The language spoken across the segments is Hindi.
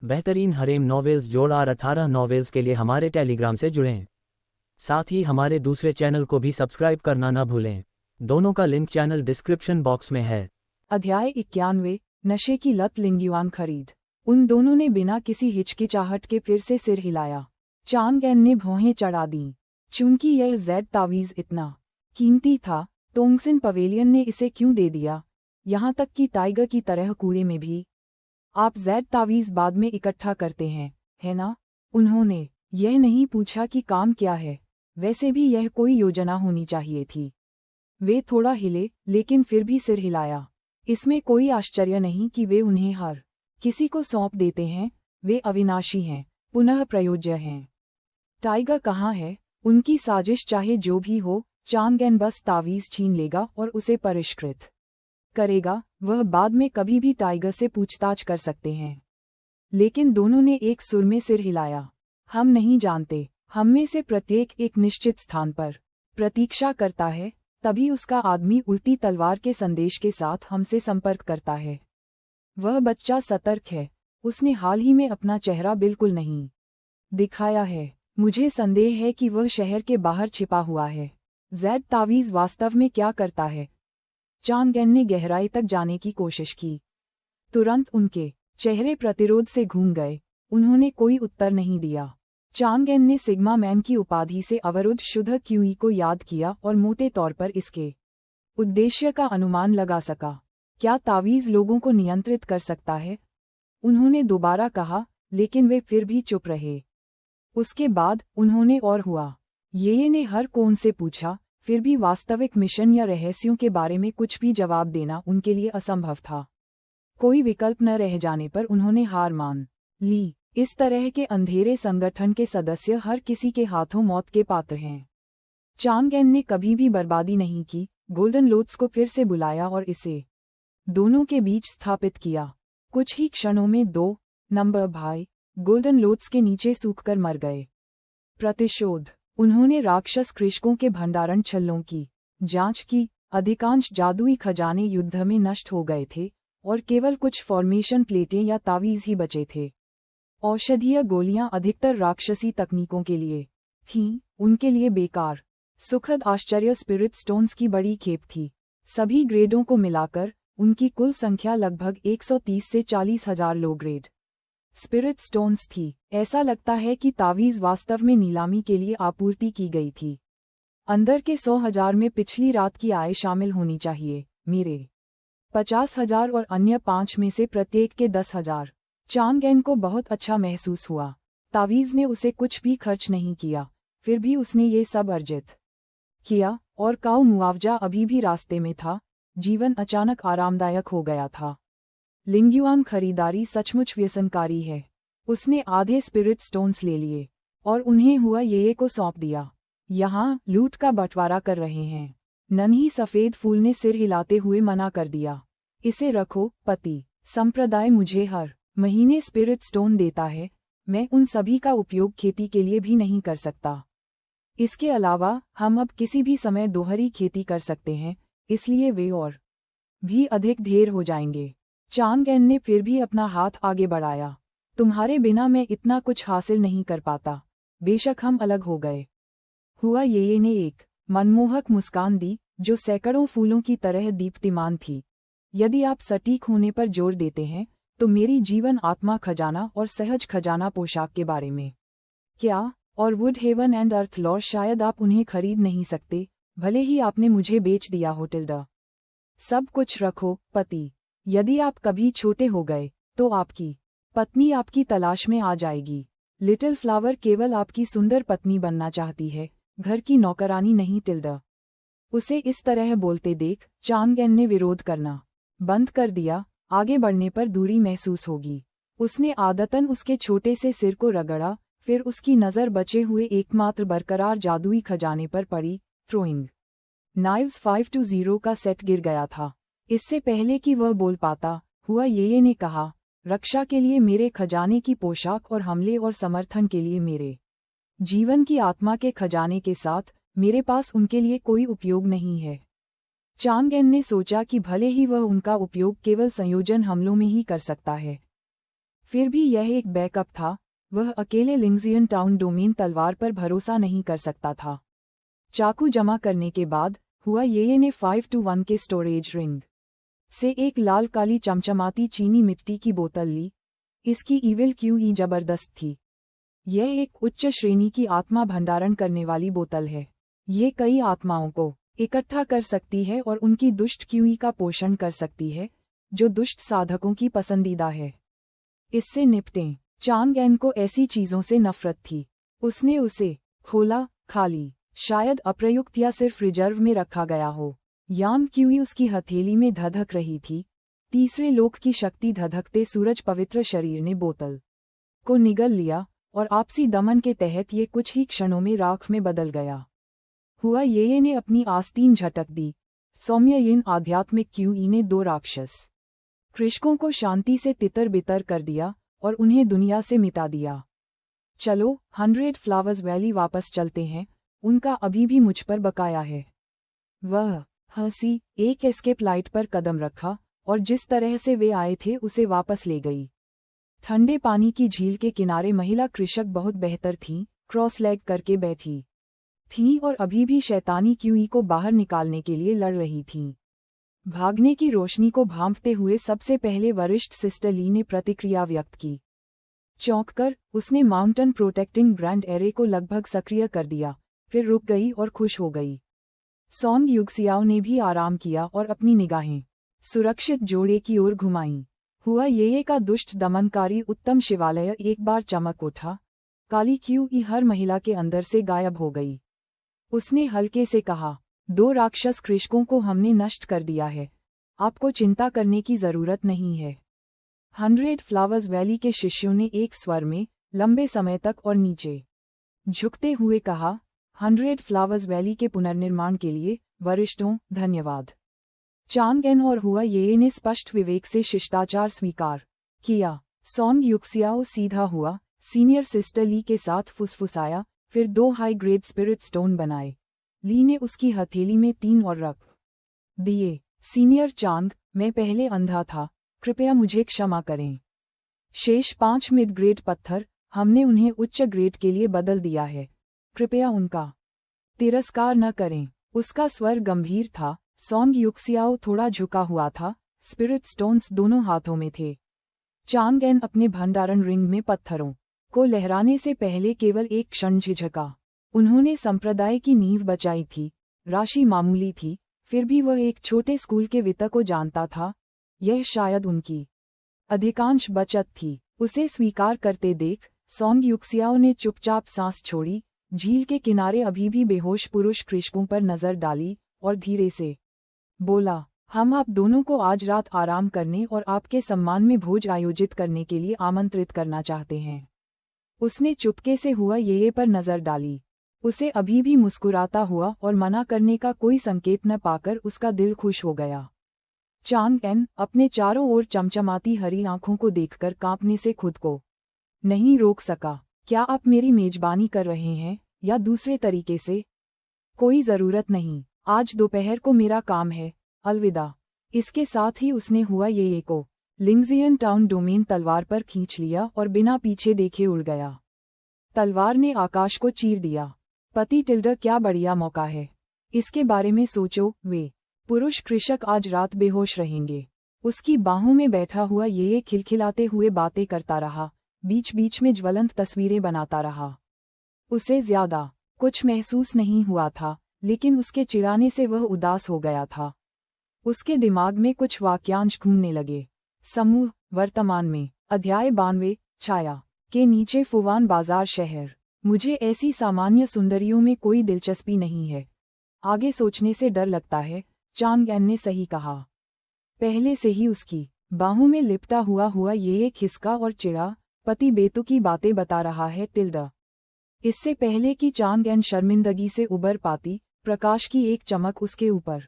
बेहतरीन हरेम नॉवेल्स जोड़ार 18 नॉवेल्स के लिए हमारे टेलीग्राम से जुड़ें। साथ ही हमारे दूसरे चैनल को भी सब्सक्राइब करना न भूलें। दोनों का लिंक चैनल डिस्क्रिप्शन बॉक्स में है। अध्याय 91 नशे की लत लिंगयुआन खरीद। उन दोनों ने बिना किसी हिचकिचाहट के फिर से सिर हिलाया। चांगएन ने भौहें चढ़ा दीं। चूंकि यह ज़ेड तावीज़ इतना कीमती था, तोंगसिन पवेलियन ने इसे क्यों दे दिया, यहाँ तक कि टाइगर की तरह कूड़े में भी। आप ज़ेड तावीज़ बाद में इकट्ठा करते हैं, है ना? उन्होंने यह नहीं पूछा कि काम क्या है, वैसे भी यह कोई योजना होनी चाहिए थी। वे थोड़ा हिले, लेकिन फिर भी सिर हिलाया। इसमें कोई आश्चर्य नहीं कि वे उन्हें हर किसी को सौंप देते हैं। वे अविनाशी हैं, पुनः प्रयोज्य हैं। टाइगर कहाँ है? उनकी साजिश चाहे जो भी हो, चांगएन बस तावीज़ छीन लेगा और उसे परिष्कृत करेगा। वह बाद में कभी भी टाइगर से पूछताछ कर सकते हैं। लेकिन दोनों ने एक सुर में सिर हिलाया। हम नहीं जानते। हम में से प्रत्येक एक निश्चित स्थान पर प्रतीक्षा करता है, तभी उसका आदमी उल्टी तलवार के संदेश के साथ हमसे संपर्क करता है। वह बच्चा सतर्क है। उसने हाल ही में अपना चेहरा बिल्कुल नहीं दिखाया है। मुझे संदेह है कि वह शहर के बाहर छिपा हुआ है। ज़ेड तावीज़ वास्तव में क्या करता है? चांगएन ने गहराई तक जाने की कोशिश की। तुरंत उनके चेहरे प्रतिरोध से घूम गए। उन्होंने कोई उत्तर नहीं दिया। चांगएन ने सिग्मा मैन की उपाधि से अवरुद्ध शुद्ध क्यूई को याद किया और मोटे तौर पर इसके उद्देश्य का अनुमान लगा सका। क्या तावीज़ लोगों को नियंत्रित कर सकता है? उन्होंने दोबारा कहा, लेकिन वे फिर भी चुप रहे। उसके बाद उन्होंने और हुआ। ये ने हर कोण से पूछा, फिर भी वास्तविक मिशन या रहस्यों के बारे में कुछ भी जवाब देना उनके लिए असंभव था। कोई विकल्प न रह जाने पर उन्होंने हार मान ली। इस तरह के अंधेरे संगठन के सदस्य हर किसी के हाथों मौत के पात्र हैं। चांगएन ने कभी भी बर्बादी नहीं की। गोल्डन लोट्स को फिर से बुलाया और इसे दोनों के बीच स्थापित किया। कुछ ही क्षणों में 2 नंबर भाई गोल्डन लोट्स के नीचे सूखकर मर गए। प्रतिशोध। उन्होंने राक्षस कृषकों के भंडारण छल्लों की जांच की। अधिकांश जादुई खजाने युद्ध में नष्ट हो गए थे और केवल कुछ फॉर्मेशन प्लेटें या तावीज़ ही बचे थे। औषधीय गोलियां अधिकतर राक्षसी तकनीकों के लिए थीं, उनके लिए बेकार। सुखद आश्चर्य स्पिरिट स्टोन्स की बड़ी खेप थी। सभी ग्रेडों को मिलाकर उनकी कुल संख्या लगभग 130 से 40,000 लो ग्रेड स्पिरिट स्टोन्स थी। ऐसा लगता है कि तावीज़ वास्तव में नीलामी के लिए आपूर्ति की गई थी। अंदर के 100,000 में पिछली रात की आय शामिल होनी चाहिए, मेरे 50,000 और अन्य 5 में से प्रत्येक के 10,000। चांगएन को बहुत अच्छा महसूस हुआ। तावीज़ ने उसे कुछ भी खर्च नहीं किया, फिर भी उसने ये सब अर्जित किया, और काऊ मुआवजा अभी भी रास्ते में था। जीवन अचानक आरामदायक हो गया था। लिंगयुआन खरीदारी सचमुच व्यसनकारी है। उसने आधे स्पिरिट स्टोन्स ले लिए और उन्हें हुआ ये को सौंप दिया। यहाँ लूट का बंटवारा कर रहे हैं। नन्ही सफ़ेद फूल ने सिर हिलाते हुए मना कर दिया। इसे रखो, पति। संप्रदाय मुझे हर महीने स्पिरिट स्टोन देता है। मैं उन सभी का उपयोग खेती के लिए भी नहीं कर सकता। इसके अलावा हम अब किसी भी समय दोहरी खेती कर सकते हैं, इसलिए वे और भी अधिक ढेर हो जाएंगे। चांगएन ने फिर भी अपना हाथ आगे बढ़ाया। तुम्हारे बिना मैं इतना कुछ हासिल नहीं कर पाता, बेशक हम अलग हो गए। हुआ ये ने एक मनमोहक मुस्कान दी, जो सैकड़ों फूलों की तरह दीप्तिमान थी। यदि आप सटीक होने पर जोर देते हैं, तो मेरी जीवन आत्मा खजाना और सहज खजाना पोशाक के बारे में क्या? और wood heaven and earth lore शायद आप उन्हें खरीद नहीं सकते, भले ही आपने मुझे बेच दिया हो टिल्डा। सब कुछ रखो, पति। यदि आप कभी छोटे हो गए, तो आपकी पत्नी आपकी तलाश में आ जाएगी। लिटिल फ्लावर केवल आपकी सुंदर पत्नी बनना चाहती है, घर की नौकरानी नहीं टिल्डा। उसे इस तरह बोलते देख चांगएन ने विरोध करना बंद कर दिया। आगे बढ़ने पर दूरी महसूस होगी। उसने आदतन उसके छोटे से सिर को रगड़ा, फिर उसकी नज़र बचे हुए एकमात्र बरकरार जादुई खजाने पर पड़ी। थ्रोइंग नाइव्स 5-0 का सेट गिर गया था। इससे पहले कि वह बोल पाता, हुआ ये ने कहा, रक्षा के लिए मेरे खजाने की पोशाक और हमले और समर्थन के लिए मेरे जीवन की आत्मा के खजाने के साथ मेरे पास उनके लिए कोई उपयोग नहीं है। चांगएन ने सोचा कि भले ही वह उनका उपयोग केवल संयोजन हमलों में ही कर सकता है, फिर भी यह एक बैकअप था, वह अकेले लिंग्जियन टाउन डोमेन तलवार पर भरोसा नहीं कर सकता था। चाकू जमा करने के बाद हुआ ये ने 5-1 के स्टोरेज रिंग से एक लाल काली चमचमाती चीनी मिट्टी की बोतल ली। इसकी ईविल क्यूई जबरदस्त थी। यह एक उच्च श्रेणी की आत्मा भंडारण करने वाली बोतल है। ये कई आत्माओं को इकट्ठा कर सकती है और उनकी दुष्ट क्यूई का पोषण कर सकती है, जो दुष्ट साधकों की पसंदीदा है। इससे निपटें। चांग एन को ऐसी चीजों से नफरत थी। उसने उसे खोला, खाली, शायद अप्रयुक्त या सिर्फ रिजर्व में रखा गया हो। यान क्यूई उसकी हथेली में धधक रही थी। तीसरे लोक की शक्ति धधकते सूरज पवित्र शरीर ने बोतल को निगल लिया और आपसी दमन के तहत ये कुछ ही क्षणों में राख में बदल गया। हुआ ये ने अपनी आस्तीन झटक दी। सौम्य यिन आध्यात्मिक क्यूई ने 2 राक्षस कृषकों को शांति से तितर बितर कर दिया और उन्हें दुनिया से मिटा दिया। चलो 100 फ्लावर्स वैली वापस चलते हैं, उनका अभी भी मुझ पर बकाया है। वह हंसी, एक एस्केप लाइट पर कदम रखा और जिस तरह से वे आए थे उसे वापस ले गई। ठंडे पानी की झील के किनारे महिला कृषक बहुत बेहतर थीं, क्रॉस लेग करके बैठी थीं और अभी भी शैतानी क्यूई को बाहर निकालने के लिए लड़ रही थीं। भागने की रोशनी को भांपते हुए सबसे पहले वरिष्ठ सिस्टर ली ने प्रतिक्रिया व्यक्त की। चौंककर उसने माउंटेन प्रोटेक्टिंग ग्रैंड एरे को लगभग सक्रिय कर दिया, फिर रुक गई और खुश हो गई। सॉन्ग युक्सियाओ ने भी आराम किया और अपनी निगाहें सुरक्षित जोड़े की ओर घुमाईं। हुआ ये का दुष्ट दमनकारी उत्तम शिवालय एक बार चमक उठा। काली क्यूई हर महिला के अंदर से गायब हो गई। उसने हल्के से कहा, 2 राक्षस कृषकों को हमने नष्ट कर दिया है, आपको चिंता करने की जरूरत नहीं है। 100 फ्लावर्स वैली के शिष्यों ने एक स्वर में लंबे समय तक और नीचे झुकते हुए कहा, 100 फ्लावर्स वैली के पुनर्निर्माण के लिए वरिष्ठों धन्यवाद। चांग एन और हुआ ये ने स्पष्ट विवेक से शिष्टाचार स्वीकार किया। सॉन्ग युक्सियाओ सीधा हुआ, सीनियर सिस्टर ली के साथ फुसफुसाया, फिर 2 हाई ग्रेड स्पिरिट स्टोन बनाए। ली ने उसकी हथेली में 3 और रख दिए। सीनियर चांग, मैं पहले अंधा था, कृपया मुझे क्षमा करें। शेष 5 मिड ग्रेड पत्थर, हमने उन्हें उच्च ग्रेड के लिए बदल दिया है, कृपया उनका तिरस्कार न करें। उसका स्वर गंभीर था। सॉन्ग युक्सियाओ थोड़ा झुका हुआ था, स्पिरिट स्टोन्स दोनों हाथों में थे। चांग एन अपने भंडारण रिंग में पत्थरों को लहराने से पहले केवल एक क्षण झिझका। उन्होंने संप्रदाय की नींव बचाई थी। राशि मामूली थी, फिर भी वह एक छोटे स्कूल के वित्त को जानता था। यह शायद उनकी अधिकांश बचत थी। उसे स्वीकार करते देख सॉन्ग युक्सियाओ ने चुपचाप सांस छोड़ी, झील के किनारे अभी भी बेहोश पुरुष कृषकों पर नजर डाली और धीरे से बोला, हम आप दोनों को आज रात आराम करने और आपके सम्मान में भोज आयोजित करने के लिए आमंत्रित करना चाहते हैं। उसने चुपके से हुआ ये पर नजर डाली। उसे अभी भी मुस्कुराता हुआ और मना करने का कोई संकेत न पाकर उसका दिल खुश हो गया। चांग एन अपने चारों ओर चमचमाती हरी आंखों को देखकर कांपने से खुद को नहीं रोक सका। क्या आप मेरी मेजबानी कर रहे हैं या दूसरे तरीके से? कोई जरूरत नहीं, आज दोपहर को मेरा काम है, अलविदा। इसके साथ ही उसने हुआ ये को लिंग्जियन टाउन डोमेन तलवार पर खींच लिया और बिना पीछे देखे उड़ गया। तलवार ने आकाश को चीर दिया। पति टिल्डर, क्या बढ़िया मौका है, इसके बारे में सोचो। वे पुरुष कृषक आज रात बेहोश रहेंगे। उसकी बाहों में बैठा हुआ ये खिलखिलाते हुए बातें करता रहा, बीच बीच में ज्वलंत तस्वीरें बनाता रहा। उसे ज्यादा कुछ महसूस नहीं हुआ था, लेकिन उसके चिढ़ाने से वह उदास हो गया था। उसके दिमाग में कुछ वाक्यांश घूमने लगे। समूह वर्तमान में अध्याय 92 छाया के नीचे फुवान बाजार शहर। मुझे ऐसी सामान्य सुंदरियों में कोई दिलचस्पी नहीं है, आगे सोचने से डर लगता है, चांग एन ने सही कहा। पहले से ही उसकी बाहों में लिपटा हुआ ये खिसका और चिढ़ा, पति बेतुकी बातें बता रहा है टिल्डा। इससे पहले कि चांग एन शर्मिंदगी से उबर पाती, प्रकाश की एक चमक उसके ऊपर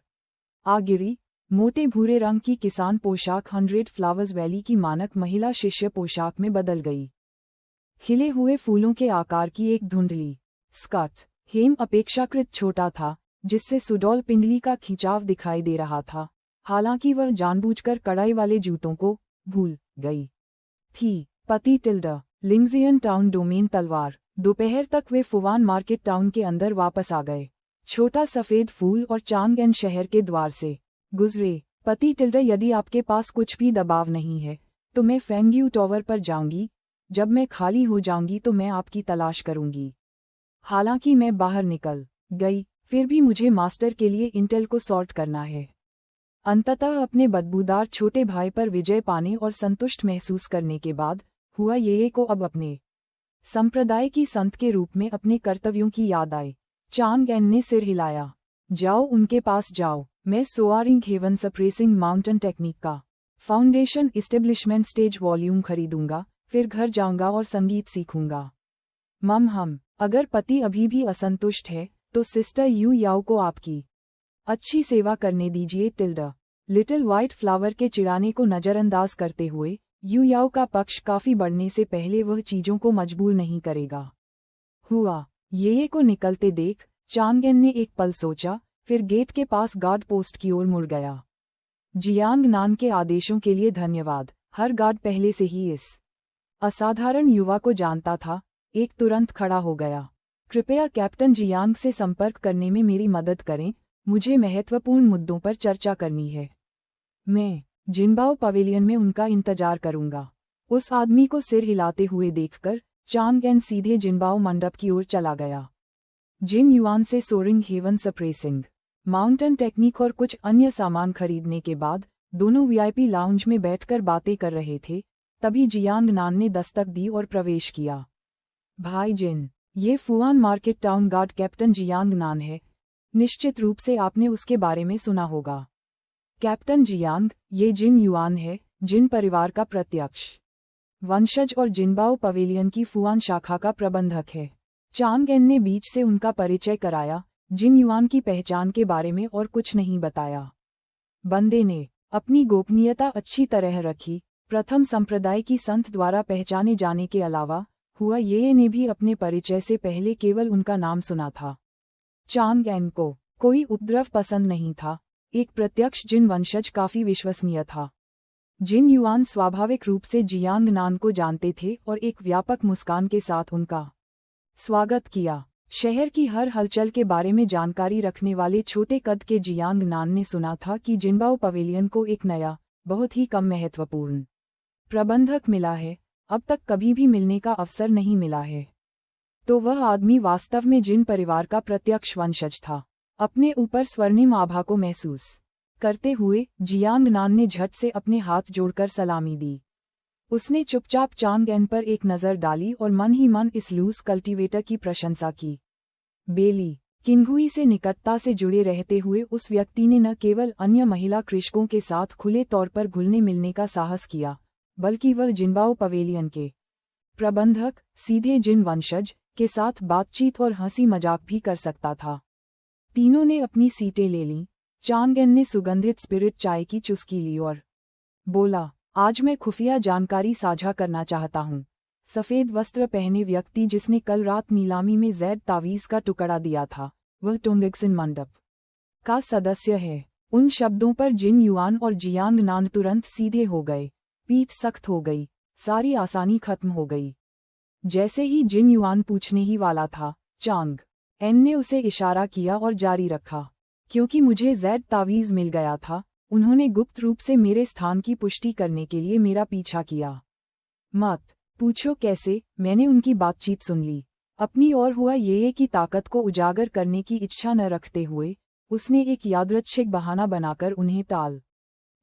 आ गिरी। मोटे भूरे रंग की किसान पोशाक 100 फ्लावर्स वैली की मानक महिला शिष्य पोशाक में बदल गई। खिले हुए फूलों के आकार की एक धुंधली स्कर्ट हेम अपेक्षाकृत छोटा था, जिससे सुडौल पिंडली का खिंचाव दिखाई दे रहा था। हालांकि वह जानबूझकर कड़ाई वाले जूतों को भूल गई थी। पति टिल्डा, लिंगजियन टाउन डोमेन तलवार। दोपहर तक वे फुवान मार्केट टाउन के अंदर वापस आ गए। छोटा सफेद फूल और चांगएन शहर के द्वार से गुजरे। पति टिल्डा, यदि आपके पास कुछ भी दबाव नहीं है तो मैं फेंगयू टावर पर जाऊंगी। जब मैं खाली हो जाऊंगी तो मैं आपकी तलाश करूंगी। हालांकि मैं बाहर निकल गई, फिर भी मुझे मास्टर के लिए इंटेल को सॉर्ट करना है। अंततः अपने बदबूदार छोटे भाई पर विजय पाने और संतुष्ट महसूस करने के बाद हुआ ये को अब अपने संप्रदाय की संत के रूप में अपने कर्तव्यों की याद आई। चांगएन ने सिर हिलाया। जाओ, उनके पास जाओ। मैं सोआरिंग हेवन सप्रेसिंग माउंटेन टेक्निक का फाउंडेशन इस्टेब्लिशमेंट स्टेज वॉल्यूम खरीदूंगा, फिर घर जाऊंगा और संगीत सीखूंगा। हम अगर पति अभी भी असंतुष्ट है तो सिस्टर यू याओ को आपकी अच्छी सेवा करने दीजिए। टिल्डा, लिटिल व्हाइट फ्लावर के चिढ़ाने को नजरअंदाज करते हुए यू याओ का पक्ष काफी बढ़ने से पहले वह चीजों को मजबूर नहीं करेगा। हुआ ये को निकलते देख चांगएन ने एक पल सोचा, फिर गेट के पास गार्ड पोस्ट की ओर मुड़ गया। जियांग नान के आदेशों के लिए धन्यवाद। हर गार्ड पहले से ही इस असाधारण युवा को जानता था। एक तुरंत खड़ा हो गया। कृपया कैप्टन जियांग से संपर्क करने में मेरी मदद करें, मुझे महत्वपूर्ण मुद्दों पर चर्चा करनी है। मैं जिनबाओ पवेलियन में उनका इंतजार करूंगा। उस आदमी को सिर हिलाते हुए देखकर चांगएन सीधे जिनबाओ मंडप की ओर चला गया। जिन युआन से soaring heaven suppressing mountain technique और कुछ अन्य सामान खरीदने के बाद दोनों वीआईपी लाउंज में बैठकर बातें कर रहे थे, तभी जियांग नान ने दस्तक दी और प्रवेश किया। भाई जिन, ये Fuan market town guard captain Jiang Nan है। निश्चित रूप से आपने उसके बारे में सुना होगा। कैप्टन जियांग, ये जिन युआन है, जिन परिवार का प्रत्यक्ष वंशज और जिनबाओ पवेलियन की फुआन शाखा का प्रबंधक है। चांगएन ने बीच से उनका परिचय कराया। जिन युआन की पहचान के बारे में और कुछ नहीं बताया। बंदे ने अपनी गोपनीयता अच्छी तरह रखी। प्रथम संप्रदाय की संत द्वारा पहचाने जाने के अलावा हुआ ये ने भी अपने परिचय से पहले केवल उनका नाम सुना था। चांगएन को कोई उपद्रव पसंद नहीं था। एक प्रत्यक्ष जिन वंशज काफी विश्वसनीय था। जिन युआन स्वाभाविक रूप से जियांग नान को जानते थे और एक व्यापक मुस्कान के साथ उनका स्वागत किया। शहर की हर हलचल के बारे में जानकारी रखने वाले छोटे कद के जियांग नान ने सुना था कि जिनबाओ पवेलियन को एक नया, बहुत ही कम महत्वपूर्ण प्रबंधक मिला है। अब तक कभी भी मिलने का अवसर नहीं मिला है। तो वह आदमी वास्तव में जिन परिवार का प्रत्यक्ष वंशज था। अपने ऊपर स्वर्णिम आभा को महसूस करते हुए जियांग नान ने झट से अपने हाथ जोड़कर सलामी दी। उसने चुपचाप चांगएन पर एक नज़र डाली और मन ही मन इस लूज कल्टीवेटर की प्रशंसा की। बेली किंगहुई से निकटता से जुड़े रहते हुए उस व्यक्ति ने न केवल अन्य महिला कृषकों के साथ खुले तौर पर घुलने मिलने का साहस किया, बल्कि वह जिनबाओ पवेलियन के प्रबंधक, सीधे जिन वंशज के साथ बातचीत और हंसी मजाक भी कर सकता था। तीनों ने अपनी सीटें ले लीं। चांगएन ने सुगंधित स्पिरिट चाय की चुस्की ली और बोला, आज मैं खुफिया जानकारी साझा करना चाहता हूँ। सफ़ेद वस्त्र पहने व्यक्ति जिसने कल रात नीलामी में जैद तावीज़ का टुकड़ा दिया था, वह टोंगक्सिन मंडप का सदस्य है। उन शब्दों पर जिन युआन और जियांग नान तुरंत सीधे हो गए। पीठ सख्त हो गई, सारी आसानी खत्म हो गई। जैसे ही जिन युआन पूछने ही वाला था, चांगएन ने उसे इशारा किया और जारी रखा। क्योंकि मुझे जैद तावीज़ मिल गया था, उन्होंने गुप्त रूप से मेरे स्थान की पुष्टि करने के लिए मेरा पीछा किया। मत पूछो कैसे, मैंने उनकी बातचीत सुन ली। अपनी ओर हुआ ये की ताकत को उजागर करने की इच्छा न रखते हुए उसने एक यादृच्छिक बहाना बनाकर उन्हें टाल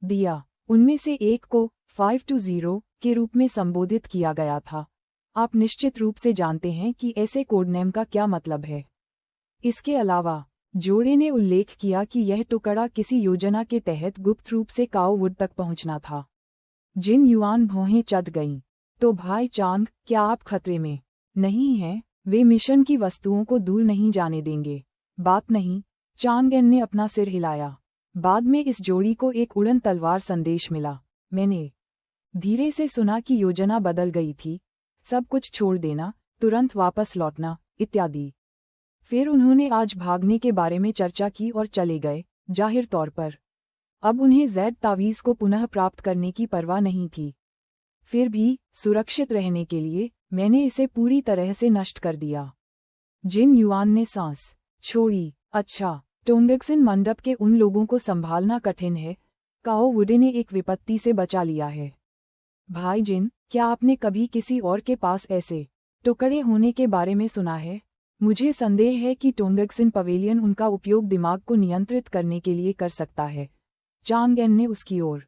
दिया। उनमें से एक को 520 के रूप में संबोधित किया गया था। आप निश्चित रूप से जानते हैं कि ऐसे कोडनेम का क्या मतलब है। इसके अलावा जोड़े ने उल्लेख किया कि यह टुकड़ा किसी योजना के तहत गुप्त रूप से काओवुड तक पहुंचना था। जिन युआन भौहें चढ़ गईं। तो भाई चांग, क्या आप खतरे में नहीं हैं? वे मिशन की वस्तुओं को दूर नहीं जाने देंगे। बात नहीं। चांगएन ने अपना सिर हिलाया। बाद में इस जोड़ी को एक उड़न तलवार संदेश मिला। मैंने धीरे से सुना कि योजना बदल गई थी। सब कुछ छोड़ देना, तुरंत वापस लौटना, इत्यादि। फिर उन्होंने आज भागने के बारे में चर्चा की और चले गए। जाहिर तौर पर अब उन्हें जैद तावीज़ को पुनः प्राप्त करने की परवाह नहीं थी। फिर भी सुरक्षित रहने के लिए मैंने इसे पूरी तरह से नष्ट कर दिया। जिन युआन ने सांस छोड़ी। अच्छा, टोंगक्सिन मंडप के उन लोगों को संभालना कठिन है। काओ वुडे ने एक विपत्ति से बचा लिया है। भाई जिन, क्या आपने कभी किसी और के पास ऐसे टुकड़े होने के बारे में सुना है? मुझे संदेह है कि टोंगक्सिन पवेलियन उनका उपयोग दिमाग को नियंत्रित करने के लिए कर सकता है। चांग एन ने उसकी ओर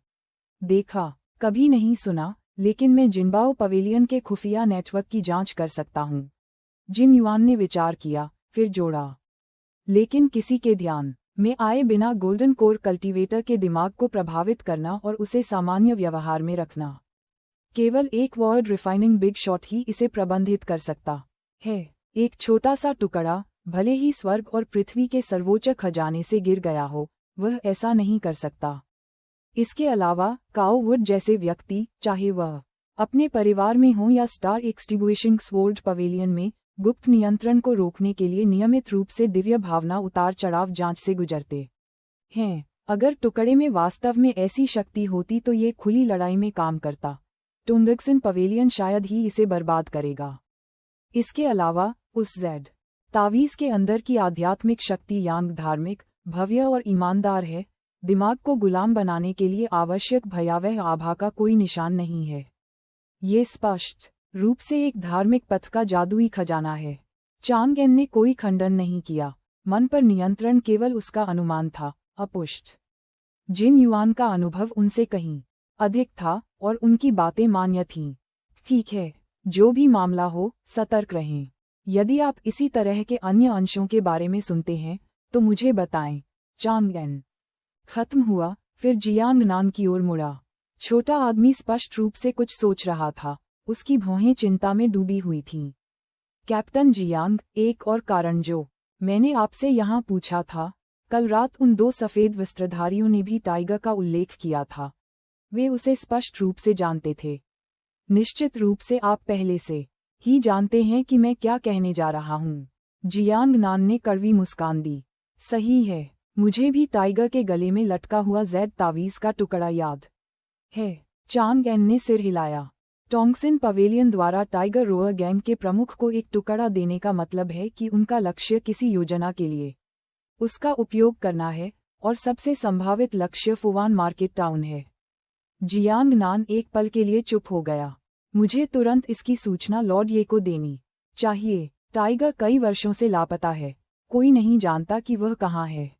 देखा। कभी नहीं सुना, लेकिन मैं जिनबाओ पवेलियन के खुफिया नेटवर्क की जांच कर सकता हूँ। जिन युआन ने विचार किया, फिर जोड़ा। लेकिन किसी के ध्यान में आए बिना गोल्डन कोर कल्टीवेटर के दिमाग को प्रभावित करना और उसे सामान्य व्यवहार में रखना, केवल एक वर्ड रिफाइनिंग बिग शॉट ही इसे प्रबंधित कर सकता है। एक छोटा सा टुकड़ा, भले ही स्वर्ग और पृथ्वी के सर्वोच्च खजाने से गिर गया हो, वह ऐसा नहीं कर सकता। इसके अलावा काओ वुड जैसे व्यक्ति, चाहे वह अपने परिवार में हो या स्टार एक्सटिंग्विशिंग स्वॉर्ड पवेलियन में, गुप्त नियंत्रण को रोकने के लिए नियमित रूप से दिव्य भावना उतार चढ़ाव जांच से गुजरते हैं। अगर टुकड़े में वास्तव में ऐसी शक्ति होती तो ये खुली लड़ाई में काम करता। टोंगक्सिन पवेलियन शायद ही इसे बर्बाद करेगा। इसके अलावा उस जेड तावीज़ के अंदर की आध्यात्मिक शक्ति यांग धार्मिक, भव्य और ईमानदार है। दिमाग को गुलाम बनाने के लिए आवश्यक भयावह आभा का कोई निशान नहीं है। ये स्पष्ट रूप से एक धार्मिक पथ का जादुई खजाना है। चांग एन ने कोई खंडन नहीं किया। मन पर नियंत्रण केवल उसका अनुमान था, अपुष्ट। जिन युआन का अनुभव उनसे कहीं अधिक था और उनकी बातें मान्य थीं। ठीक है, जो भी मामला हो, सतर्क रहें। यदि आप इसी तरह के अन्य अंशों के बारे में सुनते हैं तो मुझे बताएं। चांग एन खत्म हुआ, फिर जियांग नान की ओर मुड़ा। छोटा आदमी स्पष्ट रूप से कुछ सोच रहा था। उसकी भौहें चिंता में डूबी हुई थीं। कैप्टन जियांग, एक और कारण जो मैंने आपसे यहाँ पूछा था, कल रात उन दो सफ़ेद वस्त्रधारियों ने भी टाइगर का उल्लेख किया था। वे उसे स्पष्ट रूप से जानते थे। निश्चित रूप से आप पहले से ही जानते हैं कि मैं क्या कहने जा रहा हूँ। जियांग नान ने कड़वी मुस्कान दी। सही है, मुझे भी टाइगर के गले में लटका हुआ जेड तावीज़ का टुकड़ा याद है। चांग एन ने सिर हिलाया। टोंगक्सिन पवेलियन द्वारा टाइगर रोअर गैंग के प्रमुख को एक टुकड़ा देने का मतलब है कि उनका लक्ष्य किसी योजना के लिए उसका उपयोग करना है, और सबसे संभावित लक्ष्य फुवान मार्केट टाउन है। जियांग नान एक पल के लिए चुप हो गया। मुझे तुरंत इसकी सूचना लॉर्ड ये को देनी चाहिए। टाइगर कई वर्षों से लापता है। कोई नहीं जानता कि वह कहाँ है।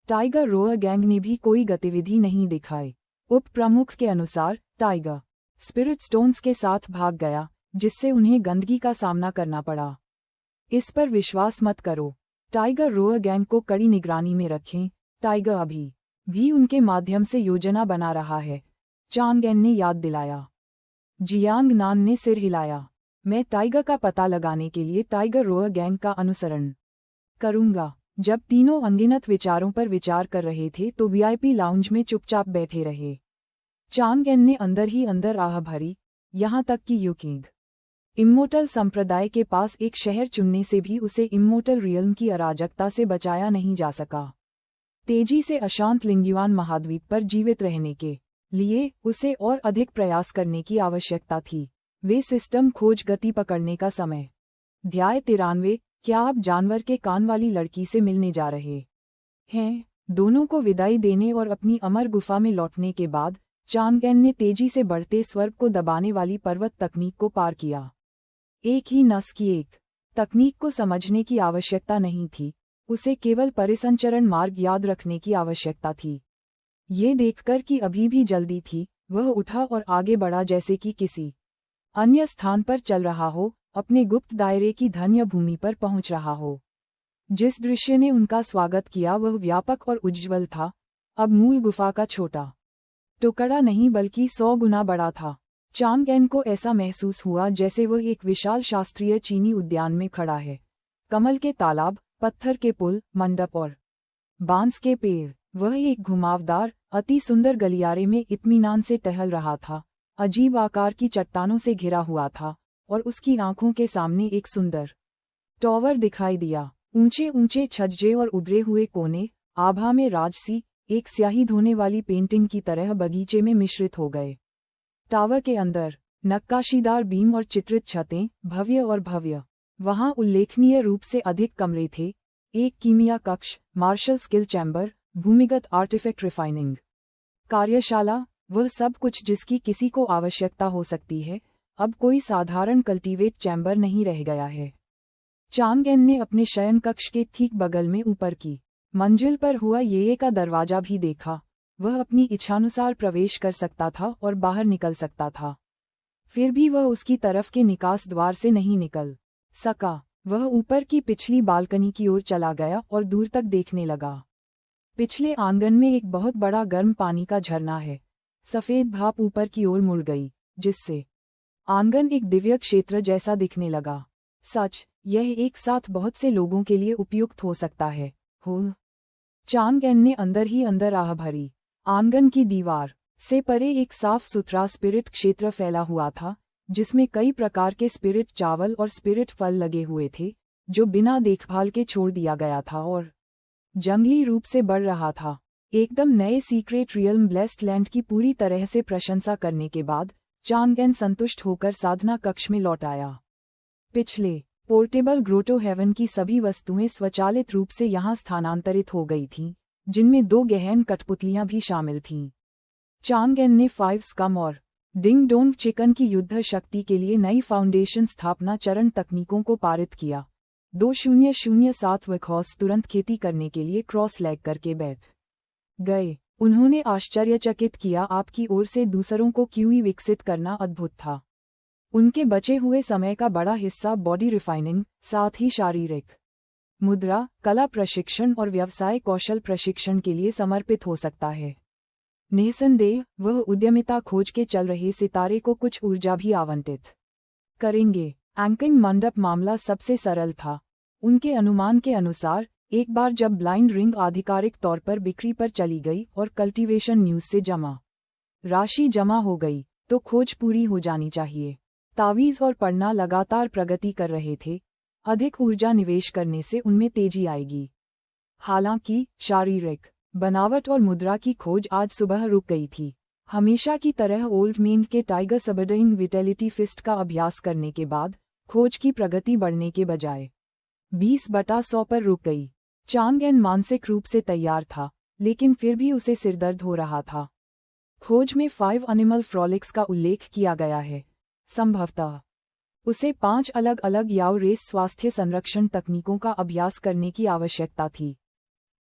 टाइगर रोअर गैंग ने भी कोई गतिविधि नहीं दिखाई। उप प्रमुख के अनुसार टाइगर स्पिरिट स्टोन्स के साथ भाग गया, जिससे उन्हें गंदगी का सामना करना पड़ा। इस पर विश्वास मत करो। टाइगर रोअर गैंग को कड़ी निगरानी में रखें। टाइगर अभी भी उनके माध्यम से योजना बना रहा है, चांग एन ने याद दिलाया। जियांग नान ने सिर हिलाया। मैं टाइगर का पता लगाने के लिए टाइगर रोअर गैंग का अनुसरण करूंगा। जब तीनों अनगिनत विचारों पर विचार कर रहे थे तो वीआईपी लाउंज में चुपचाप बैठे रहे। चांग एन ने अंदर ही अंदर आह भरी, यहाँ तक कि यूकिंग इम्मोर्टल संप्रदाय के पास एक शहर चुनने से भी उसे इम्मोर्टल रियल्म की अराजकता से बचाया नहीं जा सका। तेजी से अशांत लिंग्युआन महाद्वीप पर जीवित रहने के लिए उसे और अधिक प्रयास करने की आवश्यकता थी। वे सिस्टम खोज गति पकड़ने का समय। अध्याय 93। क्या आप जानवर के कान वाली लड़की से मिलने जा रहे हैं? दोनों को विदाई देने और अपनी अमर गुफा में लौटने के बाद चांग एन ने तेजी से बढ़ते स्वर्ग को दबाने वाली पर्वत तकनीक को पार किया। एक ही नस की एक तकनीक को समझने की आवश्यकता नहीं थी, उसे केवल परिसंचरण मार्ग याद रखने की आवश्यकता थी। ये देखकर कि अभी भी जल्दी थी, वह उठा और आगे बढ़ा जैसे कि किसी अन्य स्थान पर चल रहा हो, अपने गुप्त दायरे की धन्य भूमि पर पहुंच रहा हो। जिस दृश्य ने उनका स्वागत किया वह व्यापक और उज्ज्वल था। अब मूल गुफा का छोटा टुकड़ा नहीं बल्कि 100 गुना बड़ा था। चांग एन को ऐसा महसूस हुआ जैसे वह एक विशाल शास्त्रीय चीनी उद्यान में खड़ा है। कमल के तालाब, पत्थर के पुल, मंडप और बांस के पेड़। वह एक घुमावदार, अति सुंदर गलियारे में इत्मीनान से टहल रहा था। अजीब आकार की चट्टानों से घिरा हुआ था और उसकी आंखों के सामने एक सुंदर टॉवर दिखाई दिया। ऊंचे ऊंचे छज्जे और उभरे हुए कोने आभा में राजसी, एक स्याही धोने वाली पेंटिंग की तरह बगीचे में मिश्रित हो गए। टावर के अंदर नक्काशीदार बीम और चित्रित छतें, भव्य और भव्य। वहां उल्लेखनीय रूप से अधिक कमरे थे, एक कीमिया कक्ष, मार्शल स्किल चैम्बर, भूमिगत आर्टिफैक्ट रिफाइनिंग कार्यशाला, वह सब कुछ जिसकी किसी को आवश्यकता हो सकती है, अब कोई साधारण कल्टीवेट चैम्बर नहीं रह गया है। चांगएन ने अपने शयन कक्ष के ठीक बगल में ऊपर की मंजिल पर हुआ ये का दरवाजा भी देखा। वह अपनी इच्छानुसार प्रवेश कर सकता था और बाहर निकल सकता था। फिर भी वह उसकी तरफ के निकास द्वार से नहीं निकल सका। वह ऊपर की पिछली बालकनी की ओर चला गया और दूर तक देखने लगा। पिछले आंगन में एक बहुत बड़ा गर्म पानी का झरना है। सफेद भाप ऊपर की ओर मुड़ गई, जिससे आंगन एक दिव्य क्षेत्र जैसा दिखने लगा। सच, यह एक साथ बहुत से लोगों के लिए उपयुक्त हो सकता है। हो चांगएन ने अंदर ही अंदर आह भरी। आंगन की दीवार से परे एक साफ सुथरा स्पिरिट क्षेत्र फैला हुआ था, जिसमें कई प्रकार के स्पिरिट चावल और स्पिरिट फल लगे हुए थे, जो बिना देखभाल के छोड़ दिया गया था और जंगली रूप से बढ़ रहा था। एकदम नए सीक्रेट रियल्म ब्लेस्ड लैंड की पूरी तरह से प्रशंसा करने के बाद चांगएन संतुष्ट होकर साधना कक्ष में लौट आया। पिछले पोर्टेबल ग्रोटो हेवन की सभी वस्तुएं स्वचालित रूप से यहां स्थानांतरित हो गई थीं, जिनमें 2 गहन कठपुतलियां भी शामिल थीं। चांगएन ने 5 स्कम और डिंग डोंग चिकन की युद्ध शक्ति के लिए नई फाउंडेशन स्थापना चरण तकनीकों को पारित किया। 2007 वखौस तुरंत खेती करने के लिए क्रॉस लैग करके बैठ गए। उन्होंने आश्चर्यचकित किया, आपकी ओर से दूसरों को क्यूई विकसित करना अद्भुत था। उनके बचे हुए समय का बड़ा हिस्सा बॉडी रिफाइनिंग, साथ ही शारीरिक मुद्रा, कला प्रशिक्षण और व्यवसाय कौशल प्रशिक्षण के लिए समर्पित हो सकता है। निःसंदेह वह उद्यमिता खोज के चल रहे सितारे को कुछ ऊर्जा भी आवंटित करेंगे। एंकिंग मंडप मामला सबसे सरल था। उनके अनुमान के अनुसार एक बार जब ब्लाइंड रिंग आधिकारिक तौर पर बिक्री पर चली गई और कल्टीवेशन न्यूज से राशि जमा हो गई, तो खोज पूरी हो जानी चाहिए। तावीज़ और पढ़ना लगातार प्रगति कर रहे थे। अधिक ऊर्जा निवेश करने से उनमें तेजी आएगी। हालांकि शारीरिक बनावट और मुद्रा की खोज आज सुबह रुक गई थी। हमेशा की तरह ओल्ड मैन के टाइगर सबडाइंग विटेलिटी फिस्ट का अभ्यास करने के बाद खोज की प्रगति बढ़ने के बजाय 20/100 पर रुक गई। चांगएन मानसिक रूप से तैयार था, लेकिन फिर भी उसे सिरदर्द हो रहा था। खोज में 5 एनिमल फ्रॉलिक्स का उल्लेख किया गया है। संभवतः उसे 5 अलग अलग याओ रेस स्वास्थ्य संरक्षण तकनीकों का अभ्यास करने की आवश्यकता थी।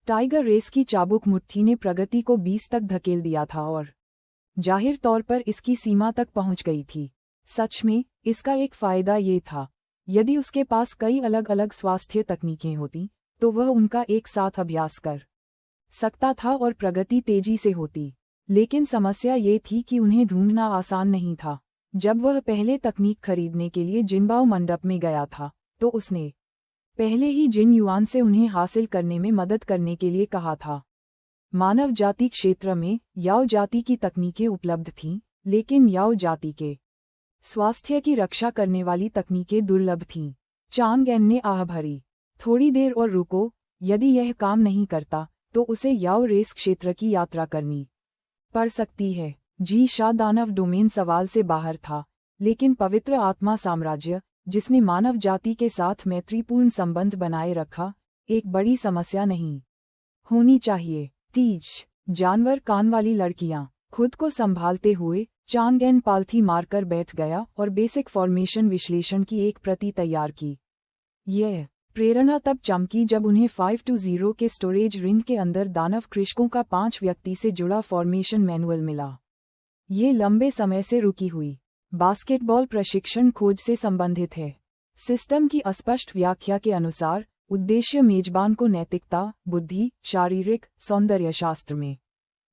टाइगर रेस की चाबुक मुट्ठी ने प्रगति को 20 तक धकेल दिया था और जाहिर तौर पर इसकी सीमा तक पहुंच गई थी। सच में, इसका एक फायदा ये था, यदि उसके पास कई अलग अलग स्वास्थ्य तकनीकें होती, तो वह उनका एक साथ अभ्यास कर सकता था और प्रगति तेजी से होती। लेकिन समस्या ये थी कि उन्हें ढूंढना आसान नहीं था। जब वह पहले तकनीक खरीदने के लिए जिनबाओ मंडप में गया था, तो उसने पहले ही जिन युआन से उन्हें हासिल करने में मदद करने के लिए कहा था। मानव जाति क्षेत्र में याओ जाति की तकनीकें उपलब्ध थीं, लेकिन याओ जाति के स्वास्थ्य की रक्षा करने वाली तकनीकें दुर्लभ थीं। चांगएन ने आह भरी, थोड़ी देर और रुको, यदि यह काम नहीं करता, तो उसे याओ रेस क्षेत्र की यात्रा करनी पड़ सकती है। जी शाह दानव डोमेन सवाल से बाहर था, लेकिन पवित्र आत्मा साम्राज्य, जिसने मानव जाति के साथ मैत्रीपूर्ण संबंध बनाए रखा, एक बड़ी समस्या नहीं होनी चाहिए। टीच जानवर कान वाली लड़कियां। खुद को संभालते हुए चांगएन पालथी मारकर बैठ गया और बेसिक फॉर्मेशन विश्लेषण की एक प्रति तैयार की। यह प्रेरणा तब चमकी जब उन्हें 520 के स्टोरेज रिंग के अंदर दानव कृषकों का 5 व्यक्ति से जुड़ा फॉर्मेशन मैनुअल मिला। ये लंबे समय से रुकी हुई बास्केटबॉल प्रशिक्षण खोज से संबंधित है। सिस्टम की अस्पष्ट व्याख्या के अनुसार उद्देश्य मेजबान को नैतिकता, बुद्धि, शारीरिक सौंदर्यशास्त्र में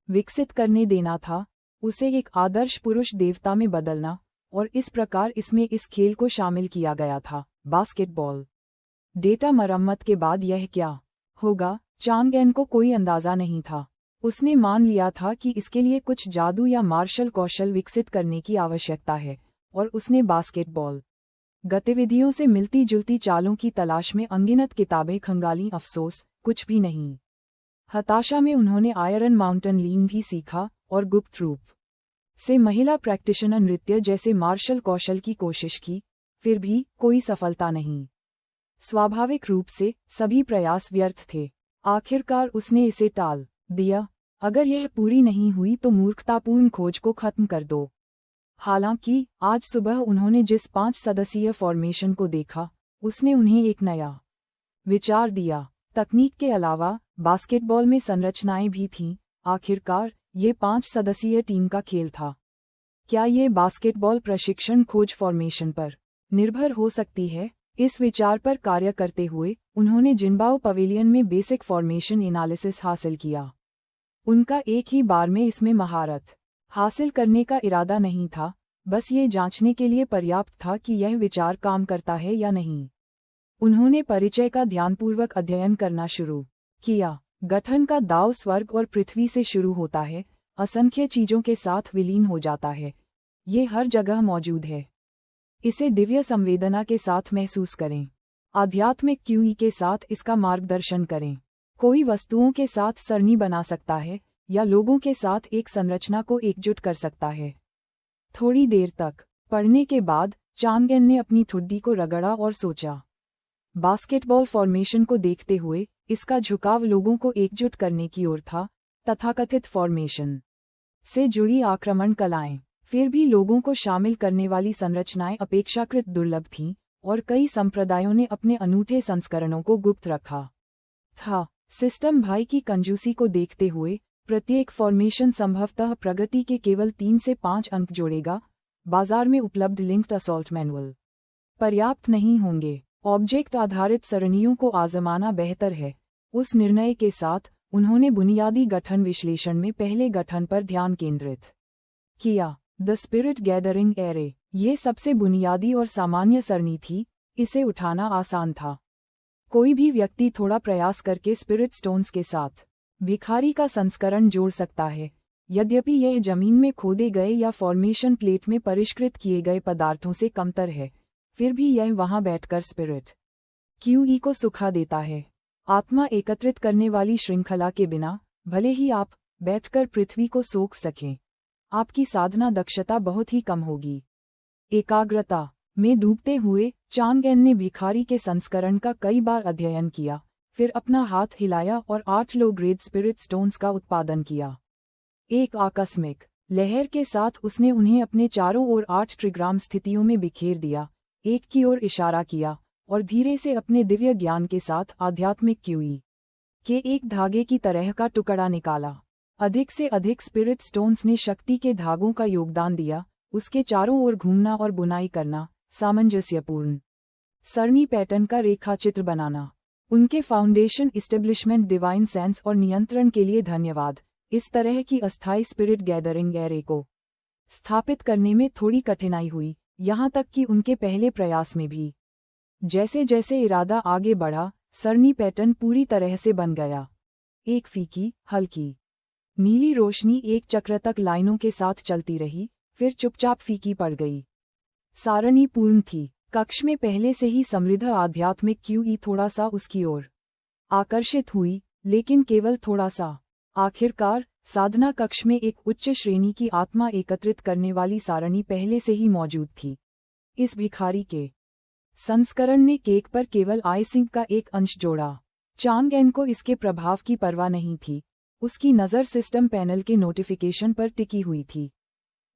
विकसित करने देना था, उसे एक आदर्श पुरुष देवता में बदलना, और इस प्रकार इसमें इस खेल को शामिल किया गया था, बास्केटबॉल। डेटा मरम्मत के बाद यह क्या होगा, चांगएन को कोई अंदाजा नहीं था। उसने मान लिया था कि इसके लिए कुछ जादू या मार्शल कौशल विकसित करने की आवश्यकता है, और उसने बास्केटबॉल गतिविधियों से मिलती जुलती चालों की तलाश में अनगिनत किताबें खंगाली। अफसोस, कुछ भी नहीं। हताशा में उन्होंने आयरन माउंटेन लीन भी सीखा और गुप्त रूप से महिला प्रैक्टिशनर नृत्य जैसे मार्शल कौशल की कोशिश की, फिर भी कोई सफलता नहीं। स्वाभाविक रूप से सभी प्रयास व्यर्थ थे। आखिरकार उसने इसे टाल दिया। अगर यह पूरी नहीं हुई तो मूर्खतापूर्ण खोज को खत्म कर दो। हालांकि आज सुबह उन्होंने जिस 5 सदस्यीय फॉर्मेशन को देखा, उसने उन्हें एक नया विचार दिया। तकनीक के अलावा बास्केटबॉल में संरचनाएं भी थीं। आखिरकार ये 5 सदस्यीय टीम का खेल था। क्या ये बास्केटबॉल प्रशिक्षण खोज फॉर्मेशन पर निर्भर हो सकती है? इस विचार पर कार्य करते हुए उन्होंने जिन्बाओ पवेलियन में बेसिक फॉर्मेशन एनालिसिस हासिल किया। उनका एक ही बार में इसमें महारत हासिल करने का इरादा नहीं था, बस ये जांचने के लिए पर्याप्त था कि यह विचार काम करता है या नहीं। उन्होंने परिचय का ध्यानपूर्वक अध्ययन करना शुरू किया। गठन का दांव स्वर्ग और पृथ्वी से शुरू होता है, असंख्य चीजों के साथ विलीन हो जाता है। ये हर जगह मौजूद है। इसे दिव्य संवेदना के साथ महसूस करें। आध्यात्मिक क्यूई के साथ इसका मार्गदर्शन करें। कोई वस्तुओं के साथ सरणी बना सकता है या लोगों के साथ एक संरचना को एकजुट कर सकता है। थोड़ी देर तक पढ़ने के बाद चांगेन ने अपनी ठुड्डी को रगड़ा और सोचा। बास्केटबॉल फॉर्मेशन को देखते हुए इसका झुकाव लोगों को एकजुट करने की ओर था। तथाकथित फॉर्मेशन से जुड़ी आक्रमण कलाएं, फिर भी लोगों को शामिल करने वाली संरचनाएं अपेक्षाकृत दुर्लभ थीं और कई संप्रदायों ने अपने अनूठे संस्करणों को गुप्त रखा था। सिस्टम भाई की कंजूसी को देखते हुए प्रत्येक फॉर्मेशन संभवतः प्रगति के केवल 3 से 5 अंक जोड़ेगा। बाजार में उपलब्ध लिंक्ड असॉल्ट मैनुअल पर्याप्त नहीं होंगे। ऑब्जेक्ट आधारित सरणियों को आजमाना बेहतर है। उस निर्णय के साथ उन्होंने बुनियादी गठन विश्लेषण में पहले गठन पर ध्यान केंद्रित किया। द स्पिरिट गैदरिंग एरे ये सबसे बुनियादी और सामान्य सरणी थी। इसे उठाना आसान था। कोई भी व्यक्ति थोड़ा प्रयास करके स्पिरिट स्टोन्स के साथ भिखारी का संस्करण जोड़ सकता है। यद्यपि यह जमीन में खोदे गए या फॉर्मेशन प्लेट में परिष्कृत किए गए पदार्थों से कमतर है, फिर भी यह वहां बैठकर स्पिरिट क्यूई को सुखा देता है। आत्मा एकत्रित करने वाली श्रृंखला के बिना भले ही आप बैठकर पृथ्वी को सोख सकें, आपकी साधना दक्षता बहुत ही कम होगी। एकाग्रता में डूबते हुए चांगेन ने भिखारी के संस्करण का कई बार अध्ययन किया, फिर अपना हाथ हिलाया और 8 लो ग्रेड स्पिरिट स्टोन्स का उत्पादन किया। एक आकस्मिक लहर के साथ उसने उन्हें अपने चारों ओर 8 ट्रिग्राम स्थितियों में बिखेर दिया, एक की ओर इशारा किया और धीरे से अपने दिव्य ज्ञान के साथ आध्यात्मिक क्यूई के एक धागे की तरह का टुकड़ा निकाला। अधिक से अधिक स्पिरिट स्टोन्स ने शक्ति के धागों का योगदान दिया। उसके चारों ओर घूमना और बुनाई करना, सामंजस्यपूर्ण सरणी पैटर्न का रेखाचित्र बनाना। उनके फाउंडेशन इस्टेब्लिशमेंट डिवाइन सेंस और नियंत्रण के लिए धन्यवाद। इस तरह की अस्थायी स्पिरिट गैदरिंग एरे को स्थापित करने में थोड़ी कठिनाई हुई, यहाँ तक कि उनके पहले प्रयास में भी। जैसे जैसे इरादा आगे बढ़ा, सरणी पैटर्न पूरी तरह से बन गया। एक फीकी, हल्की नीली रोशनी एक चक्र तक लाइनों के साथ चलती रही, फिर चुपचाप फीकी पड़ गई। सारणी पूर्ण थी। कक्ष में पहले से ही समृद्ध आध्यात्मिक क्यूई थोड़ा सा उसकी ओर आकर्षित हुई, लेकिन केवल थोड़ा सा। आखिरकार साधना कक्ष में एक उच्च श्रेणी की आत्मा एकत्रित करने वाली सारणी पहले से ही मौजूद थी। इस भिखारी के संस्करण ने केक पर केवल आइसिंग का एक अंश जोड़ा। चांगेन को इसके प्रभाव की परवाह नहीं थी। उसकी नज़र सिस्टम पैनल के नोटिफिकेशन पर टिकी हुई थी।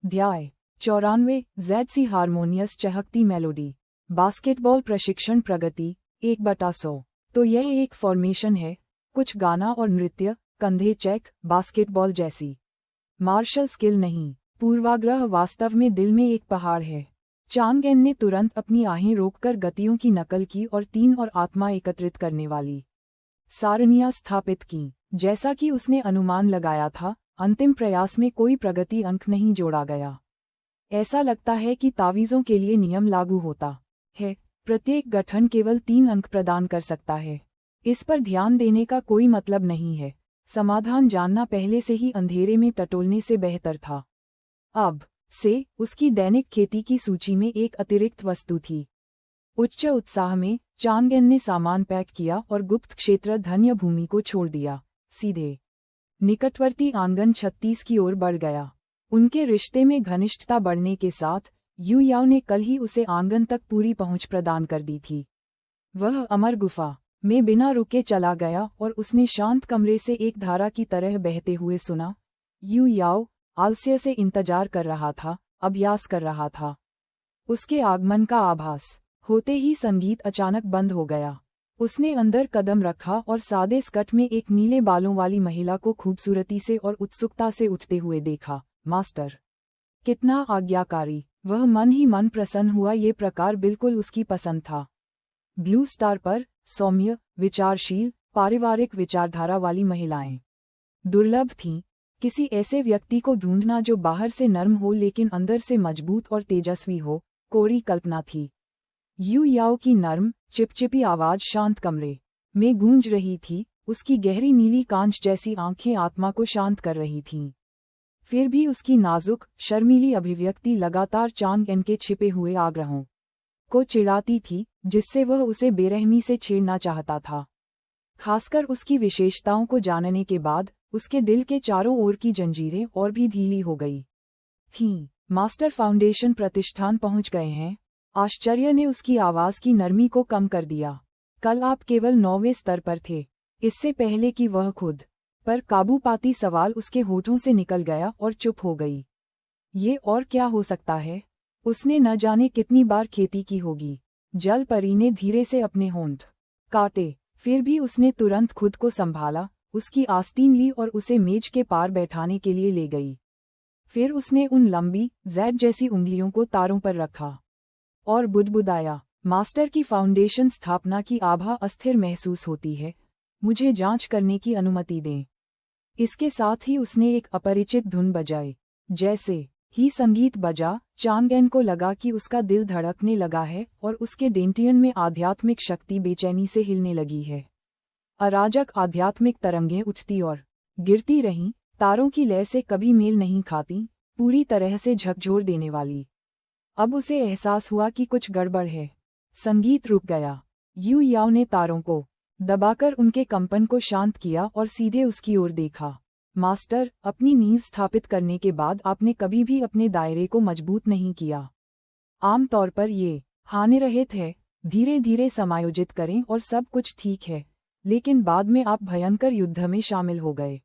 अध्याय 94 ZC हारमोनियस चहकती मेलोडी। बास्केटबॉल प्रशिक्षण प्रगति 1/100। तो यह एक फॉर्मेशन है, कुछ गाना और नृत्य, कंधे चेक, बास्केटबॉल जैसी मार्शल स्किल नहीं। पूर्वाग्रह वास्तव में दिल में एक पहाड़ है। चांगेन ने तुरंत अपनी आहें रोककर गतियों की नकल की और 3 और आत्मा एकत्रित करने वाली सारणियां स्थापित की। जैसा कि उसने अनुमान लगाया था, अंतिम प्रयास में कोई प्रगति अंक नहीं जोड़ा गया। ऐसा लगता है कि तावीज़ों के लिए नियम लागू होता है, प्रत्येक गठन केवल 3 अंक प्रदान कर सकता है। इस पर ध्यान देने का कोई मतलब नहीं है। समाधान जानना पहले से ही अंधेरे में टटोलने से बेहतर था। अब से उसकी दैनिक खेती की सूची में एक अतिरिक्त वस्तु थी। उच्च उत्साह में चांगेन ने सामान पैक किया और गुप्त क्षेत्र धन्य भूमि को छोड़ दिया। सीधे निकटवर्ती आंगन 36 की ओर बढ़ गया। उनके रिश्ते में घनिष्ठता बढ़ने के साथ यू याओ ने कल ही उसे आंगन तक पूरी पहुंच प्रदान कर दी थी। वह अमर गुफा में बिना रुके चला गया और उसने शांत कमरे से एक धारा की तरह बहते हुए सुना। यू याओ आलस्य से इंतजार कर रहा था, अभ्यास कर रहा था। उसके आगमन का आभास होते ही संगीत अचानक बंद हो गया। उसने अंदर कदम रखा और सादे स्कर्ट में एक नीले बालों वाली महिला को खूबसूरती से और उत्सुकता से उठते हुए देखा। मास्टर, कितना आज्ञाकारी। वह मन ही मन प्रसन्न हुआ, ये प्रकार बिल्कुल उसकी पसंद था। ब्लू स्टार पर सौम्य, विचारशील, पारिवारिक विचारधारा वाली महिलाएं दुर्लभ थीं। किसी ऐसे व्यक्ति को ढूंढना जो बाहर से नर्म हो लेकिन अंदर से मजबूत और तेजस्वी हो, कोरी कल्पना थी। यू याओ की नर्म, चिपचिपी आवाज शांत कमरे में गूंज रही थी। उसकी गहरी नीली कांच जैसी आंखें आत्मा को शांत कर रही थीं। फिर भी उसकी नाजुक, शर्मीली अभिव्यक्ति लगातार चांग एन के छिपे हुए आग्रहों को चिढ़ाती थी, जिससे वह उसे बेरहमी से छेड़ना चाहता था। खासकर उसकी विशेषताओं को जानने के बाद उसके दिल के चारों ओर की जंजीरें और भी ढीली हो गई थीं। मास्टर फाउंडेशन प्रतिष्ठान पहुंच गए हैं। आश्चर्य ने उसकी आवाज की नरमी को कम कर दिया। कल आप केवल 9वें स्तर पर थे। इससे पहले कि वह खुद पर काबू पाती सवाल उसके होठों से निकल गया और चुप हो गई। ये और क्या हो सकता है? उसने न जाने कितनी बार खेती की होगी। जल परी ने धीरे से अपने होंठ काटे, फिर भी उसने तुरंत खुद को संभाला। उसकी आस्तीन ली और उसे मेज के पार बैठाने के लिए ले गई। फिर उसने उन लंबी, जेड जैसी उंगलियों को तारों पर रखा और बुदबुदाया, मास्टर की फाउंडेशन स्थापना की आभा अस्थिर महसूस होती है। मुझे जांच करने की अनुमति दें। इसके साथ ही उसने एक अपरिचित धुन बजाई। जैसे ही संगीत बजा, चांगएन को लगा कि उसका दिल धड़कने लगा है और उसके डेंटियन में आध्यात्मिक शक्ति बेचैनी से हिलने लगी है। अराजक आध्यात्मिक तरंगें उठती और गिरती रहीं, तारों की लय से कभी मेल नहीं खाती, पूरी तरह से झकझोर देने वाली। अब उसे एहसास हुआ कि कुछ गड़बड़ है। संगीत रुक गया। यू याओ ने तारों को दबाकर उनके कंपन को शांत किया और सीधे उसकी ओर देखा। मास्टर, अपनी नींव स्थापित करने के बाद आपने कभी भी अपने दायरे को मजबूत नहीं किया। आम तौर पर ये हानिरहित है। धीरे धीरे समायोजित करें और सब कुछ ठीक है, लेकिन बाद में आप भयंकर युद्ध में शामिल हो गए।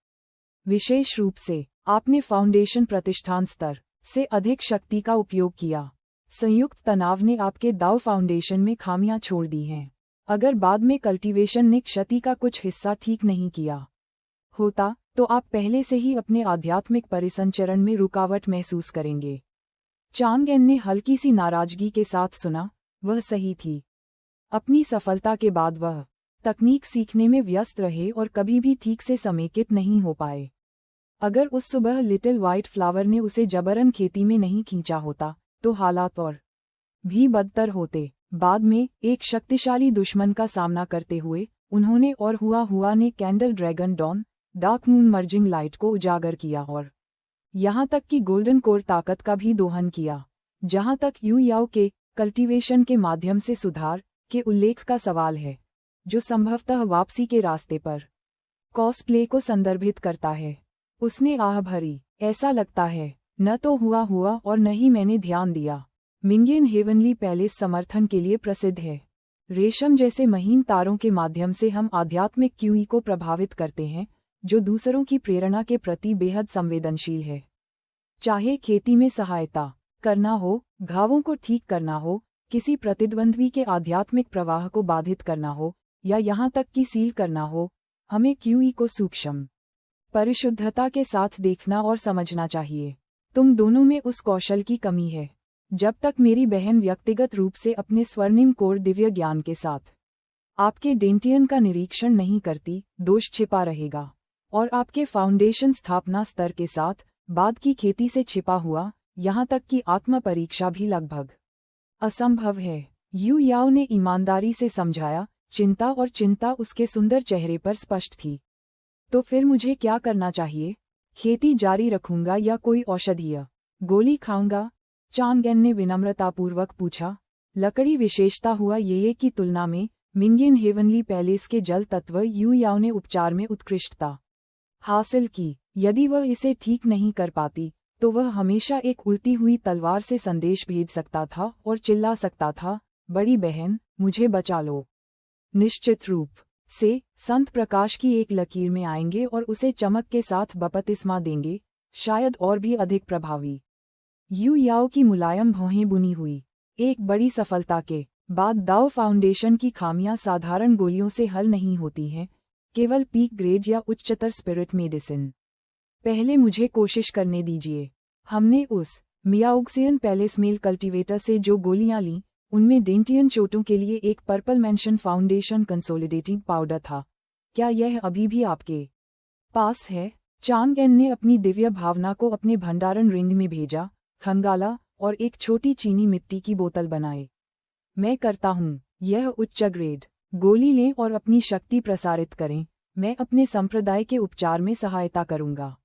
विशेष रूप से आपने फाउंडेशन प्रतिष्ठान स्तर से अधिक शक्ति का उपयोग किया। संयुक्त तनाव ने आपके दाव फाउंडेशन में खामियां छोड़ दी हैं। अगर बाद में कल्टीवेशन ने क्षति का कुछ हिस्सा ठीक नहीं किया होता, तो आप पहले से ही अपने आध्यात्मिक परिसंचरण में रुकावट महसूस करेंगे। चांगएन ने हल्की सी नाराजगी के साथ सुना। वह सही थी। अपनी सफलता के बाद वह तकनीक सीखने में व्यस्त रहे और कभी भी ठीक से समेकित नहीं हो पाए। अगर उस सुबह लिटिल व्हाइट फ्लावर ने उसे जबरन खेती में नहीं खींचा होता, तो हालात और भी बदतर होते। बाद में एक शक्तिशाली दुश्मन का सामना करते हुए उन्होंने और हुआ ने candle dragon dawn, dark moon merging light को उजागर किया और यहाँ तक कि गोल्डन कोर ताकत का भी दोहन किया। जहाँ तक यू याओ के कल्टीवेशन के माध्यम से सुधार के उल्लेख का सवाल है, जो संभवतः वापसी के रास्ते पर कॉस्प्ले को संदर्भित करता है, उसने आह भरी। ऐसा लगता है न तो हुआ और न ही मैंने ध्यान दिया। मिंगियन हेवनली पैलेस समर्थन के लिए प्रसिद्ध है। रेशम जैसे महीन तारों के माध्यम से हम आध्यात्मिक क्यूई को प्रभावित करते हैं, जो दूसरों की प्रेरणा के प्रति बेहद संवेदनशील है। चाहे खेती में सहायता करना हो, घावों को ठीक करना हो, किसी प्रतिद्वंद्वी के आध्यात्मिक प्रवाह को बाधित करना हो, या यहाँ तक कि सील करना हो, हमें क्यूई को सूक्ष्म परिशुद्धता के साथ देखना और समझना चाहिए। तुम दोनों में उस कौशल की कमी है। जब तक मेरी बहन व्यक्तिगत रूप से अपने स्वर्णिम कोर दिव्य ज्ञान के साथ आपके डेंटियन का निरीक्षण नहीं करती, दोष छिपा रहेगा, और आपके फाउंडेशन स्थापना स्तर के साथ बाद की खेती से छिपा हुआ, यहाँ तक कि आत्म परीक्षा भी लगभग असंभव है। यू याओ ने ईमानदारी से समझाया। चिंता उसके सुंदर चेहरे पर स्पष्ट थी। तो फिर मुझे क्या करना चाहिए? खेती जारी रखूंगा या कोई औषधीय गोली खाऊंगा? चांगएन ने विनम्रतापूर्वक पूछा। लकड़ी विशेषता हुआ ये की तुलना में मिंगियन हेवनली पैलेस के जल तत्व यू याओ ने उपचार में उत्कृष्टता हासिल की। यदि वह इसे ठीक नहीं कर पाती, तो वह हमेशा एक उड़ती हुई तलवार से संदेश भेज सकता था और चिल्ला सकता था, बड़ी बहन, मुझे बचा लो। निश्चित रूप से संत प्रकाश की एक लकीर में आएंगे और उसे चमक के साथ बपतिस्मा देंगे, शायद और भी अधिक प्रभावी। यू याओ की मुलायम भौहें बुनी हुई। एक बड़ी सफलता के बाद दाओ फाउंडेशन की खामियां साधारण गोलियों से हल नहीं होती हैं, केवल पीक ग्रेड या उच्चतर स्पिरिट मेडिसिन। पहले मुझे कोशिश करने दीजिए। हमने उस मियाओक्सियन पैलेस मेल कल्टीवेटर से जो गोलियां लीं, उनमें डेंटियन चोटों के लिए एक purple mention foundation consolidating powder था। क्या यह अभी भी आपके पास है? चांग एन ने अपनी दिव्य भावना को अपने भंडारण रिंग में भेजा, खंगाला और एक छोटी चीनी मिट्टी की बोतल बनाए। मैं करता हूँ। यह उच्च ग्रेड गोली लें और अपनी शक्ति प्रसारित करें। मैं अपने संप्रदाय के उपचार में सहायता करूँगा।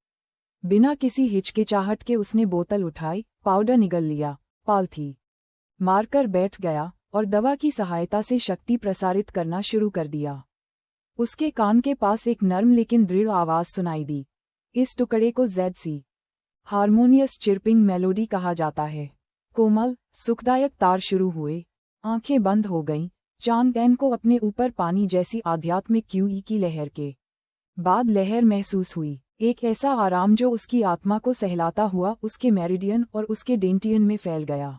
बिना किसी हिचकिचाहट के उसने बोतल उठाई, पाउडर निगल लिया, पालथी मारकर बैठ गया और दवा की सहायता से शक्ति प्रसारित करना शुरू कर दिया। उसके कान के पास एक नर्म लेकिन दृढ़ आवाज सुनाई दी। इस टुकड़े को ZC हार्मोनियस चिर्पिंग मेलोडी कहा जाता है। कोमल, सुखदायक तार शुरू हुए, आंखें बंद हो गईं। चांग एन को अपने ऊपर पानी जैसी आध्यात्मिक क्यूई की लहर के बाद लहर महसूस हुई, एक ऐसा आराम जो उसकी आत्मा को सहलाता हुआ उसके मेरिडियन और उसके डेंटियन में फैल गया।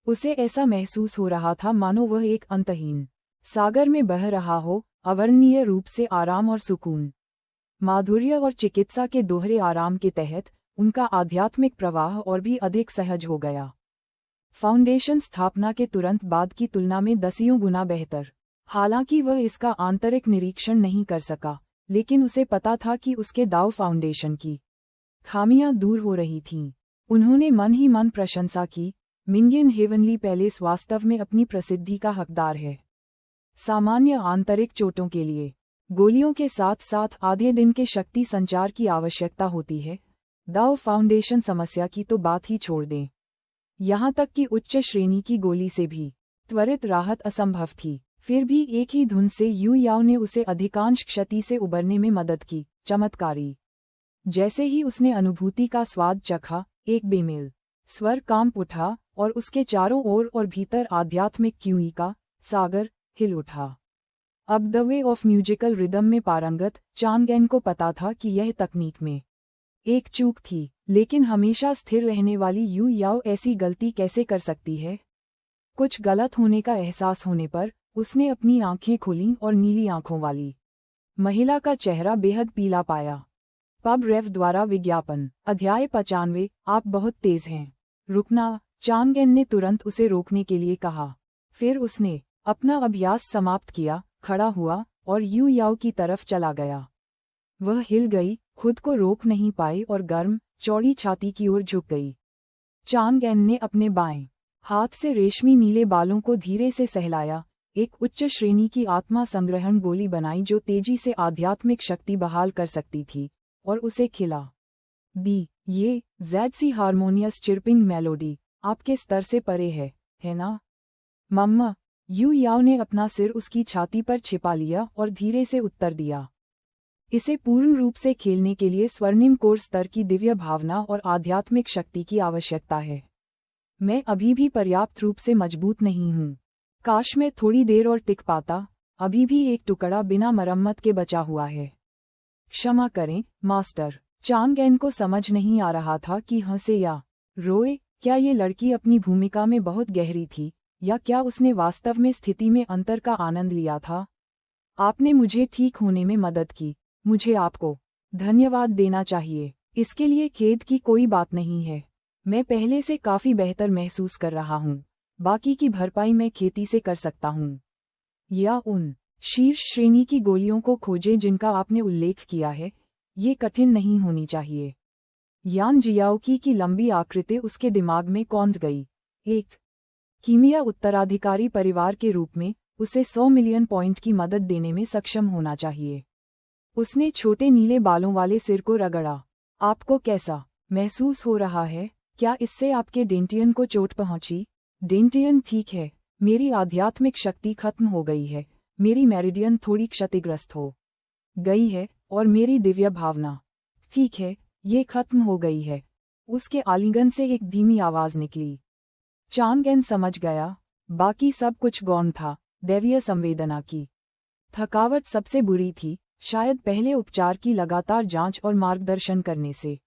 उसे ऐसा महसूस हो रहा था मानो वह एक अंतहीन सागर में बह रहा हो, अवर्णनीय रूप से आराम और सुकून। माधुर्य और चिकित्सा के दोहरे आराम के तहत उनका आध्यात्मिक प्रवाह और भी अधिक सहज हो गया। फाउंडेशन स्थापना के तुरंत बाद की तुलना में दसियों गुना बेहतर। हालांकि वह इसका आंतरिक निरीक्षण नहीं कर सका, लेकिन उसे पता था कि उसके दाव फाउंडेशन की खामियां दूर हो रही थीं। उन्होंने मन ही मन प्रशंसा की, मिंगियन हेवनली पैलेस वास्तव में अपनी प्रसिद्धि का हकदार है। सामान्य आंतरिक चोटों के लिए गोलियों के साथ साथ आधे दिन के शक्ति संचार की आवश्यकता होती है। दाओ फाउंडेशन समस्या की तो बात ही छोड़ दें, यहाँ तक कि उच्च श्रेणी की गोली से भी त्वरित राहत असंभव थी। फिर भी एक ही धुन से यू याओ ने उसे अधिकांश क्षति से उबरने में मदद की। चमत्कारी। जैसे ही उसने अनुभूति का स्वाद चखा, एक बेमेल स्वर कांप उठा और उसके चारों ओर और भीतर आध्यात्मिक क्यूई का सागर हिल उठा। अब the way of musical rhythm में पारंगत चांग एन को पता था कि यह तकनीक में एक चूक थी, लेकिन हमेशा स्थिर रहने वाली यू याओ ऐसी गलती कैसे कर सकती है? कुछ गलत होने का एहसास होने पर उसने अपनी आंखें खोलीं और नीली आंखों वाली महिला का चेहरा बेहद पीला पाया। पब रेव द्वारा विज्ञापन। अध्याय 95। आप बहुत तेज हैं। रुकना, चांग एन ने तुरंत उसे रोकने के लिए कहा। फिर उसने अपना अभ्यास समाप्त किया, खड़ा हुआ और यू याओ की तरफ चला गया। वह हिल गई, खुद को रोक नहीं पाई और गर्म, चौड़ी छाती की ओर झुक गई। चांग एन ने अपने बाएं हाथ से रेशमी नीले बालों को धीरे से सहलाया, एक उच्च श्रेणी की आत्मा संग्रहण गोली बनाई जो तेजी से आध्यात्मिक शक्ति बहाल कर सकती थी, और उसे खिला दी। ये ZC हार्मोनियस चिर्पिंग मेलोडी आपके स्तर से परे है ना? मम्मा, यू याओ ने अपना सिर उसकी छाती पर छिपा लिया और धीरे से उत्तर दिया। इसे पूर्ण रूप से खेलने के लिए स्वर्णिम कोर स्तर की दिव्य भावना और आध्यात्मिक शक्ति की आवश्यकता है। मैं अभी भी पर्याप्त रूप से मजबूत नहीं हूँ। काश मैं थोड़ी देर और टिक पाता। अभी भी एक टुकड़ा बिना मरम्मत के बचा हुआ है। क्षमा करें, मास्टर। चांग एन को समझ नहीं आ रहा था कि हंसे या रोए। क्या ये लड़की अपनी भूमिका में बहुत गहरी थी, या क्या उसने वास्तव में स्थिति में अंतर का आनंद लिया था? आपने मुझे ठीक होने में मदद की। मुझे आपको धन्यवाद देना चाहिए। इसके लिए खेद की कोई बात नहीं है। मैं पहले से काफी बेहतर महसूस कर रहा हूँ। बाकी की भरपाई मैं खेती से कर सकता हूँ। या उन शीर्ष श्रेणी की गोलियों को खोजें जिनका आपने उल्लेख किया है। ये कठिन नहीं होनी चाहिए। यान जियाओकी की लंबी आकृति उसके दिमाग में कौंध गई। एक कीमिया उत्तराधिकारी परिवार के रूप में उसे 100 मिलियन पॉइंट की मदद देने में सक्षम होना चाहिए। उसने छोटे नीले बालों वाले सिर को रगड़ा। आपको कैसा महसूस हो रहा है? क्या इससे आपके डेंटियन को चोट पहुंची? डेंटियन ठीक है। मेरी आध्यात्मिक शक्ति खत्म हो गई है। मेरी मेरिडियन थोड़ी क्षतिग्रस्त हो गई है और मेरी दिव्य भावना ठीक है, ये खत्म हो गई है। उसके आलिंगन से एक धीमी आवाज निकली। चांग एन समझ गया, बाकी सब कुछ गौण था, दैवीय संवेदना की थकावट सबसे बुरी थी, शायद पहले उपचार की लगातार जांच और मार्गदर्शन करने से।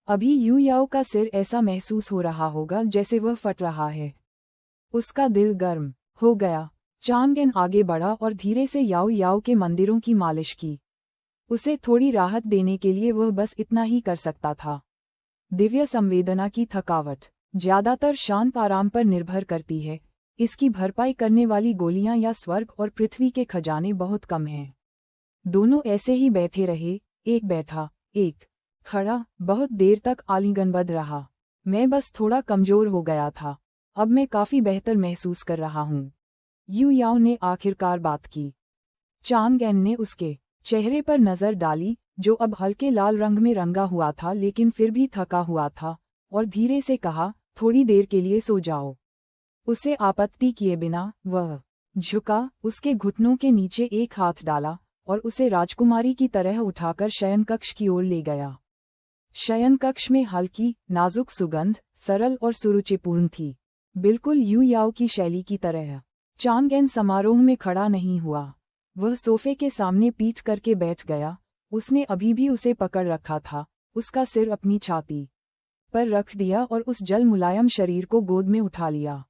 अभी यू याओ का सिर ऐसा महसूस हो रहा होगा जैसे वह फट रहा है। उसका दिल गर्म हो गया। चांग एन आगे बढ़ा और धीरे से याओ याओ के मंदिरों की मालिश की। उसे थोड़ी राहत देने के लिए वह बस इतना ही कर सकता था। दिव्य संवेदना की थकावट ज्यादातर शांत आराम पर निर्भर करती है, इसकी भरपाई करने वाली गोलियां या स्वर्ग और पृथ्वी के खजाने बहुत कम हैं। दोनों ऐसे ही बैठे रहे, एक बैठा, एक खड़ा, बहुत देर तक आलिंगनबद्ध रहा। मैं बस थोड़ा कमजोर हो गया था, अब मैं काफी बेहतर महसूस कर रहा हूँ, यू याओ ने आखिरकार बात की। चांग एन ने उसके चेहरे पर नजर डाली, जो अब हल्के लाल रंग में रंगा हुआ था लेकिन फिर भी थका हुआ था, और धीरे से कहा, थोड़ी देर के लिए सो जाओ। उसे आपत्ति किए बिना वह झुका, उसके घुटनों के नीचे एक हाथ डाला और उसे राजकुमारी की तरह उठाकर शयनकक्ष की ओर ले गया। शयनकक्ष में हल्की, नाजुक सुगंध सरल और सुरुचिपूर्ण थी, बिल्कुल यू याओ की शैली की तरह। चांग एन समारोह में खड़ा नहीं हुआ, वह सोफे के सामने पीठ करके बैठ गया। उसने अभी भी उसे पकड़ रखा था, उसका सिर अपनी छाती पर रख दिया और उस जल मुलायम शरीर को गोद में उठा लिया।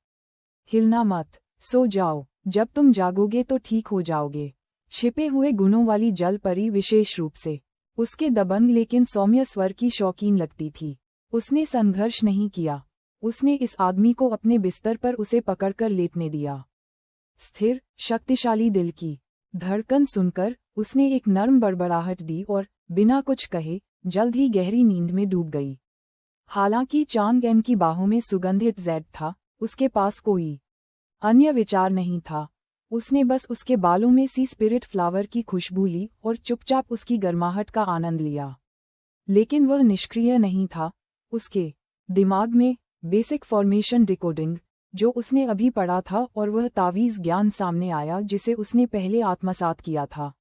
हिलना मत, सो जाओ, जब तुम जागोगे तो ठीक हो जाओगे। छिपे हुए गुणों वाली जल परी विशेष रूप से उसके दबंग लेकिन सौम्य स्वर की शौकीन लगती थी। उसने संघर्ष नहीं किया, उसने इस आदमी को अपने बिस्तर पर उसे पकड़कर लेटने दिया। स्थिर, शक्तिशाली दिल की धड़कन सुनकर उसने एक नर्म बड़बड़ाहट दी और बिना कुछ कहे जल्द ही गहरी नींद में डूब गई। हालांकि चांग एन की बाहों में सुगंधित जैड था, उसके पास कोई अन्य विचार नहीं था। उसने बस उसके बालों में सी स्पिरिट फ्लावर की खुशबू ली और चुपचाप उसकी गर्माहट का आनंद लिया। लेकिन वह निष्क्रिय नहीं था। उसके दिमाग में बेसिक फॉर्मेशन डिकोडिंग, जो उसने अभी पढ़ा था, और वह तावीज़ ज्ञान सामने आया जिसे उसने पहले आत्मसात किया था।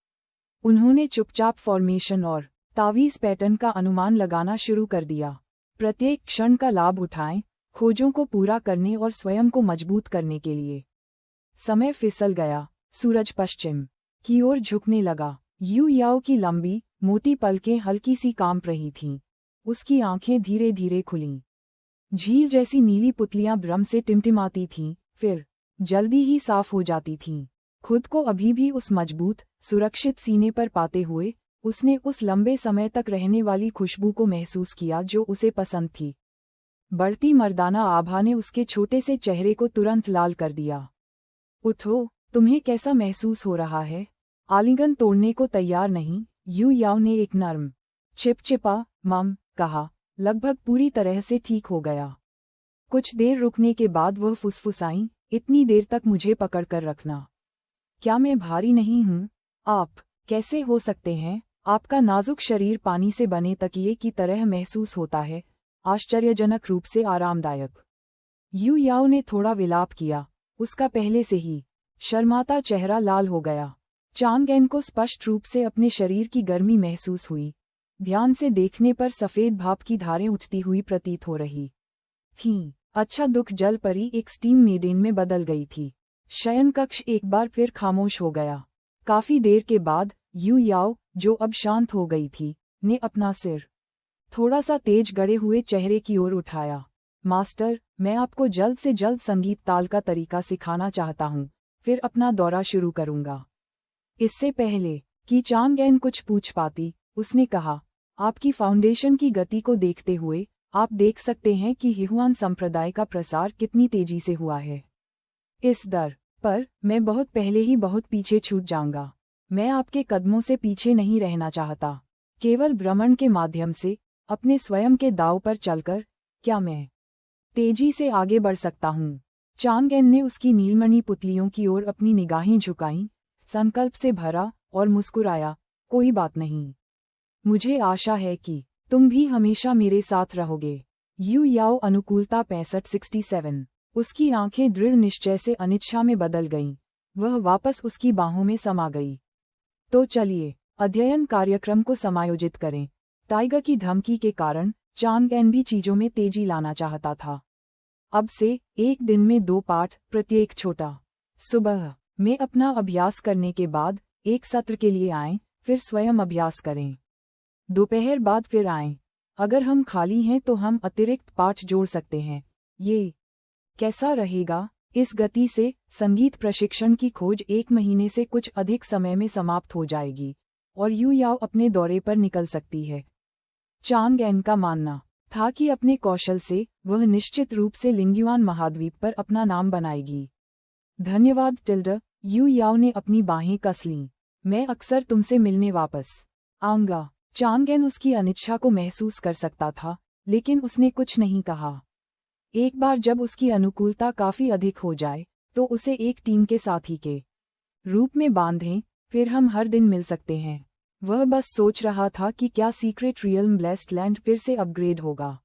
उन्होंने चुपचाप फॉर्मेशन और तावीज़ पैटर्न का अनुमान लगाना शुरू कर दिया। प्रत्येक क्षण का लाभ उठाएं, खोजों को पूरा करने और स्वयं को मजबूत करने के लिए। समय फिसल गया, सूरज पश्चिम की ओर झुकने लगा। यू याओ की लंबी, मोटी पलकें हल्की सी कांप रही थीं। उसकी आंखें धीरे धीरे खुलीं। झील जैसी नीली पुतलियां भ्रम से टिमटिमाती थीं, फिर जल्दी ही साफ हो जाती थीं। खुद को अभी भी उस मजबूत, सुरक्षित सीने पर पाते हुए, उसने उस लंबे समय तक रहने वाली खुशबू को महसूस किया जो उसे पसंद थी। बढ़ती मर्दाना आभा ने उसके छोटे से चेहरे को तुरंत लाल कर दिया। उठो, तुम्हें कैसा महसूस हो रहा है? आलिंगन तोड़ने को तैयार नहीं, यू याओ ने एक नर्म, चिपचिपा मम कहा। लगभग पूरी तरह से ठीक हो गया। कुछ देर रुकने के बाद वह फुसफुसाई, इतनी देर तक मुझे पकड़कर रखना। क्या मैं भारी नहीं हूँ? आप कैसे हो सकते हैं? आपका नाजुक शरीर पानी से बने तकिए की तरह महसूस होता है, आश्चर्यजनक रूप से आरामदायक। यू याओ ने थोड़ा विलाप किया, उसका पहले से ही शर्माता चेहरा लाल हो गया। चांग एन को स्पष्ट रूप से अपने शरीर की गर्मी महसूस हुई। ध्यान से देखने पर सफेद भाप की धारें उठती हुई प्रतीत हो रही थीं। अच्छा, दुख जल परी एक स्टीम मेडेन में बदल गई थी। शयनकक्ष एक बार फिर खामोश हो गया। काफी देर के बाद यू याओ, जो अब शांत हो गई थी, ने अपना सिर थोड़ा सा तेज गड़े हुए चेहरे की ओर उठाया। मास्टर, मैं आपको जल्द से जल्द संगीत ताल का तरीका सिखाना चाहता हूँ, फिर अपना दौरा शुरू करूँगा। इससे पहले कि चांग एन कुछ पूछ पाती, उसने कहा, आपकी फाउंडेशन की गति को देखते हुए आप देख सकते हैं कि हिहुआन संप्रदाय का प्रसार कितनी तेजी से हुआ है। इस दर पर मैं बहुत पहले ही बहुत पीछे छूट जाऊंगा। मैं आपके कदमों से पीछे नहीं रहना चाहता। केवल भ्रमण के माध्यम से, अपने स्वयं के दांव पर चलकर, क्या मैं तेजी से आगे बढ़ सकता हूँ? चांग एन ने उसकी नीलमणि पुतलियों की ओर अपनी निगाहें झुकाईं, संकल्प से भरा, और मुस्कुराया, कोई बात नहीं। मुझे आशा है कि तुम भी हमेशा मेरे साथ रहोगे। यू याओ अनुकूलता 65-67। उसकी आंखें दृढ़ निश्चय से अनिच्छा में बदल गईं। वह वापस उसकी बाहों में समा गई। तो चलिए, अध्ययन कार्यक्रम को समायोजित करें। टाइगर की धमकी के कारण चांग एन भी चीजों में तेजी लाना चाहता था। अब से एक दिन में 2 पाठ, प्रत्येक छोटा। सुबह में अपना अभ्यास करने के बाद एक सत्र के लिए आएं, फिर स्वयं अभ्यास करें। दोपहर बाद फिर आएं। अगर हम खाली हैं तो हम अतिरिक्त पाठ जोड़ सकते हैं। ये कैसा रहेगा? इस गति से संगीत प्रशिक्षण की खोज 1 महीने से कुछ अधिक समय में समाप्त हो जाएगी और यू याओ अपने दौरे पर निकल सकती है। चांग एन का मानना था कि अपने कौशल से वह निश्चित रूप से लिंगयुआन महाद्वीप पर अपना नाम बनाएगी। धन्यवाद टिल्डा, यू याओ ने अपनी बाहें कस लीं। मैं अक्सर तुमसे मिलने वापस आऊंगा। चांग एन उसकी अनिच्छा को महसूस कर सकता था, लेकिन उसने कुछ नहीं कहा। एक बार जब उसकी अनुकूलता काफी अधिक हो जाए तो उसे एक टीम के साथी के रूप में बांधें, फिर हम हर दिन मिल सकते हैं। वह बस सोच रहा था कि क्या सीक्रेट रियल्म ब्लेस्ड लैंड फिर से अपग्रेड होगा।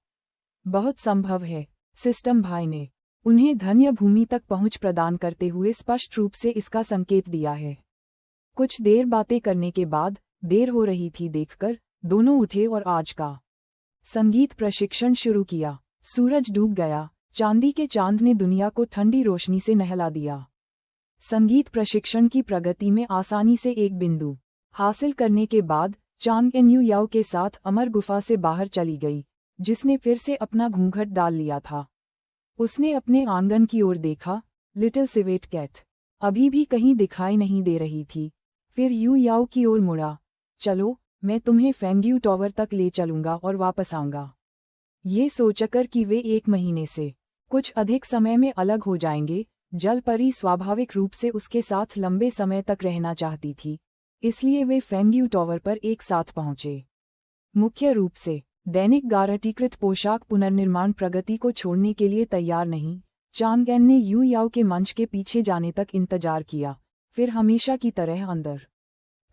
बहुत संभव है, सिस्टम भाई ने उन्हें धन्य भूमि तक पहुंच प्रदान करते हुए स्पष्ट रूप से इसका संकेत दिया है। कुछ देर बातें करने के बाद, देर हो रही थी देखकर, दोनों उठे और आज का संगीत प्रशिक्षण शुरू किया। सूरज डूब गया, चांदी के चांद ने दुनिया को ठंडी रोशनी से नहला दिया। संगीत प्रशिक्षण की प्रगति में आसानी से एक बिंदु हासिल करने के बाद चांग एन यू याओ के साथ अमर गुफा से बाहर चली गई, जिसने फिर से अपना घूंघट डाल लिया था। उसने अपने आंगन की ओर देखा। लिटिल सिवेट कैट अभी भी कहीं दिखाई नहीं दे रही थी। फिर यू याओ की ओर मुड़ा। चलो, मैं तुम्हें फेंग्यू टॉवर तक ले चलूंगा और वापस आऊंगा। ये सोचकर कि वे 1 महीने से कुछ अधिक समय में अलग हो जाएंगे, जल परी स्वाभाविक रूप से उसके साथ लंबे समय तक रहना चाहती थी, इसलिए वे फेंग्यू टॉवर पर एक साथ पहुंचे। मुख्य रूप से दैनिक गारटीकृत पोशाक पुनर्निर्माण प्रगति को छोड़ने के लिए तैयार नहीं। चांग एन ने यू याओ के मंच के पीछे जाने तक इंतजार किया, फिर हमेशा की तरह अंदर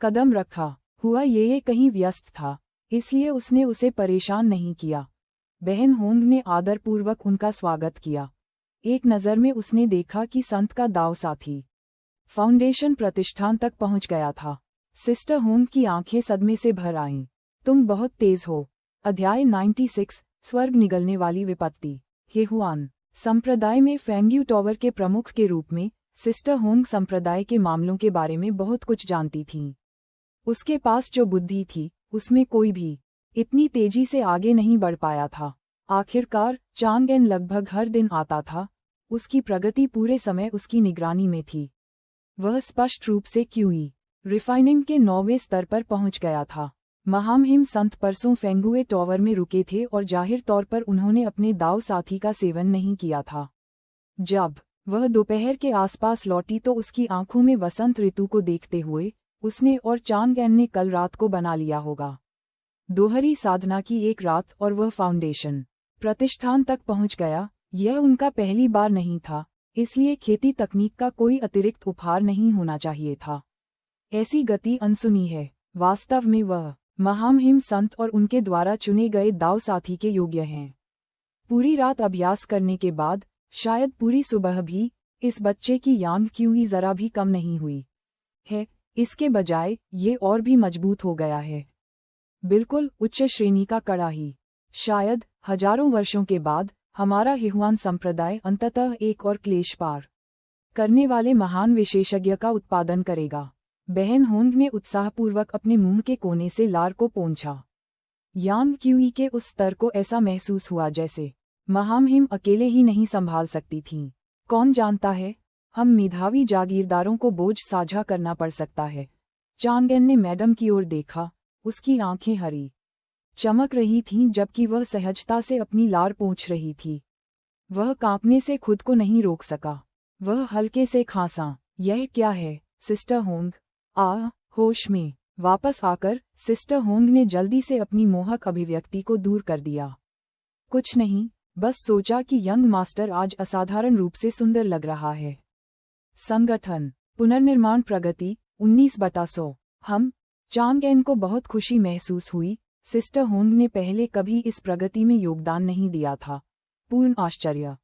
कदम रखा। हुआ ये कहीं व्यस्त था, इसलिए उसने उसे परेशान नहीं किया। बहन होंग ने आदरपूर्वक उनका स्वागत किया। एक नज़र में उसने देखा कि संत का दाव साथी फाउंडेशन प्रतिष्ठान तक पहुंच गया था। सिस्टर होंग की आंखें सदमे से भर आईं। तुम बहुत तेज हो। अध्याय 96 स्वर्ग निगलने वाली विपत्ति। हेहुआन संप्रदाय में फेंग्यू टॉवर के प्रमुख के रूप में सिस्टर होंग संप्रदाय के मामलों के बारे में बहुत कुछ जानती थीं। उसके पास जो बुद्धि थी, उसमें कोई भी इतनी तेजी से आगे नहीं बढ़ पाया था। आखिरकार चांग एन लगभग हर दिन आता था। उसकी प्रगति पूरे समय उसकी निगरानी में थी। वह स्पष्ट रूप से क्यूई रिफाइनिंग के 9वें स्तर पर पहुंच गया था। महामहिम संत परसों फेंगुए टॉवर में रुके थे और जाहिर तौर पर उन्होंने अपने दाव साथी का सेवन नहीं किया था। जब वह दोपहर के आसपास लौटी तो उसकी आंखों में वसंत ऋतु को देखते हुए उसने और चांग एन ने कल रात को बना लिया होगा। दोहरी साधना की एक रात और वह फाउंडेशन प्रतिष्ठान तक पहुंच गया। यह उनका पहली बार नहीं था, इसलिए खेती तकनीक का कोई अतिरिक्त उपहार नहीं होना चाहिए था। ऐसी गति अनसुनी है। वास्तव में वह महामहिम संत और उनके द्वारा चुने गए दाव साथी के योग्य हैं। पूरी रात अभ्यास करने के बाद, शायद पूरी सुबह भी, इस बच्चे की यांग क्यूई जरा भी कम नहीं हुई है। इसके बजाय ये और भी मजबूत हो गया है। बिल्कुल उच्च श्रेणी का कड़ाही। शायद हजारों वर्षों के बाद हमारा हेहुआन संप्रदाय अंततः एक और क्लेश पार करने वाले महान विशेषज्ञ का उत्पादन करेगा। बहन होंग ने उत्साहपूर्वक अपने मुंह के कोने से लार को पोंछा। यांग क्यूई के उस स्तर को ऐसा महसूस हुआ जैसे महामहिम अकेले ही नहीं संभाल सकती थीं। कौन जानता है, हम मेधावी जागीरदारों को बोझ साझा करना पड़ सकता है। चांग एन ने मैडम की ओर देखा। उसकी आंखें हरी चमक रही थीं जबकि वह सहजता से अपनी लार पोंछ रही थी। वह कांपने से खुद को नहीं रोक सका। वह हल्के से खांसा। यह क्या है, सिस्टर होंग? होश में वापस आकर सिस्टर होंग ने जल्दी से अपनी मोहक अभिव्यक्ति को दूर कर दिया। कुछ नहीं, बस सोचा कि यंग मास्टर आज असाधारण रूप से सुंदर लग रहा है। संगठन पुनर्निर्माण प्रगति 19/100। हम चांग एन को बहुत खुशी महसूस हुई। सिस्टर होंग ने पहले कभी इस प्रगति में योगदान नहीं दिया था। पूर्ण आश्चर्य।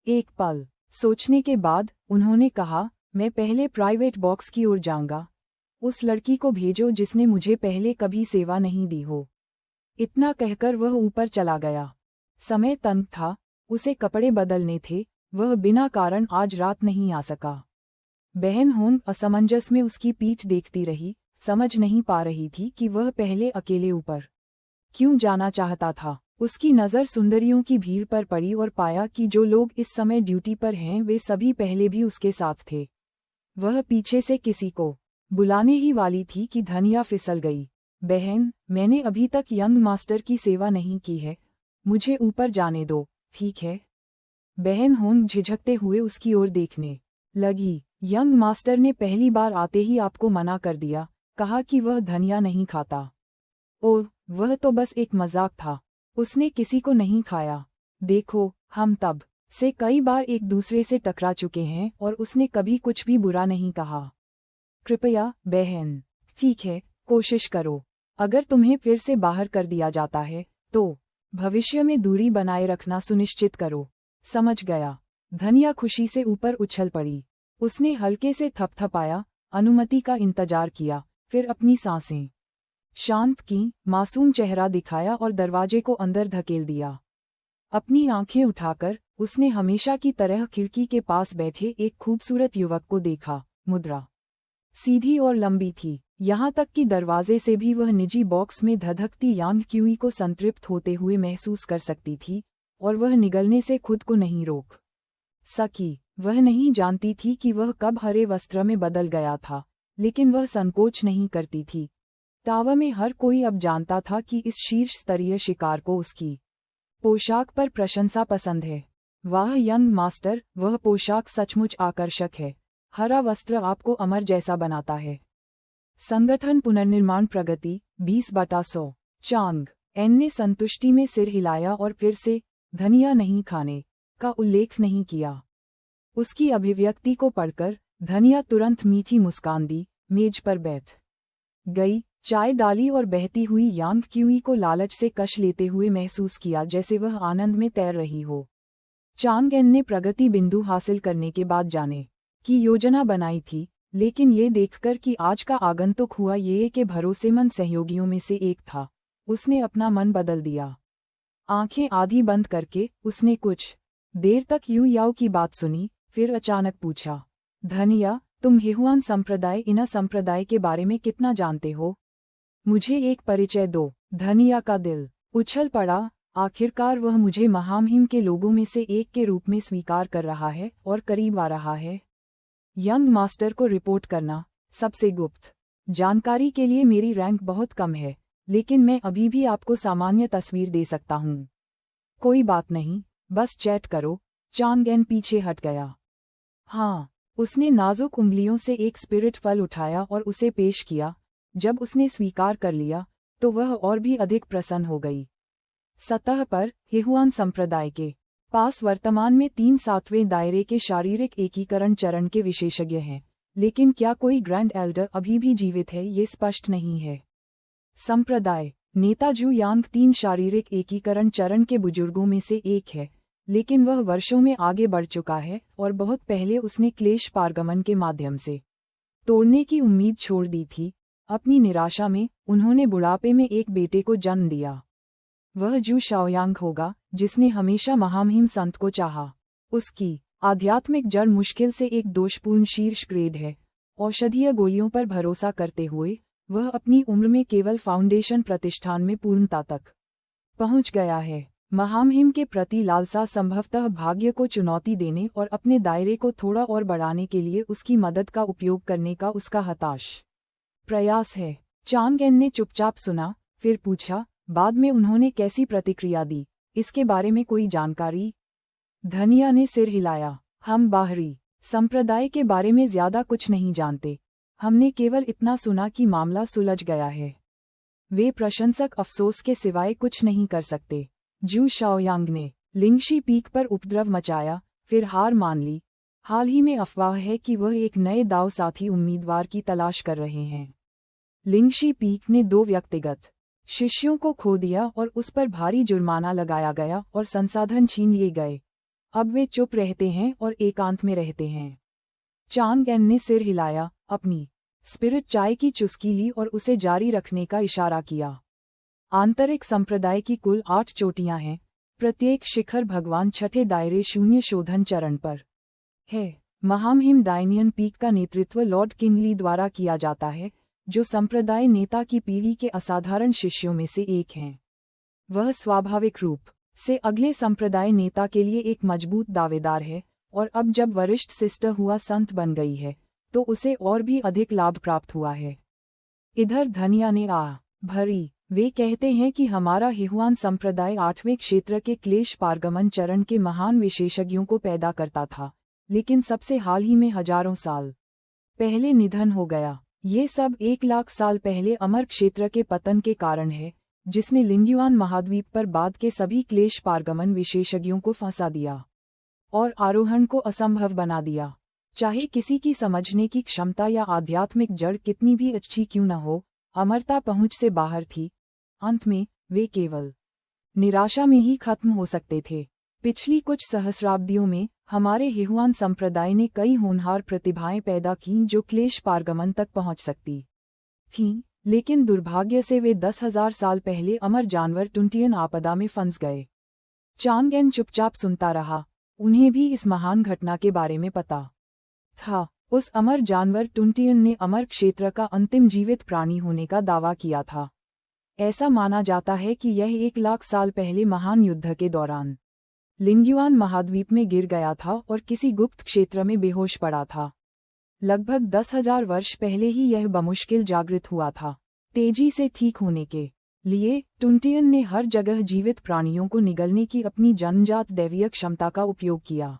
एक पल सोचने के बाद उन्होंने कहा, मैं पहले प्राइवेट बॉक्स की ओर जाऊंगा। उस लड़की को भेजो जिसने मुझे पहले कभी सेवा नहीं दी हो। इतना कहकर वह ऊपर चला गया। समय तंग था, उसे कपड़े बदलने थे, वह बिना कारण आज रात नहीं आ सका। बहन होंग असमंजस में उसकी पीठ देखती रही, समझ नहीं पा रही थी कि वह पहले अकेले ऊपर क्यों जाना चाहता था। उसकी नज़र सुंदरियों की भीड़ पर पड़ी और पाया कि जो लोग इस समय ड्यूटी पर हैं वे सभी पहले भी उसके साथ थे। वह पीछे से किसी को बुलाने ही वाली थी कि धनिया फिसल गई। बहन, मैंने अभी तक यंग मास्टर की सेवा नहीं की है, मुझे ऊपर जाने दो, ठीक है? बहन होंग झिझकते हुए उसकी ओर देखने लगी। यंग मास्टर ने पहली बार आते ही आपको मना कर दिया, कहा कि वह धनिया नहीं खाता। ओह, वह तो बस एक मजाक था, उसने किसी को नहीं खाया। देखो, हम तब से कई बार एक दूसरे से टकरा चुके हैं और उसने कभी कुछ भी बुरा नहीं कहा। कृपया बहन, ठीक है, कोशिश करो। अगर तुम्हें फिर से बाहर कर दिया जाता है तो भविष्य में दूरी बनाए रखना सुनिश्चित करो। समझ गया। धनिया खुशी से ऊपर उछल पड़ी। उसने हल्के से थपथपाया, अनुमति का इंतजार किया, फिर अपनी सांसें शांत की, मासूम चेहरा दिखाया और दरवाजे को अंदर धकेल दिया। अपनी आंखें उठाकर उसने हमेशा की तरह खिड़की के पास बैठे एक खूबसूरत युवक को देखा। मुद्रा सीधी और लंबी थी, यहाँ तक कि दरवाजे से भी वह निजी बॉक्स में धधकती यांग क्यूई को संतृप्त होते हुए महसूस कर सकती थी, और वह निगलने से खुद को नहीं रोक सकी। वह नहीं जानती थी कि वह कब हरे वस्त्र में बदल गया था, लेकिन वह संकोच नहीं करती थी। टावर में हर कोई अब जानता था कि इस शीर्ष स्तरीय शिकार को उसकी पोशाक पर प्रशंसा पसंद है। वाह यंग मास्टर, वह पोशाक सचमुच आकर्षक है। हरा वस्त्र आपको अमर जैसा बनाता है। संगठन पुनर्निर्माण प्रगति 20/100। चांग एन ने संतुष्टि में सिर हिलाया और फिर से धनिया नहीं खाने का उल्लेख नहीं किया। उसकी अभिव्यक्ति को पढ़कर धनिया तुरंत मीठी मुस्कान दी, मेज पर बैठ गई, चाय डाली और बहती हुई यांग क्यूई को लालच से कश लेते हुए महसूस किया जैसे वह आनंद में तैर रही हो। चांग एन ने प्रगति बिंदु हासिल करने के बाद जाने की योजना बनाई थी, लेकिन ये देखकर कि आज का आगंतुक हुआ ये के भरोसेमंद सहयोगियों में से एक था, उसने अपना मन बदल दिया। आंखें आधी बंद करके उसने कुछ देर तक यू याओ की बात सुनी, फिर अचानक पूछा, धनिया, तुम हेहुआन संप्रदाय इना संप्रदाय के बारे में कितना जानते हो? मुझे एक परिचय दो। धनिया का दिल उछल पड़ा, आखिरकार वह मुझे महामहिम के लोगों में से एक के रूप में स्वीकार कर रहा है और करीब आ रहा है। यंग मास्टर को रिपोर्ट करना सबसे गुप्त जानकारी के लिए मेरी रैंक बहुत कम है, लेकिन मैं अभी भी आपको सामान्य तस्वीर दे सकता हूँ। कोई बात नहीं, बस चैट करो। चांग एन पीछे हट गया। हाँ, उसने नाजुक उंगलियों से एक स्पिरिट फल उठाया और उसे पेश किया। जब उसने स्वीकार कर लिया तो वह और भी अधिक प्रसन्न हो गई। सतह पर हेहुआन संप्रदाय के पास वर्तमान में 3 सातवें दायरे के शारीरिक एकीकरण चरण के विशेषज्ञ हैं, लेकिन क्या कोई ग्रैंड एल्डर अभी भी जीवित है ये स्पष्ट नहीं है। संप्रदाय नेता जू यांग 3 शारीरिक एकीकरण चरण के बुजुर्गों में से एक है, लेकिन वह वर्षों में आगे बढ़ चुका है और बहुत पहले उसने क्लेश पारगमन के माध्यम से तोड़ने की उम्मीद छोड़ दी थी। अपनी निराशा में उन्होंने बुढ़ापे में एक बेटे को जन्म दिया। वह जू शाओयांग होगा, जिसने हमेशा महामहिम संत को चाहा। उसकी आध्यात्मिक जड़ मुश्किल से एक दोषपूर्ण शीर्ष ग्रेड है। औषधीय गोलियों पर भरोसा करते हुए वह अपनी उम्र में केवल फाउंडेशन प्रतिष्ठान में पूर्णता तक पहुंच गया है। महामहिम के प्रति लालसा संभवतः भाग्य को चुनौती देने और अपने दायरे को थोड़ा और बढ़ाने के लिए उसकी मदद का उपयोग करने का उसका हताश प्रयास है। चांग एन ने चुपचाप सुना, फिर पूछा, बाद में उन्होंने कैसी प्रतिक्रिया दी? इसके बारे में कोई जानकारी? धनिया ने सिर हिलाया। हम बाहरी संप्रदाय के बारे में ज्यादा कुछ नहीं जानते। हमने केवल इतना सुना कि मामला सुलझ गया है। वे प्रशंसक अफसोस के सिवाय कुछ नहीं कर सकते। जू शाओयांग ने लिंगशी पीक पर उपद्रव मचाया, फिर हार मान ली। हाल ही में अफवाह है कि वह एक नए दाव साथी उम्मीदवार की तलाश कर रहे हैं। लिंगशी पीक ने 2 व्यक्तिगत शिष्यों को खो दिया और उस पर भारी जुर्माना लगाया गया और संसाधन छीन लिए गए। अब वे चुप रहते हैं और एकांत में रहते हैं। चांग एन ने सिर हिलाया, अपनी स्पिरिट चाय की चुस्की ली और उसे जारी रखने का इशारा किया। आंतरिक संप्रदाय की कुल 8 चोटियां हैं, प्रत्येक शिखर भगवान छठे दायरे शून्य शोधन चरण पर है। महामहिम डायनियन पीक का नेतृत्व लॉर्ड किंगली द्वारा किया जाता है, जो संप्रदाय नेता की पीढ़ी के असाधारण शिष्यों में से एक हैं। वह स्वाभाविक रूप से अगले संप्रदाय नेता के लिए एक मजबूत दावेदार है, और अब जब वरिष्ठ सिस्टर हुआ संत बन गई है, तो उसे और भी अधिक लाभ प्राप्त हुआ है। इधर धनिया ने भरी। वे कहते हैं कि हमारा हिहुआन संप्रदाय 8वें क्षेत्र के क्लेश पारगमन चरण के महान विशेषज्ञों को पैदा करता था, लेकिन सबसे हाल ही में हजारों साल पहले निधन हो गया। ये सब 1 लाख साल पहले अमर क्षेत्र के पतन के कारण है, जिसने लिंगयुआन महाद्वीप पर बाद के सभी क्लेश पारगमन विशेषज्ञों को फंसा दिया और आरोहण को असंभव बना दिया। चाहे किसी की समझने की क्षमता या आध्यात्मिक जड़ कितनी भी अच्छी क्यों न हो, अमरता पहुंच से बाहर थी। अंत में वे केवल निराशा में ही खत्म हो सकते थे। पिछली कुछ सहस्राब्दियों में हमारे हिहुआन संप्रदाय ने कई होनहार प्रतिभाएं पैदा कीं जो क्लेश पारगमन तक पहुंच सकती थीं, लेकिन दुर्भाग्य से वे 10,000 साल पहले अमर जानवर टुंटियन आपदा में फंस गए। चांगेन चुपचाप सुनता रहा। उन्हें भी इस महान घटना के बारे में पता था। उस अमर जानवर टुंटियन ने अमर क्षेत्र का अंतिम जीवित प्राणी होने का दावा किया था। ऐसा माना जाता है कि यह 1 लाख साल पहले महान युद्ध के दौरान लिंगयुआन महाद्वीप में गिर गया था और किसी गुप्त क्षेत्र में बेहोश पड़ा था। लगभग 10,000 वर्ष पहले ही यह बमुश्किल जागृत हुआ था। तेजी से ठीक होने के लिए टुंटियन ने हर जगह जीवित प्राणियों को निगलने की अपनी जन्मजात दैवीय क्षमता का उपयोग किया।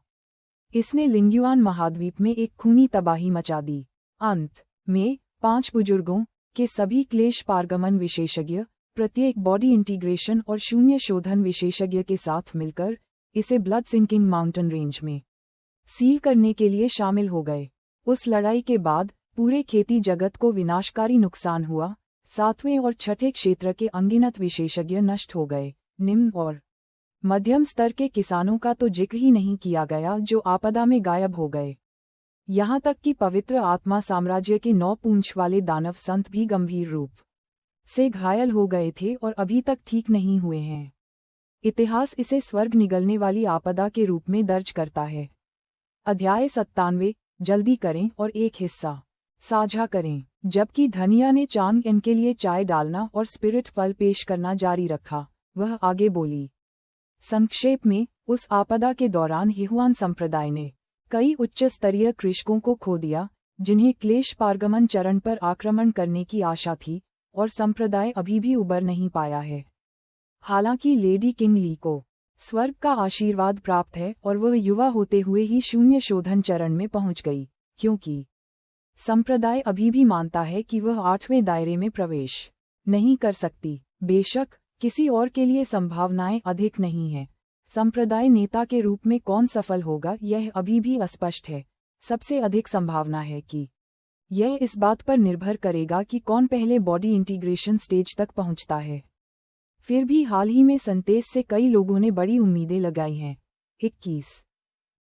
इसने लिंगयुआन महाद्वीप में एक खूनी तबाही मचा दी। अंत में 5 बुजुर्गों के सभी क्लेश पारगमन विशेषज्ञ, प्रत्येक बॉडी इंटीग्रेशन और शून्य शोधन विशेषज्ञ के साथ मिलकर इसे ब्लड सिंकिंग माउंटेन रेंज में सील करने के लिए शामिल हो गए। उस लड़ाई के बाद पूरे खेती जगत को विनाशकारी नुकसान हुआ। 7वें और 6ठे क्षेत्र के अनगिनत विशेषज्ञ नष्ट हो गए। निम्न और मध्यम स्तर के किसानों का तो जिक्र ही नहीं किया गया, जो आपदा में गायब हो गए। यहाँ तक कि पवित्र आत्मा साम्राज्य के 9 पूंछ वाले दानव संत भी गंभीर रूप से घायल हो गए थे और अभी तक ठीक नहीं हुए हैं। इतिहास इसे स्वर्ग निगलने वाली आपदा के रूप में दर्ज करता है। अध्याय 97। जल्दी करें और एक हिस्सा साझा करें। जबकि धनिया ने चांगएन के लिए चाय डालना और स्पिरिट फल पेश करना जारी रखा, वह आगे बोली। संक्षेप में, उस आपदा के दौरान हिहुआन संप्रदाय ने कई उच्च स्तरीय कृषकों को खो दिया, जिन्हें क्लेश पारगमन चरण पर आक्रमण करने की आशा थी, और संप्रदाय अभी भी उबर नहीं पाया है। हालांकि लेडी किंगली को स्वर्ग का आशीर्वाद प्राप्त है और वह युवा होते हुए ही शून्य शोधन चरण में पहुंच गई, क्योंकि संप्रदाय अभी भी मानता है कि वह 8वें दायरे में प्रवेश नहीं कर सकती। बेशक किसी और के लिए संभावनाएं अधिक नहीं हैं। संप्रदाय नेता के रूप में कौन सफल होगा यह अभी भी अस्पष्ट है। सबसे अधिक संभावना है कि यह इस बात पर निर्भर करेगा कि कौन पहले बॉडी इंटीग्रेशन स्टेज तक पहुंचता है। फिर भी हाल ही में संतेस से कई लोगों ने बड़ी उम्मीदें लगाई हैं। 21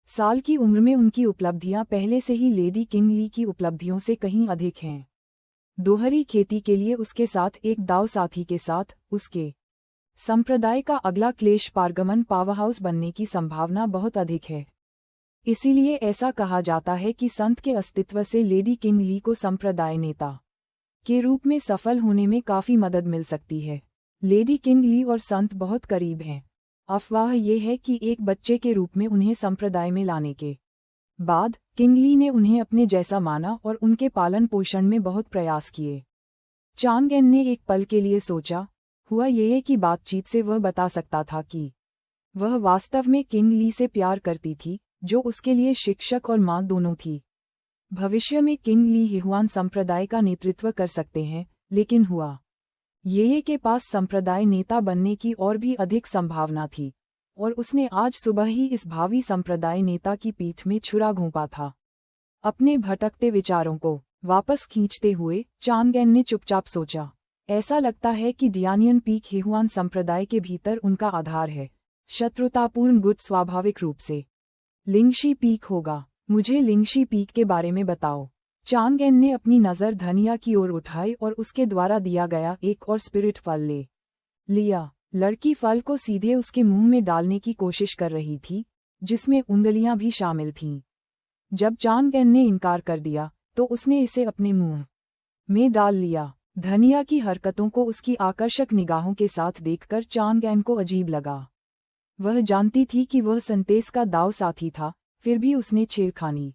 साल की उम्र में उनकी उपलब्धियां पहले से ही लेडी किंगली की उपलब्धियों से कहीं अधिक हैं। दोहरी खेती के लिए उसके साथ एक दाव साथी के साथ उसके संप्रदाय का अगला क्लेश पारगमन पावरहाउस बनने की संभावना बहुत अधिक है। इसीलिए ऐसा कहा जाता है कि संत के अस्तित्व से लेडी किंगली को संप्रदाय नेता के रूप में सफल होने में काफी मदद मिल सकती है। लेडी किंगली और संत बहुत करीब हैं। अफवाह ये है कि एक बच्चे के रूप में उन्हें संप्रदाय में लाने के बाद किंगली ने उन्हें अपने जैसा माना और उनके पालन पोषण में बहुत प्रयास किए। चांगएन ने एक पल के लिए सोचा। हुआ ये कि बातचीत से वह बता सकता था कि वह वास्तव में किंगली से प्यार करती थी, जो उसके लिए शिक्षक और माँ दोनों थी। भविष्य में किंगली हिहुआन संप्रदाय का नेतृत्व कर सकते हैं, लेकिन हुआ ये के पास संप्रदाय नेता बनने की और भी अधिक संभावना थी, और उसने आज सुबह ही इस भावी संप्रदाय नेता की पीठ में छुरा घोंपा था। अपने भटकते विचारों को वापस खींचते हुए चांगएन ने चुपचाप सोचा। ऐसा लगता है कि डियानियन पीक हिहुआन संप्रदाय के भीतर उनका आधार है। शत्रुतापूर्ण गुट स्वाभाविक रूप से लिंगशी पीक होगा। मुझे लिंगशी पीक के बारे में बताओ। चांगएन ने अपनी नज़र धनिया की ओर उठाई और उसके द्वारा दिया गया एक और स्पिरिट फल ले लिया। लड़की फल को सीधे उसके मुंह में डालने की कोशिश कर रही थी, जिसमें उंगलियां भी शामिल थीं। जब चांगएन ने इनकार कर दिया तो उसने इसे अपने मुंह में डाल लिया। धनिया की हरकतों को उसकी आकर्षक निगाहों के साथ देखकर चांगएन को अजीब लगा। वह जानती थी कि वह संतेश का दाव साथी था, फिर भी उसने छेड़खानी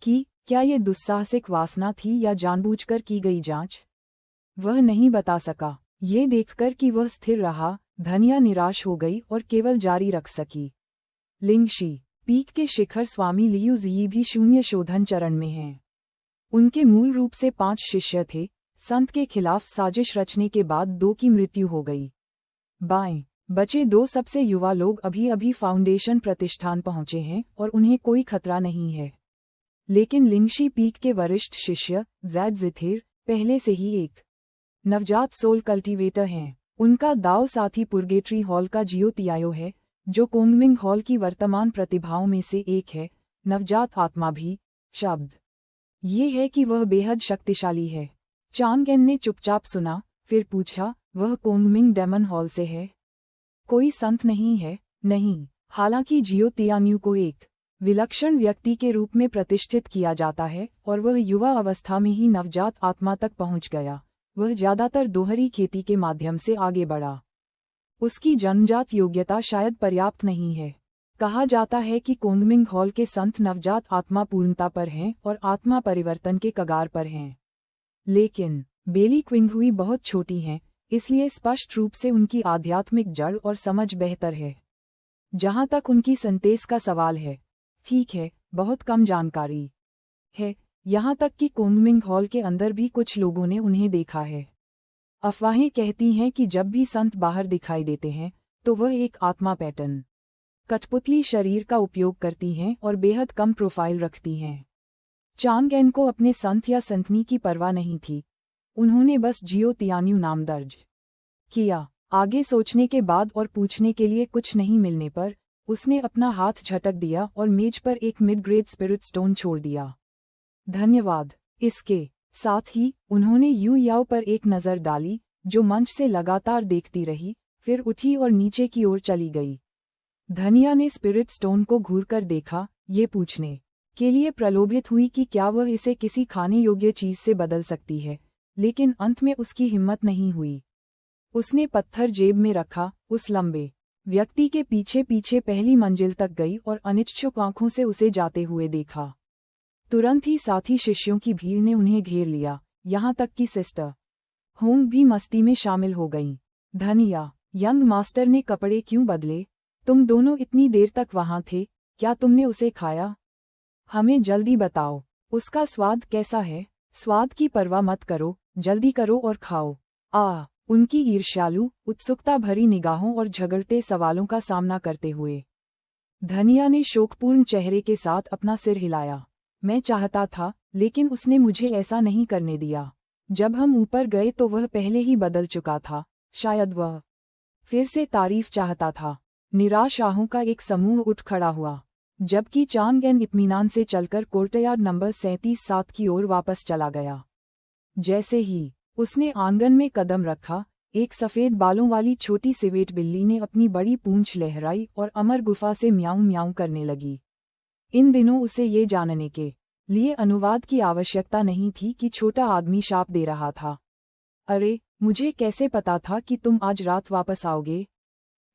की। क्या ये दुस्साहसिक वासना थी या जानबूझकर की गई जांच? वह नहीं बता सका। ये देखकर कि वह स्थिर रहा, धनिया निराश हो गई और केवल जारी रख सकी। लिंगशी पीक के शिखर स्वामी लियू जी भी शून्य शोधन चरण में हैं। उनके मूल रूप से 5 शिष्य थे। संत के खिलाफ साजिश रचने के बाद 2 की मृत्यु हो गई। बाएं बचे 2 सबसे युवा लोग अभी अभी फाउंडेशन प्रतिष्ठान पहुंचे हैं और उन्हें कोई खतरा नहीं है। लेकिन लिंगशी पीक के वरिष्ठ शिष्य ज़ैड ज़िथिर पहले से ही एक नवजात सोल कल्टीवेटर हैं। उनका दाव साथी पुर्गेटरी हॉल का जियो तियायो है, जो कोंगमिंग हॉल की वर्तमान प्रतिभाओं में से एक है। नवजात आत्मा भी शब्द ये है कि वह बेहद शक्तिशाली है। चांगएन ने चुपचाप सुना, फिर पूछा, वह कोंगमिंग डेमन हॉल से है? कोई संत नहीं है? नहीं। हालांकि जियो तियान्यू को एक विलक्षण व्यक्ति के रूप में प्रतिष्ठित किया जाता है और वह युवा अवस्था में ही नवजात आत्मा तक पहुंच गया। वह ज्यादातर दोहरी खेती के माध्यम से आगे बढ़ा। उसकी जन्मजात योग्यता शायद पर्याप्त नहीं है। कहा जाता है कि कोंगमिंग हॉल के संत नवजात आत्मा पूर्णता पर हैं और आत्मा परिवर्तन के कगार पर हैं। लेकिन बेली क्विंगहुई बहुत छोटी हैं, इसलिए स्पष्ट रूप से उनकी आध्यात्मिक जड़ और समझ बेहतर है। जहां तक उनकी संतेश का सवाल है, ठीक है, बहुत कम जानकारी है। यहाँ तक कि कोंगमिंग हॉल के अंदर भी कुछ लोगों ने उन्हें देखा है। अफवाहें कहती हैं कि जब भी संत बाहर दिखाई देते हैं तो वह एक आत्मा पैटर्न कठपुतली शरीर का उपयोग करती हैं और बेहद कम प्रोफाइल रखती हैं। चांगएन को अपने संत या संतनी की परवाह नहीं थी। उन्होंने बस जियो तियान्यू नाम दर्ज किया। आगे सोचने के बाद और पूछने के लिए कुछ नहीं मिलने पर उसने अपना हाथ झटक दिया और मेज पर एक मिड ग्रेड स्पिरिट स्टोन छोड़ दिया। धन्यवाद। इसके साथ ही उन्होंने यू याओ पर एक नज़र डाली, जो मंच से लगातार देखती रही, फिर उठी और नीचे की ओर चली गई। धनिया ने स्पिरिट स्टोन को घूरकर देखा, ये पूछने के लिए प्रलोभित हुई कि क्या वह इसे किसी खाने योग्य चीज से बदल सकती है, लेकिन अंत में उसकी हिम्मत नहीं हुई। उसने पत्थर जेब में रखा, उस लंबे व्यक्ति के पीछे पीछे पहली मंजिल तक गई और अनिच्छुक आंखों से उसे जाते हुए देखा। तुरंत ही साथी शिष्यों की भीड़ ने उन्हें घेर लिया, यहाँ तक कि सिस्टर होंग भी मस्ती में शामिल हो गईं। धनिया, यंग मास्टर ने कपड़े क्यों बदले? तुम दोनों इतनी देर तक वहाँ थे, क्या तुमने उसे खाया? हमें जल्दी बताओ, उसका स्वाद कैसा है? स्वाद की परवाह मत करो, जल्दी करो और खाओ। उनकी ईर्ष्यालु, उत्सुकता भरी निगाहों और झगड़ते सवालों का सामना करते हुए धनिया ने शोकपूर्ण चेहरे के साथ अपना सिर हिलाया। मैं चाहता था, लेकिन उसने मुझे ऐसा नहीं करने दिया। जब हम ऊपर गए तो वह पहले ही बदल चुका था। शायद वह फिर से तारीफ चाहता था। निराश आहों का एक समूह उठ खड़ा हुआ, जबकि चांगएन इत्मीनान से चलकर कोर्टयार्ड नंबर 37 की ओर वापस चला गया। जैसे ही उसने आंगन में कदम रखा, एक सफ़ेद बालों वाली छोटी सिवेट बिल्ली ने अपनी बड़ी पूंछ लहराई और अमर गुफा से म्याऊं म्याऊं करने लगी। इन दिनों उसे ये जानने के लिए अनुवाद की आवश्यकता नहीं थी कि छोटा आदमी शाप दे रहा था। अरे, मुझे कैसे पता था कि तुम आज रात वापस आओगे?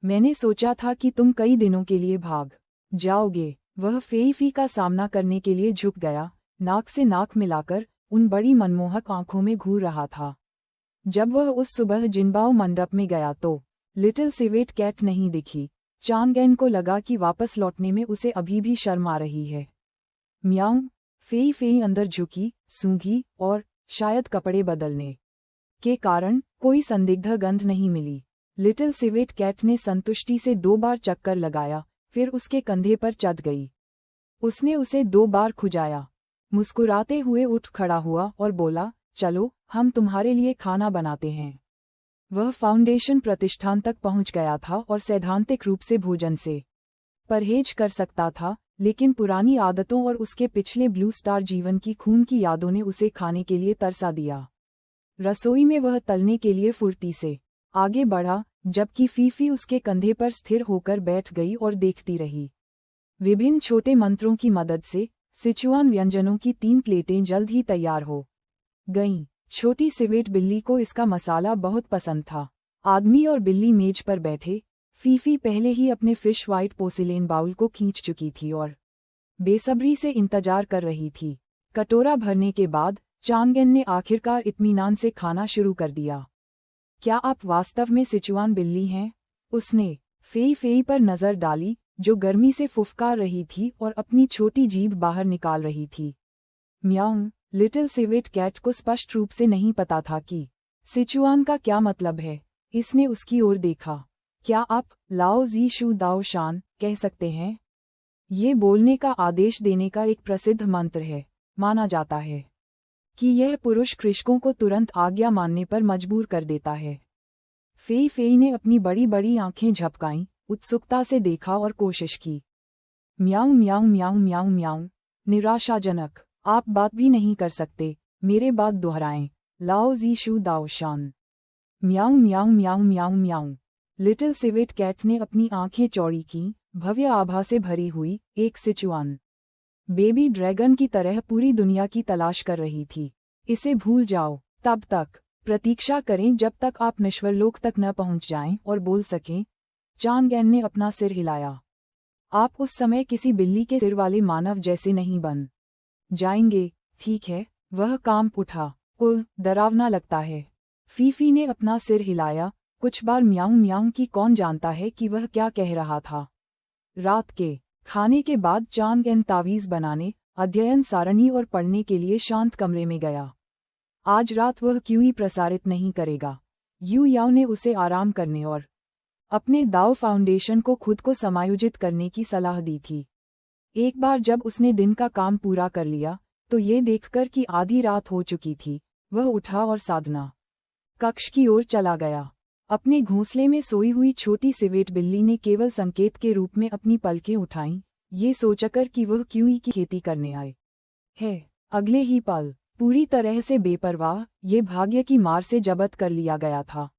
मैंने सोचा था कि तुम कई दिनों के लिए भाग जाओगे। वह फेईफी का सामना करने के लिए झुक गया, नाक से नाक मिलाकर उन बड़ी मनमोहक आंखों में घूर रहा था। जब वह उस सुबह जिनबाओ मंडप में गया तो लिटिल सिवेट कैट नहीं दिखी। चांगएन को लगा कि वापस लौटने में उसे अभी भी शर्म आ रही है। म्याऊं। फेई अंदर झुकी, सूंघी और शायद कपड़े बदलने के कारण कोई संदिग्ध गंध नहीं मिली। लिटिल सिवेट कैट ने संतुष्टि से 2 बार चक्कर लगाया, फिर उसके कंधे पर चढ़ गई। उसने उसे 2 बार खुजाया। मुस्कुराते हुए उठ खड़ा हुआ और बोला, चलो, हम तुम्हारे लिए खाना बनाते हैं। वह फाउंडेशन प्रतिष्ठान तक पहुंच गया था और सैद्धांतिक रूप से भोजन से परहेज कर सकता था, लेकिन पुरानी आदतों और उसके पिछले ब्लू स्टार जीवन की खून की यादों ने उसे खाने के लिए तरसा दिया। रसोई में वह तलने के लिए फुर्ती से आगे बढ़ा, जबकि फीफी उसके कंधे पर स्थिर होकर बैठ गई और देखती रही। विभिन्न छोटे मंत्रों की मदद से सिचुआन व्यंजनों की 3 प्लेटें जल्द ही तैयार हो गईं। छोटी सिवेट बिल्ली को इसका मसाला बहुत पसंद था। आदमी और बिल्ली मेज पर बैठे। फीफी पहले ही अपने फिश वाइट पोसिलेन बाउल को खींच चुकी थी और बेसब्री से इंतजार कर रही थी। कटोरा भरने के बाद चांगेन ने आखिरकार इत्मीनान से खाना शुरू कर दिया। क्या आप वास्तव में सिचुआन बिल्ली हैं? उसने फेई फेई पर नजर डाली, जो गर्मी से फुफकार रही थी और अपनी छोटी जीभ बाहर निकाल रही थी। म्याऊं। लिटिल सिवेट कैट को स्पष्ट रूप से नहीं पता था कि सिचुआन का क्या मतलब है। इसने उसकी ओर देखा। क्या आप लाओ जी शू दाओ शान कह सकते हैं? ये बोलने का आदेश देने का एक प्रसिद्ध मंत्र है। माना जाता है कि यह पुरुष कृषकों को तुरंत आज्ञा मानने पर मजबूर कर देता है। फेई फेई ने अपनी बड़ी बड़ी आंखें झपकाईं, उत्सुकता से देखा और कोशिश की। म्याऊं म्याऊं म्याऊं म्याऊं म्याऊं। निराशाजनक। आप बात भी नहीं कर सकते। मेरे बात दोहराएं। लाओ जी शू दाओ शान। म्याऊं म्याऊं म्याऊं म्याऊं म्याऊं। लिटिल सिवेट कैट ने अपनी आंखें चौड़ी की, भव्य आभा से भरी हुई, एक सिचुआन बेबी ड्रैगन की तरह पूरी दुनिया की तलाश कर रही थी। इसे भूल जाओ। तब तक प्रतीक्षा करें जब तक आप नश्वरलोक तक न पहुंच जाएं और बोल सकें। चांगेन ने अपना सिर हिलाया। आप उस समय किसी बिल्ली के सिर वाले मानव जैसे नहीं बन जाएंगे, ठीक है? वह कांप उठा। ओह, डरावना लगता है। फीफी ने अपना सिर हिलाया, कुछ बार म्याऊं म्याऊं की कौन जानता है कि वह क्या कह रहा था। रात के खाने के बाद चांगेन तावीज़ बनाने, अध्ययन सारणी और पढ़ने के लिए शांत कमरे में गया। आज रात वह क्यूई प्रसारित नहीं करेगा। यू याओ ने उसे आराम करने और अपने दाओ फाउंडेशन को खुद को समायोजित करने की सलाह दी थी। एक बार जब उसने दिन का काम पूरा कर लिया, तो ये देखकर कि आधी रात हो चुकी थी, वह उठा और साधना कक्ष की ओर चला गया। अपने घोंसले में सोई हुई छोटी सिवेट बिल्ली ने केवल संकेत के रूप में अपनी पलकें उठाईं, ये सोचकर कि वह क्यूई की खेती करने आए है। अगले ही पल, पूरी तरह से बेपरवाह, ये भाग्य की मार से जब्त कर लिया गया था।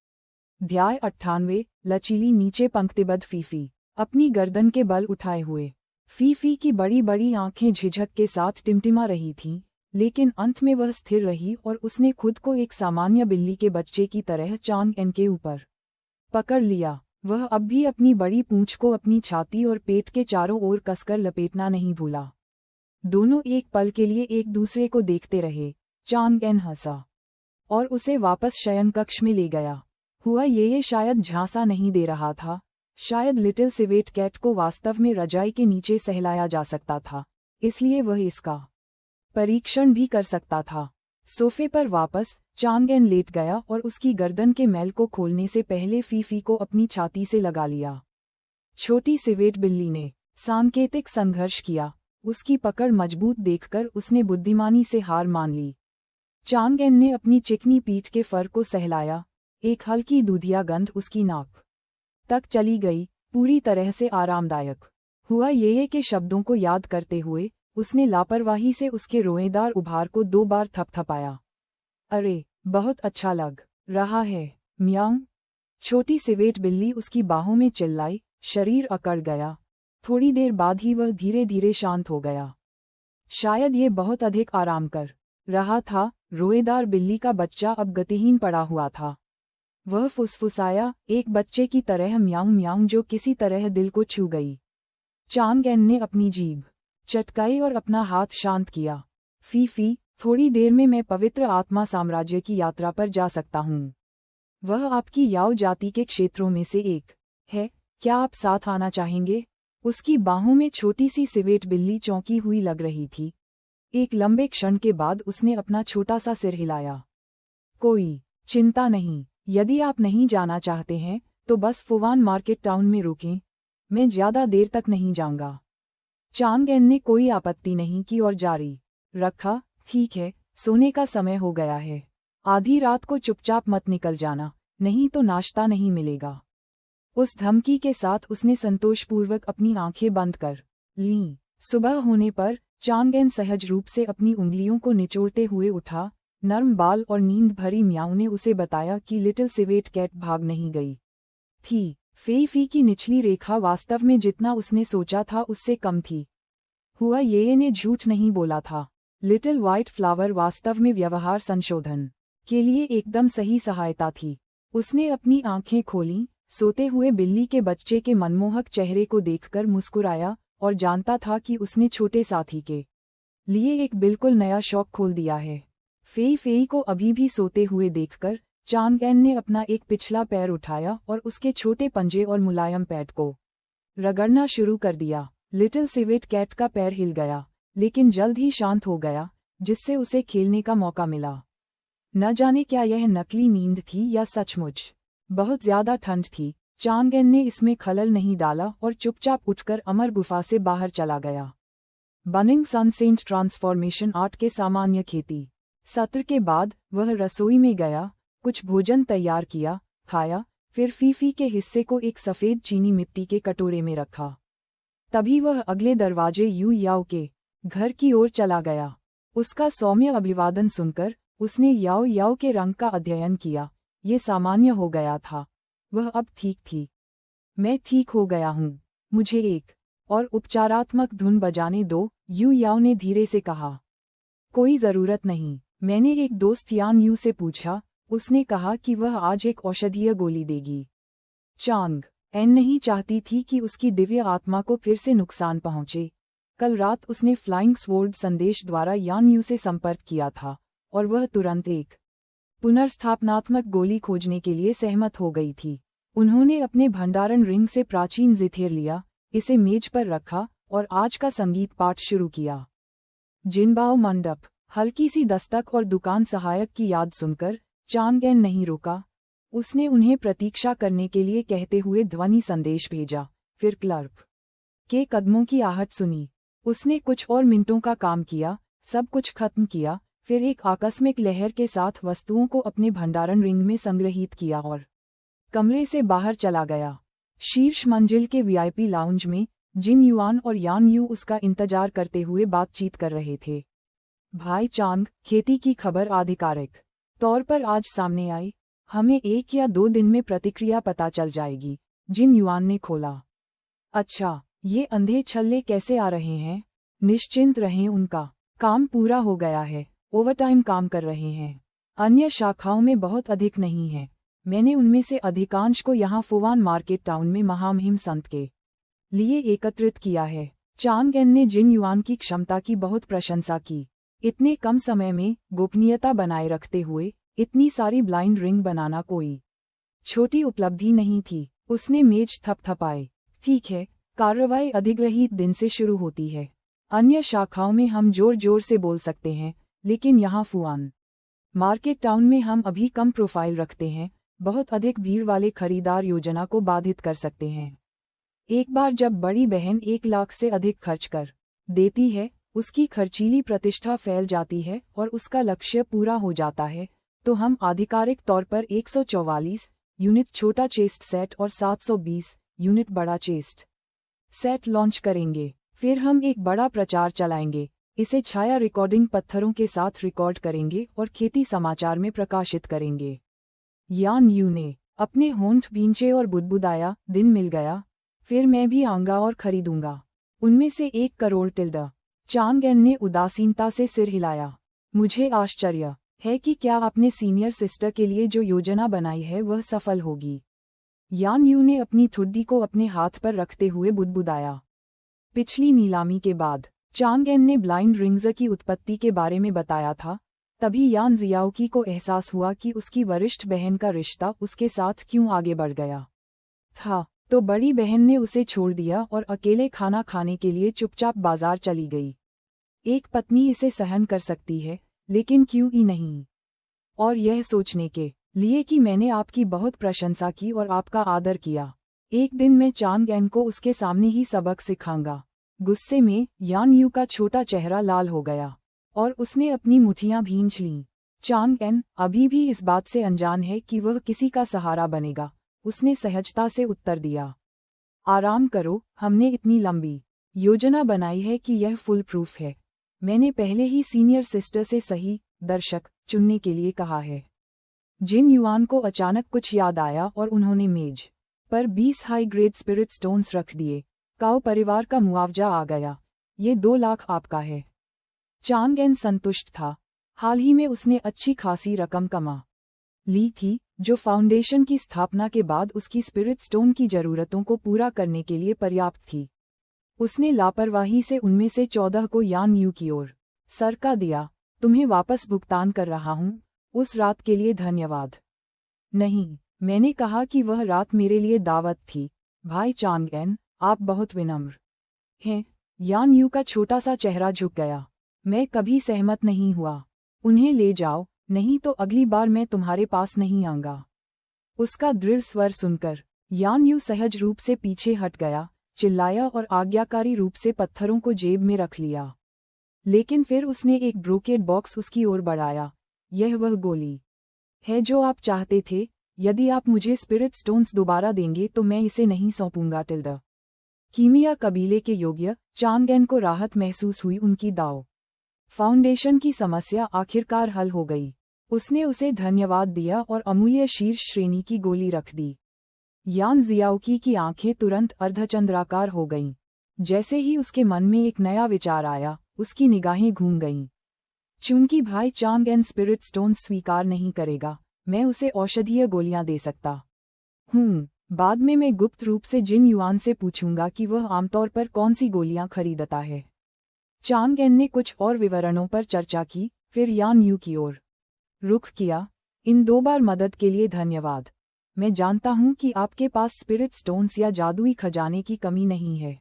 अध्याय 98। लचीली नीचे पंक्तिबद्ध फीफी, अपनी गर्दन के बल उठाए हुए। फीफी की बड़ी बड़ी आंखें झिझक के साथ टिमटिमा रही थीं, लेकिन अंत में वह स्थिर रही और उसने खुद को एक सामान्य बिल्ली के बच्चे की तरह चांगेन के ऊपर पकड़ लिया। वह अब भी अपनी बड़ी पूंछ को अपनी छाती और पेट के चारों ओर कसकर लपेटना नहीं भूला। दोनों एक पल के लिए एक दूसरे को देखते रहे। चांगेन हंसा और उसे वापस शयन कक्ष में ले गया। हुआ ये शायद झांसा नहीं दे रहा था। शायद लिटिल सिवेट कैट को वास्तव में रजाई के नीचे सहलाया जा सकता था, इसलिए वह इसका परीक्षण भी कर सकता था। सोफे पर वापस चांगेन लेट गया और उसकी गर्दन के मैल को खोलने से पहले फीफी को अपनी छाती से लगा लिया। छोटी सिवेट बिल्ली ने सांकेतिक संघर्ष किया। उसकी पकड़ मजबूत देखकर उसने बुद्धिमानी से हार मान ली। चांगेन ने अपनी चिकनी पीठ के फर को सहलाया। एक हल्की दूधिया गंध उसकी नाक तक चली गई, पूरी तरह से आरामदायक। हुआ ये के शब्दों को याद करते हुए उसने लापरवाही से उसके रोएदार उभार को 2 बार थपथपाया। अरे, बहुत अच्छा लग रहा है। म्याऊं। छोटी सिवेट बिल्ली उसकी बाहों में चिल्लाई। शरीर अकड़ गया। थोड़ी देर बाद ही वह धीरे धीरे शांत हो गया। शायद ये बहुत अधिक आराम कर रहा था। रोएदार बिल्ली का बच्चा अब गतिहीन पड़ा हुआ था। वह फुसफुसाया, एक बच्चे की तरह म्याऊं म्याऊं, जो किसी तरह दिल को छू गई। चांगेन ने अपनी जीभ चटकाई और अपना हाथ शांत किया। फीफी, थोड़ी देर में मैं पवित्र आत्मा साम्राज्य की यात्रा पर जा सकता हूँ। वह आपकी याओ जाति के क्षेत्रों में से एक है। क्या आप साथ आना चाहेंगे? उसकी बाहों में छोटी सी सिवेट बिल्ली चौंकी हुई लग रही थी। एक लंबे क्षण के बाद उसने अपना छोटा सा सिर हिलाया। कोई चिंता नहीं। यदि आप नहीं जाना चाहते हैं तो बस फुवान मार्केट टाउन में रुकें। मैं ज्यादा देर तक नहीं जाऊंगा। चांगेन ने कोई आपत्ति नहीं की और जारी रखा, ठीक है, सोने का समय हो गया है। आधी रात को चुपचाप मत निकल जाना, नहीं तो नाश्ता नहीं मिलेगा। उस धमकी के साथ उसने संतोषपूर्वक अपनी आंखें बंद कर लीं। सुबह होने पर चांगेन सहज रूप से अपनी उंगलियों को निचोड़ते हुए उठा। नर्म बाल और नींद भरी म्याऊं ने उसे बताया कि लिटिल सिवेट कैट भाग नहीं गई थी। फेई फी की निचली रेखा वास्तव में जितना उसने सोचा था उससे कम थी। हुआ ये ने झूठ नहीं बोला था। लिटिल व्हाइट फ्लावर वास्तव में व्यवहार संशोधन के लिए एकदम सही सहायता थी। उसने अपनी आंखें खोलीं, सोते हुए बिल्ली के बच्चे के मनमोहक चेहरे को देखकर मुस्कुराया और जानता था कि उसने छोटे साथी के लिए एक बिल्कुल नया शौक खोल दिया है। फेई फेई को अभी भी सोते हुए देखकर चांगएन ने अपना एक पिछला पैर उठाया और उसके छोटे पंजे और मुलायम पैड को रगड़ना शुरू कर दिया। लिटिल सिवेट कैट का पैर हिल गया, लेकिन जल्द ही शांत हो गया, जिससे उसे खेलने का मौका मिला। न जाने क्या यह नकली नींद थी या सचमुच बहुत ज्यादा ठंड थी। चांगएन ने इसमें खलल नहीं डाला और चुपचाप उठकर अमर गुफा से बाहर चला गया। बनिंग सन सेंट ट्रांसफॉर्मेशन आर्ट के सामान्य खेती सत्र के बाद वह रसोई में गया, कुछ भोजन तैयार किया, खाया, फिर फीफी के हिस्से को एक सफ़ेद चीनी मिट्टी के कटोरे में रखा। तभी वह अगले दरवाजे यू याओ के घर की ओर चला गया। उसका सौम्य अभिवादन सुनकर उसने याओ याओ के रंग का अध्ययन किया। ये सामान्य हो गया था। वह अब ठीक थी। मैं ठीक हो गया हूँ, मुझे एक और उपचारात्मक धुन बजाने दो, यू याओ ने धीरे से कहा। कोई ज़रूरत नहीं, मैंने एक दोस्त यान यू से पूछा, उसने कहा कि वह आज एक औषधीय गोली देगी। चांग एन नहीं चाहती थी कि उसकी दिव्य आत्मा को फिर से नुकसान पहुंचे। कल रात उसने फ्लाइंग स्वॉर्ड संदेश द्वारा यान यू से संपर्क किया था और वह तुरंत एक पुनर्स्थापनात्मक गोली खोजने के लिए सहमत हो गई थी। उन्होंने अपने भंडारण रिंग से प्राचीन जिथेर लिया, इसे मेज पर रखा और आज का संगीत पाठ शुरू किया। जिनबाओ मंडप, हल्की सी दस्तक और दुकान सहायक की याद सुनकर चांगएन नहीं रुका। उसने उन्हें प्रतीक्षा करने के लिए कहते हुए ध्वनि संदेश भेजा, फिर क्लर्क के कदमों की आहट सुनी। उसने कुछ और मिनटों का काम किया, सब कुछ खत्म किया, फिर एक आकस्मिक लहर के साथ वस्तुओं को अपने भंडारण रिंग में संग्रहीत किया और कमरे से बाहर चला गया। शीर्ष मंजिल के वीआईपी लाउंज में जिन युआन और यान यू उसका इंतजार करते हुए बातचीत कर रहे थे। भाई चांग, खेती की खबर आधिकारिक तौर पर आज सामने आई। हमें 1 या 2 दिन में प्रतिक्रिया पता चल जाएगी, जिन युआन ने खोला। अच्छा, ये अंधे छल्ले कैसे आ रहे हैं? निश्चिंत रहें, उनका काम पूरा हो गया है, ओवरटाइम काम कर रहे हैं। अन्य शाखाओं में बहुत अधिक नहीं है। मैंने उनमें से अधिकांश को यहाँ फुवान मार्केट टाउन में महामहिम संत के लिए एकत्रित किया है। चांगएन ने जिन युआन की क्षमता की बहुत प्रशंसा की। इतने कम समय में गोपनीयता बनाए रखते हुए इतनी सारी ब्लाइंड रिंग बनाना कोई छोटी उपलब्धि नहीं थी। उसने मेज थपथपाए। ठीक है, कार्रवाई अधिग्रहित दिन से शुरू होती है। अन्य शाखाओं में हम जोर जोर से बोल सकते हैं, लेकिन यहाँ फुआन मार्केट टाउन में हम अभी कम प्रोफाइल रखते हैं। बहुत अधिक भीड़ वाले खरीदार योजना को बाधित कर सकते हैं। एक बार जब बड़ी बहन 1 लाख से अधिक खर्च कर देती है, उसकी खर्चीली प्रतिष्ठा फैल जाती है और उसका लक्ष्य पूरा हो जाता है, तो हम आधिकारिक तौर पर 144 यूनिट छोटा चेस्ट सेट और 720 यूनिट बड़ा चेस्ट सेट लॉन्च करेंगे। फिर हम एक बड़ा प्रचार चलाएंगे, इसे छाया रिकॉर्डिंग पत्थरों के साथ रिकॉर्ड करेंगे और खेती समाचार में प्रकाशित करेंगे। यान यू ने अपने होंठ भींचे और बुदबुदाया, दिन मिल गया, फिर मैं भी आऊंगा और खरीदूंगा। उनमें से 1 करोड़ टिल्डा। चांगएन ने उदासीनता से सिर हिलाया। मुझे आश्चर्य है कि क्या आपने सीनियर सिस्टर के लिए जो योजना बनाई है वह सफल होगी। यान यू ने अपनी ठुड्डी को अपने हाथ पर रखते हुए बुदबुदाया। पिछली नीलामी के बाद चांगएन ने ब्लाइंड रिंग्स की उत्पत्ति के बारे में बताया था। तभी यान जियाओकी को एहसास हुआ कि उसकी वरिष्ठ बहन का रिश्ता उसके साथ क्यों आगे बढ़ गया था। तो बड़ी बहन ने उसे छोड़ दिया और अकेले खाना खाने के लिए चुपचाप बाजार चली गई। एक पत्नी इसे सहन कर सकती है, लेकिन क्यों ही नहीं। और यह सोचने के लिए कि मैंने आपकी बहुत प्रशंसा की और आपका आदर किया। एक दिन मैं चांगएन को उसके सामने ही सबक सिखाऊंगा। गुस्से में यान यू का छोटा चेहरा लाल हो गया और उसने अपनी मुठियां भींच लीं। चांगएन अभी भी इस बात से अनजान है कि वह किसी का सहारा बनेगा। उसने सहजता से उत्तर दिया, आराम करो, हमने इतनी लंबी योजना बनाई है कि यह फुल प्रूफ है। मैंने पहले ही सीनियर सिस्टर से सही दर्शक चुनने के लिए कहा है। जिन युआन को अचानक कुछ याद आया और उन्होंने मेज पर 20 हाई ग्रेड स्पिरिट स्टोन्स रख दिए। काओ परिवार का मुआवजा आ गया। ये 2 लाख आपका है। चांग एन संतुष्ट था। हाल ही में उसने अच्छी खासी रकम कमा ली थी, जो फाउंडेशन की स्थापना के बाद उसकी स्पिरिट स्टोन की जरूरतों को पूरा करने के लिए पर्याप्त थी। उसने लापरवाही से उनमें से 14 को यान यू की ओर सरका दिया। तुम्हें वापस भुगतान कर रहा हूँ, उस रात के लिए धन्यवाद। नहीं, मैंने कहा कि वह रात मेरे लिए दावत थी। भाई चांगएन, आप बहुत विनम्र हैं। यान यू का छोटा सा चेहरा झुक गया। मैं कभी सहमत नहीं हुआ। उन्हें ले जाओ, नहीं तो अगली बार मैं तुम्हारे पास नहीं आऊंगा। उसका दृढ़ स्वर सुनकर यान यू सहज रूप से पीछे हट गया, चिल्लाया और आज्ञाकारी रूप से पत्थरों को जेब में रख लिया। लेकिन फिर उसने एक ब्रोकेड बॉक्स उसकी ओर बढ़ाया। यह वह गोली है जो आप चाहते थे। यदि आप मुझे स्पिरिट स्टोन्स दोबारा देंगे तो मैं इसे नहीं सौंपूंगा। टिल्डा कीमिया कबीले के योग्य चांगएन को राहत महसूस हुई। उनकी दाओ फाउंडेशन की समस्या आखिरकार हल हो गई। उसने उसे धन्यवाद दिया और अमूल्य शीर्ष श्रेणी की गोली रख दी। यान जियाओकी की आंखें तुरंत अर्धचंद्राकार हो गईं। जैसे ही उसके मन में एक नया विचार आया, उसकी निगाहें घूम गईं। चूंकि भाई चांगएन स्पिरिट स्टोन स्वीकार नहीं करेगा, मैं उसे औषधीय गोलियां दे सकता हूँ। बाद में मैं गुप्त रूप से जिन युआन से पूछूंगा कि वह आमतौर पर कौन सी गोलियां खरीदता है। चांगएन ने कुछ और विवरणों पर चर्चा की, फिर यान यू की ओर रुख किया। इन 2 बार मदद के लिए धन्यवाद। मैं जानता हूं कि आपके पास स्पिरिट स्टोन्स या जादुई खजाने की कमी नहीं है।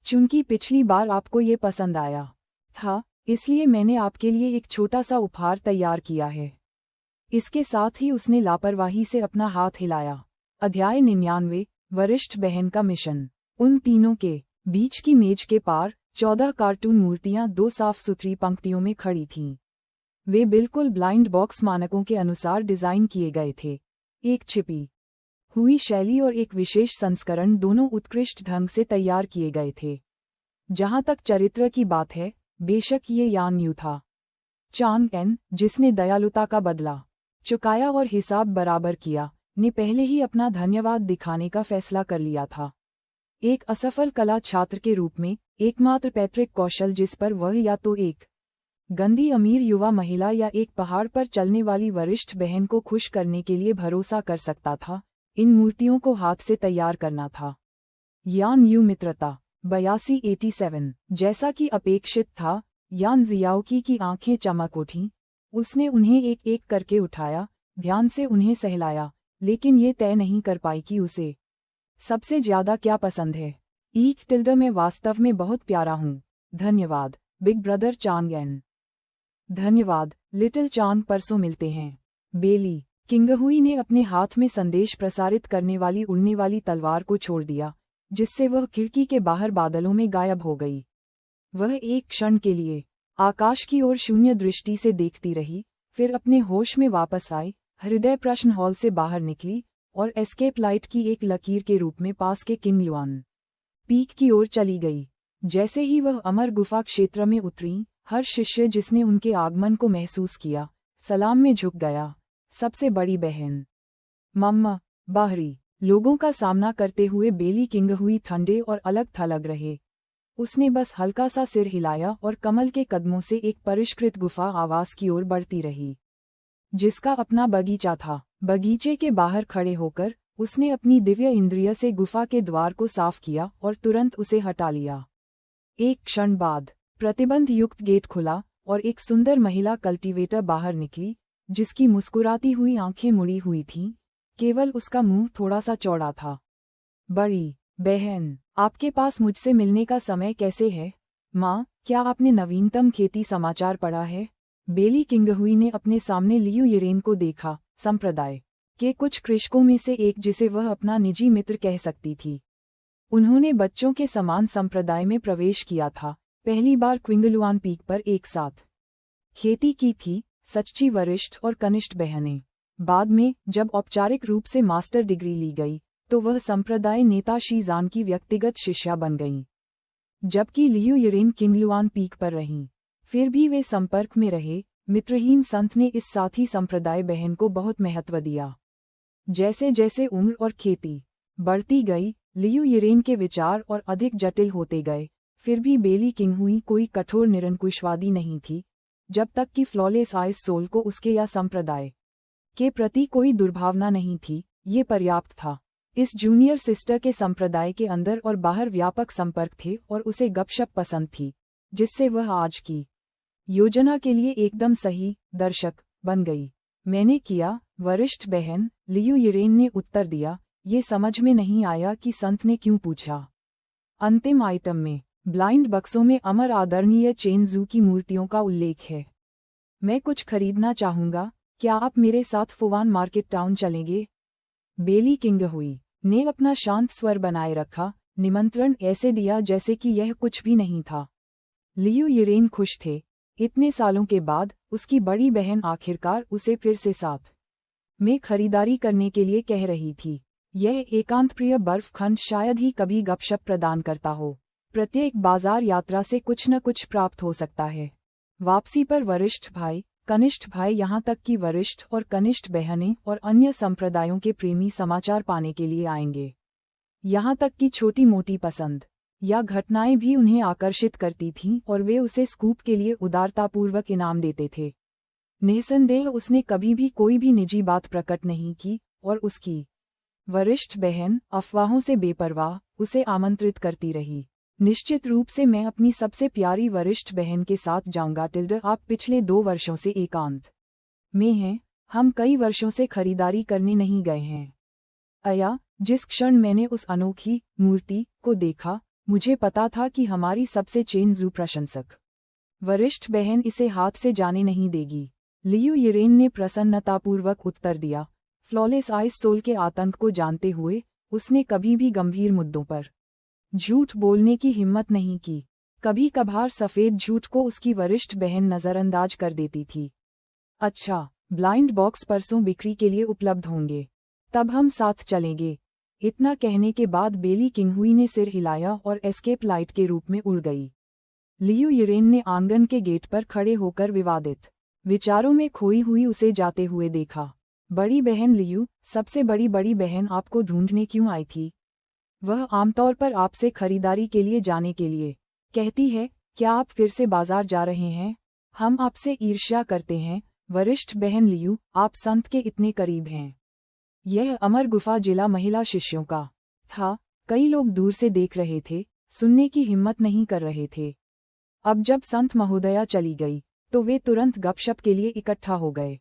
चूंकि पिछली बार आपको ये पसंद आया था, इसलिए मैंने आपके लिए एक छोटा सा उपहार तैयार किया है। इसके साथ ही उसने लापरवाही से अपना हाथ हिलाया। अध्याय 99, वरिष्ठ बहन का मिशन। उन तीनों के बीच की मेज के पार 14 कार्टून मूर्तियां 2 साफ सुथरी पंक्तियों में खड़ी थीं। वे बिल्कुल ब्लाइंड बॉक्स मानकों के अनुसार डिजाइन किए गए थे। एक छिपी हुई शैली और एक विशेष संस्करण दोनों उत्कृष्ट ढंग से तैयार किए गए थे। जहां तक चरित्र की बात है, बेशक ये यान यू था। चांगएन, जिसने दयालुता का बदला चुकाया और हिसाब बराबर किया, ने पहले ही अपना धन्यवाद दिखाने का फैसला कर लिया था। एक असफल कला छात्र के रूप में एकमात्र पैतृक कौशल जिस पर वह या तो एक गंदी अमीर युवा महिला या एक पहाड़ पर चलने वाली वरिष्ठ बहन को खुश करने के लिए भरोसा कर सकता था, इन मूर्तियों को हाथ से तैयार करना था। यान यू मित्रता 8287। जैसा कि अपेक्षित था, यान जियाओकी की आंखें चमक उठीं। उसने उन्हें एक एक करके उठाया, ध्यान से उन्हें सहलाया, लेकिन ये तय नहीं कर पाई कि उसे सबसे ज्यादा क्या पसंद है। ईक टिल्डा मैं वास्तव में बहुत प्यारा हूँ। धन्यवाद बिग ब्रदर चांगएन। धन्यवाद लिटिल चांग, परसों मिलते हैं। बेली किंगहुई ने अपने हाथ में संदेश प्रसारित करने वाली उड़ने वाली तलवार को छोड़ दिया, जिससे वह खिड़की के बाहर बादलों में गायब हो गई। वह एक क्षण के लिए आकाश की ओर शून्य दृष्टि से देखती रही, फिर अपने होश में वापस आई, हृदय प्रश्न हॉल से बाहर निकली और एस्केप लाइट की एक लकीर के रूप में पास के किंग युआन पीक की ओर चली गई। जैसे ही वह अमर गुफा क्षेत्र में उतरी, हर शिष्य जिसने उनके आगमन को महसूस किया, सलाम में झुक गया। सबसे बड़ी बहन मम्मा। बाहरी लोगों का सामना करते हुए बेली किंगहुई ठंडे और अलग थलग रहे। उसने बस हल्का सा सिर हिलाया और कमल के कदमों से एक परिष्कृत गुफा आवास की ओर बढ़ती रही, जिसका अपना बगीचा था। बगीचे के बाहर खड़े होकर उसने अपनी दिव्य इंद्रिय से गुफा के द्वार को साफ किया और तुरंत उसे हटा लिया। एक क्षण बाद प्रतिबंध युक्त गेट खुला और एक सुंदर महिला कल्टीवेटर बाहर निकली, जिसकी मुस्कुराती हुई आंखें मुड़ी हुई थीं, केवल उसका मुंह थोड़ा सा चौड़ा था। बड़ी बहन, आपके पास मुझसे मिलने का समय कैसे है? माँ, क्या आपने नवीनतम खेती समाचार पढ़ा है? बेली किंगहुई ने अपने सामने लियू यिरेन को देखा, संप्रदाय के कुछ कृषकों में से एक जिसे वह अपना निजी मित्र कह सकती थी। उन्होंने बच्चों के समान संप्रदाय में प्रवेश किया था, पहली बार क्विंगलुआन पीक पर एक साथ खेती की थी। सच्ची वरिष्ठ और कनिष्ठ बहनें। बाद में जब औपचारिक रूप से मास्टर डिग्री ली गई, तो वह संप्रदाय नेता शीजान की व्यक्तिगत शिष्या बन गईं, जबकि लियू यिरेन किंगलुआन पीक पर रहीं। फिर भी वे संपर्क में रहे। मित्रहीन संत ने इस साथी संप्रदाय बहन को बहुत महत्व दिया। जैसे जैसे उम्र और खेती बढ़ती गई, लियू यिरेन के विचार और अधिक जटिल होते गए। फिर भी बेली किंगहुई कोई कठोर निरंकुशवादी नहीं थी। जब तक कि फ्लॉलेस आइस सोल को उसके या संप्रदाय के प्रति कोई दुर्भावना नहीं थी, ये पर्याप्त था। इस जूनियर सिस्टर के संप्रदाय के अंदर और बाहर व्यापक संपर्क थे और उसे गपशप पसंद थी, जिससे वह आज की योजना के लिए एकदम सही दर्शक बन गई। मैंने किया, वरिष्ठ बहन, लियू यिरेन ने उत्तर दिया। ये समझ में नहीं आया कि संत ने क्यों पूछा। अंतिम आइटम में ब्लाइंड बक्सों में अमर आदरणीय चेनजू की मूर्तियों का उल्लेख है। मैं कुछ खरीदना चाहूंगा, क्या आप मेरे साथ फुवान मार्केट टाउन चलेंगे? बेली किंगहुई ने अपना शांत स्वर बनाए रखा, निमंत्रण ऐसे दिया जैसे कि यह कुछ भी नहीं था। लियू यिरेन खुश थे। इतने सालों के बाद उसकी बड़ी बहन आखिरकार उसे फिर से साथ में खरीदारी करने के लिए कह रही थी। यह एकांत प्रिय बर्फ खंड शायद ही कभी गपशप प्रदान करता हो। प्रत्येक बाजार यात्रा से कुछ न कुछ प्राप्त हो सकता है। वापसी पर वरिष्ठ भाई, कनिष्ठ भाई, यहाँ तक कि वरिष्ठ और कनिष्ठ बहनें और अन्य संप्रदायों के प्रेमी समाचार पाने के लिए आएंगे। यहाँ तक कि छोटी मोटी पसंद या घटनाएं भी उन्हें आकर्षित करती थीं और वे उसे स्कूप के लिए उदारतापूर्वक इनाम देते थे। निःसंदेह उसने कभी भी कोई भी निजी बात प्रकट नहीं की और उसकी वरिष्ठ बहन, अफवाहों से बेपरवाह, उसे आमंत्रित करती रही। निश्चित रूप से मैं अपनी सबसे प्यारी वरिष्ठ बहन के साथ जाऊंगा। आप पिछले 2 वर्षों से एकांत में हैं, हम कई वर्षों से खरीदारी करने नहीं गए हैं। अया, जिस क्षण मैंने उस अनोखी मूर्ति को देखा, मुझे पता था कि हमारी सबसे चेनजू प्रशंसक वरिष्ठ बहन इसे हाथ से जाने नहीं देगी। लियू यिरेन ने प्रसन्नतापूर्वक उत्तर दिया। फ्लॉलेस आइस सोल के आतंक को जानते हुए उसने कभी भी गंभीर मुद्दों पर झूठ बोलने की हिम्मत नहीं की। कभी कभार सफ़ेद झूठ को उसकी वरिष्ठ बहन नज़रअंदाज कर देती थी। अच्छा, ब्लाइंड बॉक्स परसों बिक्री के लिए उपलब्ध होंगे, तब हम साथ चलेंगे। इतना कहने के बाद बेली किंगहुई ने सिर हिलाया और एस्केप लाइट के रूप में उड़ गई। लियू यिरेन ने आंगन के गेट पर खड़े होकर विवादित विचारों में खोई हुई उसे जाते हुए देखा। बड़ी बहन लियू, सबसे बड़ी बहन आपको ढूंढने क्यों आई थी? वह आमतौर पर आपसे खरीदारी के लिए जाने के लिए कहती है। क्या आप फिर से बाजार जा रहे हैं? हम आपसे ईर्ष्या करते हैं। वरिष्ठ बहन लियू, आप संत के इतने करीब हैं। यह अमर गुफा जिला महिला शिष्यों का था। कई लोग दूर से देख रहे थे, सुनने की हिम्मत नहीं कर रहे थे। अब जब संत महोदया चली गई, तो वे तुरंत गपशप के लिए इकट्ठा हो गए।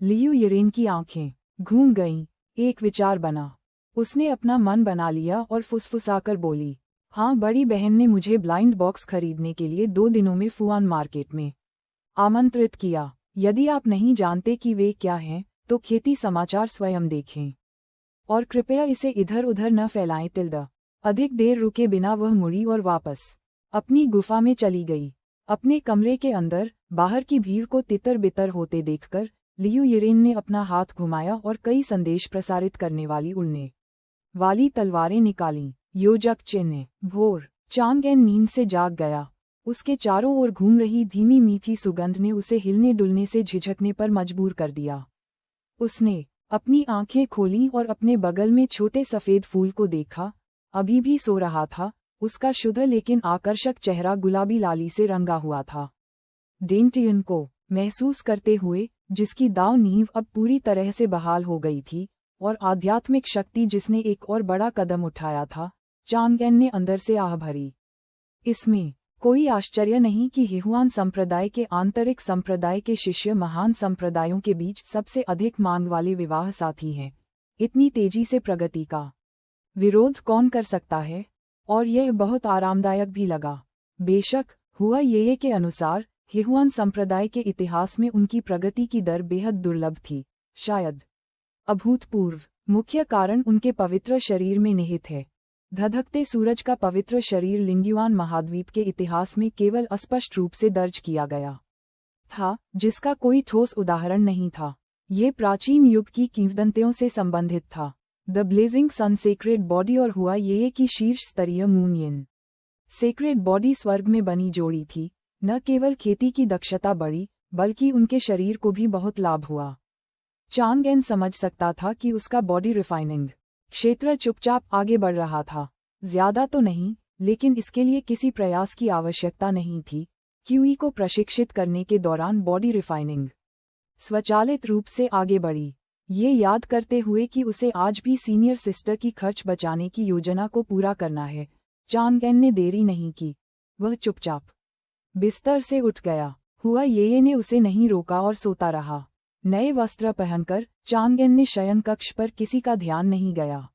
लियू यिरेन की आंखें घूम गईं। एक विचार बना। उसने अपना मन बना लिया और फुसफुसाकर बोली, हाँ, बड़ी बहन ने मुझे ब्लाइंड बॉक्स खरीदने के लिए 2 दिनों में फुआन मार्केट में आमंत्रित किया। यदि आप नहीं जानते कि वे क्या हैं, तो खेती समाचार स्वयं देखें। और कृपया इसे इधर उधर न फैलाएं। अधिक देर रुके बिना वह मुड़ी और वापस अपनी गुफा में चली गई। अपने कमरे के अंदर बाहर की भीड़ को तितर बितर होते देखकर लियू यिरेन ने अपना हाथ घुमाया और कई संदेश प्रसारित करने वाली उड़ने वाली तलवारें निकालीं। योजक चिन्ह। भोर। चांगएन नींद से जाग गया। उसके चारों ओर घूम रही धीमी मीठी सुगंध ने उसे हिलने डुलने से झिझकने पर मजबूर कर दिया। उसने अपनी आंखें खोलीं और अपने बगल में छोटे सफ़ेद फूल को देखा। अभी भी सो रहा था। उसका शुद्ध लेकिन आकर्षक चेहरा गुलाबी लाली से रंगा हुआ था। डेंटियन को महसूस करते हुए, जिसकी दाव नींव अब पूरी तरह से बहाल हो गई थी, और आध्यात्मिक शक्ति जिसने एक और बड़ा कदम उठाया था, चांगएन ने अंदर से आह भरी। इसमें कोई आश्चर्य नहीं कि हिहुआन संप्रदाय के आंतरिक संप्रदाय के शिष्य महान संप्रदायों के बीच सबसे अधिक मांग वाले विवाह साथी हैं। इतनी तेजी से प्रगति का विरोध कौन कर सकता है? और यह बहुत आरामदायक भी लगा। बेशक, हुआ ये के अनुसार हिहुआन संप्रदाय के इतिहास में उनकी प्रगति की दर बेहद दुर्लभ थी, शायद अभूतपूर्व। मुख्य कारण उनके पवित्र शरीर में निहित है। धधकते सूरज का पवित्र शरीर लिंग्युआन महाद्वीप के इतिहास में केवल अस्पष्ट रूप से दर्ज किया गया था, जिसका कोई ठोस उदाहरण नहीं था। ये प्राचीन युग की किंवदंतियों से संबंधित था। The blazing sun sacred body और हुआ ये की शीर्ष स्तरीय मून सेक्रेड बॉडी स्वर्ग में बनी जोड़ी थी। न केवल खेती की दक्षता बढ़ी, बल्कि उनके शरीर को भी बहुत लाभ हुआ। चांगएन समझ सकता था कि उसका बॉडी रिफाइनिंग क्षेत्र चुपचाप आगे बढ़ रहा था। ज्यादा तो नहीं, लेकिन इसके लिए किसी प्रयास की आवश्यकता नहीं थी। क्यूई को प्रशिक्षित करने के दौरान बॉडी रिफाइनिंग स्वचालित रूप से आगे बढ़ी, ये याद करते हुए कि उसे आज भी सीनियर सिस्टर की खर्च बचाने की योजना को पूरा करना है। चांगएन ने देरी नहीं की, वह चुपचाप बिस्तर से उठ गया। हुआ ये ने उसे नहीं रोका और सोता रहा। नए वस्त्र पहनकर चांगएन ने शयन कक्ष पर किसी का ध्यान नहीं गया।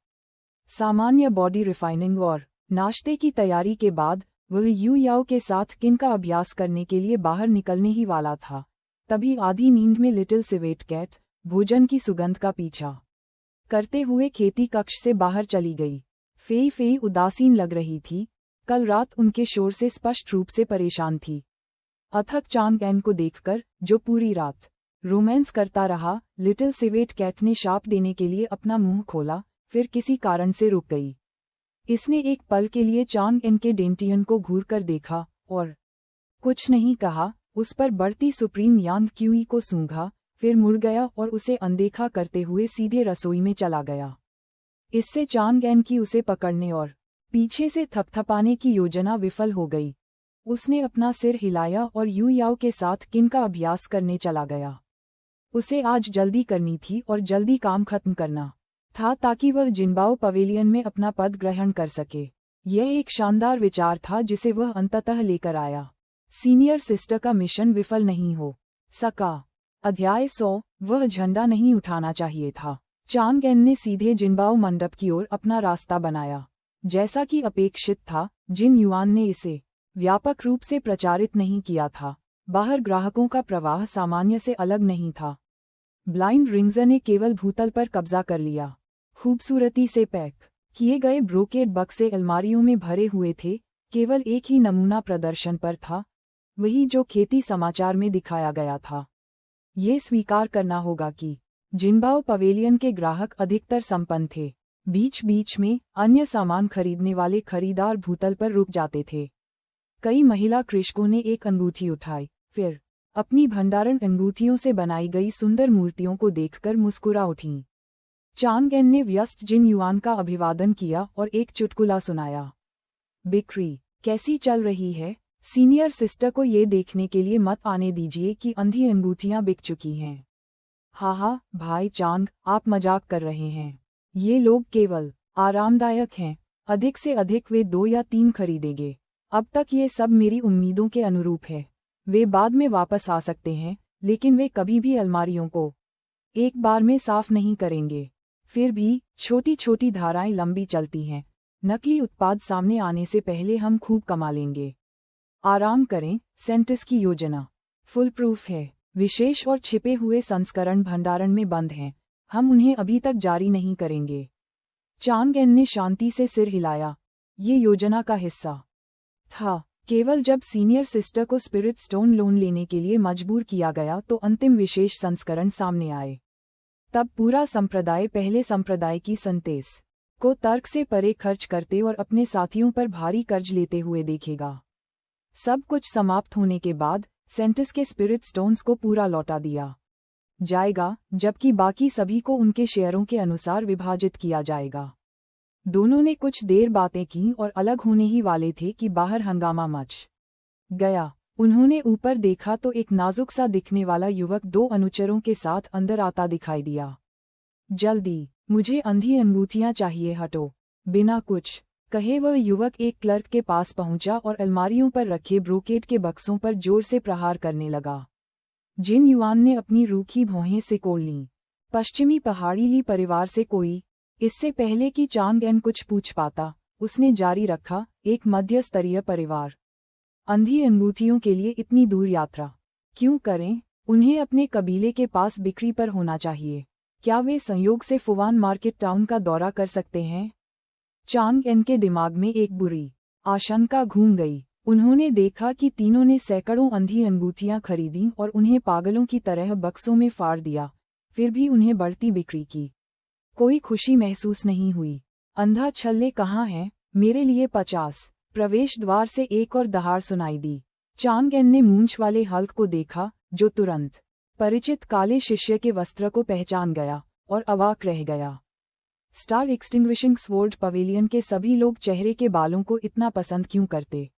सामान्य बॉडी रिफाइनिंग और नाश्ते की तैयारी के बाद वह यू याओ के साथ किन का अभ्यास करने के लिए बाहर निकलने ही वाला था। तभी आधी नींद में लिटिल सिवेट कैट भोजन की सुगंध का पीछा करते हुए खेती कक्ष से बाहर चली गई। फेई फेई उदासीन लग रही थी, कल रात उनके शोर से स्पष्ट रूप से परेशान थी। अथक चांगएन को देखकर, जो पूरी रात रोमांस करता रहा, लिटिल सिवेट कैट ने शाप देने के लिए अपना मुंह खोला, फिर किसी कारण से रुक गई। इसने एक पल के लिए चांगएन के डेंटियन को घूरकर देखा और कुछ नहीं कहा। उस पर बढ़ती सुप्रीम यांग क्यूई को सूंघा, फिर मुड़ गया और उसे अनदेखा करते हुए सीधे रसोई में चला गया। इससे चांगएन की उसे पकड़ने और पीछे से थपथपाने की योजना विफल हो गई। उसने अपना सिर हिलाया और यू याओ के साथ किन का अभ्यास करने चला गया। उसे आज जल्दी करनी थी और जल्दी काम खत्म करना था ताकि वह जिनबाओ पवेलियन में अपना पद ग्रहण कर सके। यह एक शानदार विचार था जिसे वह अंततः लेकर आया। सीनियर सिस्टर का मिशन विफल नहीं हो सका। अध्याय 100। वह झंडा नहीं उठाना चाहिए था। चांगएन ने सीधे जिनबाओ मंडप की ओर अपना रास्ता बनाया। जैसा कि अपेक्षित था, जिन युआन ने इसे व्यापक रूप से प्रचारित नहीं किया था। बाहर ग्राहकों का प्रवाह सामान्य से अलग नहीं था। ब्लाइंड रिंग्जर ने केवल भूतल पर कब्जा कर लिया। खूबसूरती से पैक किए गए ब्रोकेड बक्से अलमारियों में भरे हुए थे। केवल एक ही नमूना प्रदर्शन पर था, वही जो खेती समाचार में दिखाया गया था। ये स्वीकार करना होगा कि जिनबाओ पवेलियन के ग्राहक अधिकतर संपन्न थे। बीच बीच में अन्य सामान खरीदने वाले खरीदार भूतल पर रुक जाते थे। कई महिला कृषकों ने एक अंगूठी उठाई, फिर अपनी भंडारण अंगूठियों से बनाई गई सुंदर मूर्तियों को देखकर मुस्कुरा उठीं। चांगएन ने व्यस्त जिन युआन का अभिवादन किया और एक चुटकुला सुनाया। बिक्री कैसी चल रही है? सीनियर सिस्टर को ये देखने के लिए मत आने दीजिए कि अंधी अंगूठियां बिक चुकी हैं। हा भाई चांग, आप मजाक कर रहे हैं। ये लोग केवल आरामदायक हैं। अधिक से अधिक वे 2 या 3 खरीदेंगे। अब तक ये सब मेरी उम्मीदों के अनुरूप है। वे बाद में वापस आ सकते हैं, लेकिन वे कभी भी अलमारियों को एक बार में साफ नहीं करेंगे। फिर भी छोटी छोटी धाराएं लंबी चलती हैं। नकली उत्पाद सामने आने से पहले हम खूब कमा लेंगे। आराम करें। सेंटिस की योजना फुल प्रूफ है। विशेष और छिपे हुए संस्करण भंडारण में बंद हैं। हम उन्हें अभी तक जारी नहीं करेंगे। चांगएन ने शांति से सिर हिलाया। ये योजना का हिस्सा था। केवल जब सीनियर सिस्टर को स्पिरिट स्टोन लोन लेने के लिए मजबूर किया गया तो अंतिम विशेष संस्करण सामने आए। तब पूरा संप्रदाय पहले संप्रदाय की संतेस को तर्क से परे खर्च करते और अपने साथियों पर भारी कर्ज लेते हुए देखेगा। सब कुछ समाप्त होने के बाद सेंटिस के स्पिरिट स्टोन्स को पूरा लौटा दिया जाएगा, जबकि बाकी सभी को उनके शेयरों के अनुसार विभाजित किया जाएगा। दोनों ने कुछ देर बातें की और अलग होने ही वाले थे कि बाहर हंगामा मच गया। उन्होंने ऊपर देखा तो एक नाजुक सा दिखने वाला युवक 2 अनुचरों के साथ अंदर आता दिखाई दिया। जल्दी, मुझे अंधी अंगूठियां चाहिए, हटो। बिना कुछ कहे वह युवक एक क्लर्क के पास पहुंचा और अलमारियों पर रखे ब्रोकेड के बक्सों पर जोर से प्रहार करने लगा। जिन युआन ने अपनी रूखी भौहें सिकोड़ लीं। पश्चिमी पहाड़ी ली परिवार से कोई? इससे पहले कि चांगएन कुछ पूछ पाता, उसने जारी रखा, एक मध्य स्तरीय परिवार। अंधी अंगूठियों के लिए इतनी दूर यात्रा क्यों करें? उन्हें अपने कबीले के पास बिक्री पर होना चाहिए। क्या वे संयोग से फुवान मार्केट टाउन का दौरा कर सकते हैं? चांगएन के दिमाग में एक बुरी आशंका घूम गई। उन्होंने देखा कि तीनों ने सैकड़ों अंधी अंगूठियां खरीदी और उन्हें पागलों की तरह बक्सों में फाड़ दिया। फिर भी उन्हें बढ़ती बिक्री की कोई खुशी महसूस नहीं हुई। अंधा छल्ले कहाँ हैं? मेरे लिए 50। प्रवेश द्वार से एक और दहाड़ सुनाई दी। चांगएन ने मूंछ वाले हल्क को देखा, जो तुरंत परिचित काले शिष्य के वस्त्र को पहचान गया और अवाक रह गया। स्टार एक्सटिंग्विशिंग स्वॉर्ड पवेलियन के सभी लोग चेहरे के बालों को इतना पसंद क्यों करते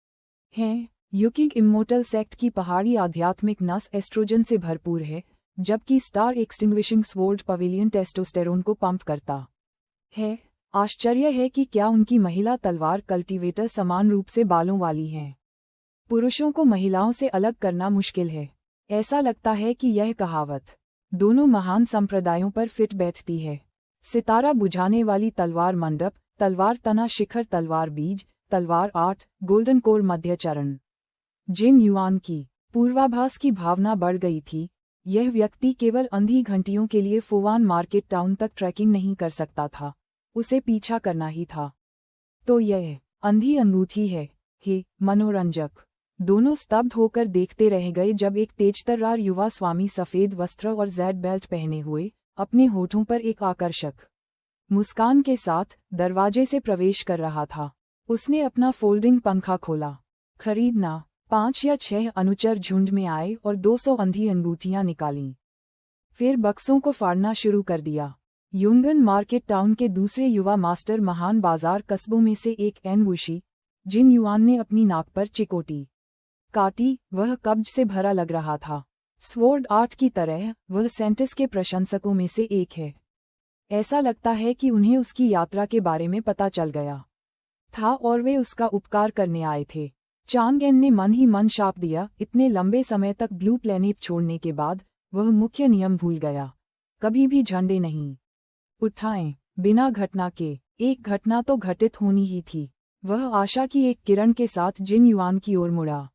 हैं? युकिंग इमोर्टल सेक्ट की पहाड़ी आध्यात्मिक नस एस्ट्रोजन से भरपूर है, जबकि star extinguishing sword pavilion testosterone को पंप करता है। आश्चर्य है कि क्या उनकी महिला तलवार कल्टीवेटर समान रूप से बालों वाली हैं। पुरुषों को महिलाओं से अलग करना मुश्किल है। ऐसा लगता है कि यह कहावत दोनों महान संप्रदायों पर फिट बैठती है। सितारा बुझाने वाली तलवार मंडप, तलवार तना शिखर, तलवार बीज, तलवार 8, गोल्डन कोर मध्य चरण। जिन युआन की पूर्वाभास की भावना बढ़ गई थी। यह व्यक्ति केवल अंधी घंटियों के लिए फोवान मार्केट टाउन तक ट्रैकिंग नहीं कर सकता था, उसे पीछा करना ही था। तो यह अंधी अंगूठी है। हे मनोरंजक! दोनों स्तब्ध होकर देखते रह गए जब एक तेजतर्रार युवा स्वामी सफेद वस्त्र और ज़ेड बेल्ट पहने हुए, अपने होठों पर एक आकर्षक मुस्कान के साथ दरवाजे से प्रवेश कर रहा था। उसने अपना फोल्डिंग पंखा खोला। खरीदना। 5 या 6 अनुचर झुंड में आए और 200 अंधी अंगूठियां निकालीं। फिर बक्सों को फाड़ना शुरू कर दिया। युंगन मार्केट टाउन के दूसरे युवा मास्टर महान बाजार कस्बों में से एक एनवुशी, जिन युआन ने अपनी नाक पर चिकोटी काटी, वह कब्ज से भरा लग रहा था। स्वॉर्ड आर्ट की तरह वह सेंटिस के प्रशंसकों में से एक है। ऐसा लगता है कि उन्हें उसकी यात्रा के बारे में पता चल गया था और वे उसका उपकार करने आए थे। चांगेन ने मन ही मन शाप दिया। इतने लंबे समय तक ब्लू प्लैनेट छोड़ने के बाद वह मुख्य नियम भूल गया, कभी भी झंडे नहीं उठाएं बिना घटना के। एक घटना तो घटित होनी ही थी। वह आशा की एक किरण के साथ जिन युआन की ओर मुड़ा।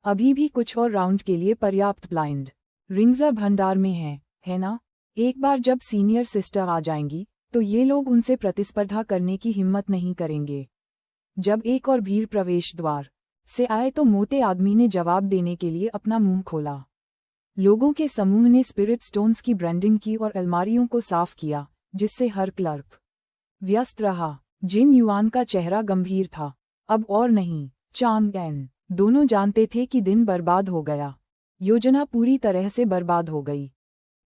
अभी भी कुछ और राउंड के लिए पर्याप्त ब्लाइंड रिंग्स भंडार में है ना? एक बार जब सीनियर सिस्टर आ जाएंगी तो ये लोग उनसे प्रतिस्पर्धा करने की हिम्मत नहीं करेंगे। जब एक और भीड़ प्रवेश द्वार से आए तो मोटे आदमी ने जवाब देने के लिए अपना मुंह खोला। लोगों के समूह ने स्पिरिट स्टोन्स की ब्रांडिंग की और अलमारियों को साफ किया, जिससे हर क्लर्क व्यस्त रहा। जिन युआन का चेहरा गंभीर था। अब और नहीं। चांगेन दोनों जानते थे कि दिन बर्बाद हो गया। योजना पूरी तरह से बर्बाद हो गई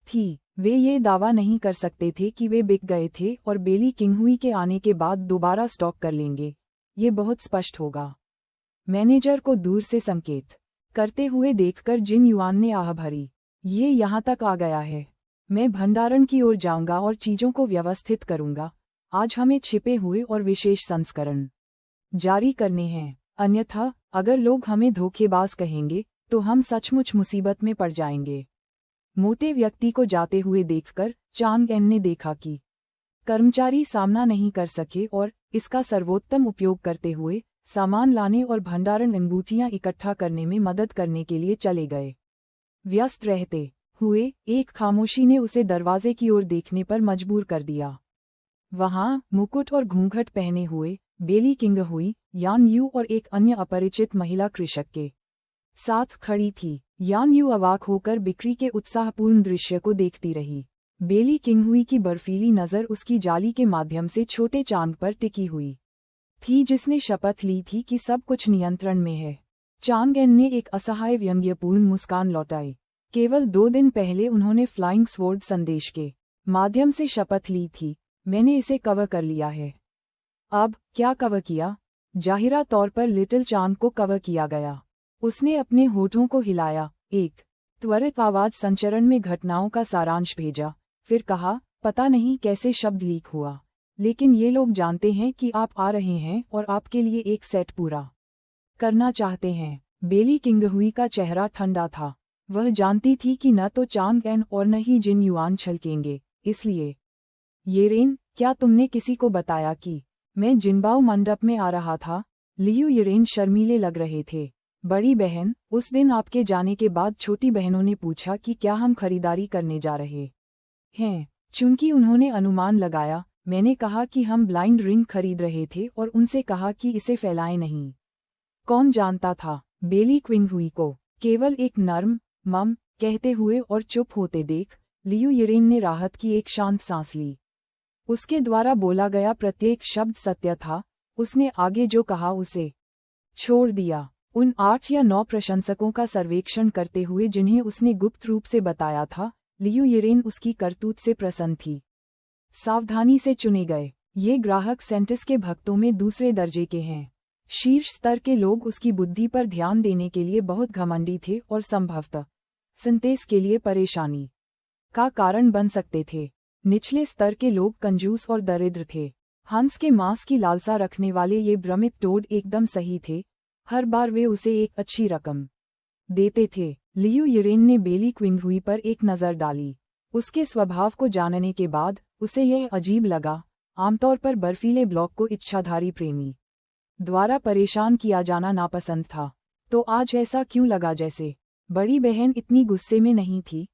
थी। वे ये दावा नहीं कर सकते थे कि वे बिक गए थे और बेली किंगहुई के आने के बाद दोबारा स्टॉक कर लेंगे। ये बहुत स्पष्ट होगा। मैनेजर को दूर से संकेत करते हुए देखकर जिन युआन ने आह भरी। ये यहाँ तक आ गया है। मैं भंडारण की ओर जाऊंगा और चीजों को व्यवस्थित करूंगा। आज हमें छिपे हुए और विशेष संस्करण जारी करने हैं, अन्यथा अगर लोग हमें धोखेबाज कहेंगे तो हम सचमुच मुसीबत में पड़ जाएंगे। मोटे व्यक्ति को जाते हुए देखकर चांगेन ने देखा कि कर्मचारी सामना नहीं कर सके और इसका सर्वोत्तम उपयोग करते हुए सामान लाने और भंडारण अंगूठियां इकट्ठा करने में मदद करने के लिए चले गए। व्यस्त रहते हुए एक खामोशी ने उसे दरवाजे की ओर देखने पर मजबूर कर दिया। वहां मुकुट और घूंघट पहने हुए बेली किंगहुई, यान यू और एक अन्य अपरिचित महिला कृषक के साथ खड़ी थी। यान यू अवाक होकर बिक्री के उत्साहपूर्ण दृश्य को देखती रही। बेली किंगहुई की बर्फीली नज़र उसकी जाली के माध्यम से छोटे चांद पर टिकी हुई थी, जिसने शपथ ली थी कि सब कुछ नियंत्रण में है। चांगेन ने एक असहाय व्यंग्यपूर्ण मुस्कान लौटाई। केवल 2 दिन पहले उन्होंने फ्लाइंग स्वॉर्ड संदेश के माध्यम से शपथ ली थी। मैंने इसे कवर कर लिया है। अब क्या कवर किया? जाहिरा तौर पर लिटिल चांद को कवर किया गया। उसने अपने होठों को हिलाया, एक त्वरित आवाज संचरण में घटनाओं का सारांश भेजा, फिर कहा, पता नहीं कैसे शब्द लीक हुआ, लेकिन ये लोग जानते हैं कि आप आ रहे हैं और आपके लिए एक सेट पूरा करना चाहते हैं। बेली किंगहुई का चेहरा ठंडा था। वह जानती थी कि न तो चांगेन और न ही जिन युआन छलकेंगे, इसलिए येरेन, क्या तुमने किसी को बताया कि मैं जिनबाओ मंडप में आ रहा था? लियू येरेन शर्मीले लग रहे थे। बड़ी बहन, उस दिन आपके जाने के बाद छोटी बहनों ने पूछा कि क्या हम खरीदारी करने जा रहे हैं। चूंकि उन्होंने अनुमान लगाया, मैंने कहा कि हम ब्लाइंड रिंग खरीद रहे थे और उनसे कहा कि इसे फैलाएं नहीं। कौन जानता था? बेली किंगहुई को केवल एक नर्म मम कहते हुए और चुप होते देख लियू येरेन ने राहत की एक शांत सांस ली। उसके द्वारा बोला गया प्रत्येक शब्द सत्य था। उसने आगे जो कहा उसे छोड़ दिया। उन 8 या 9 प्रशंसकों का सर्वेक्षण करते हुए जिन्हें उसने गुप्त रूप से बताया था, लियू येरेन उसकी करतूत से प्रसन्न थी। सावधानी से चुने गए ये ग्राहक सेंटिस के भक्तों में दूसरे दर्जे के हैं। शीर्ष स्तर के लोग उसकी बुद्धि पर ध्यान देने के लिए बहुत घमंडी थे और संभवतः सेंटिस के लिए परेशानी का कारण बन सकते थे। निचले स्तर के लोग कंजूस और दरिद्र थे। हंस के मांस की लालसा रखने वाले ये भ्रमित टोड एकदम सही थे। हर बार वे उसे एक अच्छी रकम देते थे। लियू यूरेन ने बेली क्विंगहुई पर एक नज़र डाली। उसके स्वभाव को जानने के बाद उसे यह अजीब लगा। आमतौर पर बर्फीले ब्लॉक को इच्छाधारी प्रेमी द्वारा परेशान किया जाना नापसंद था, तो आज ऐसा क्यों लगा जैसे बड़ी बहन इतनी गुस्से में नहीं थी।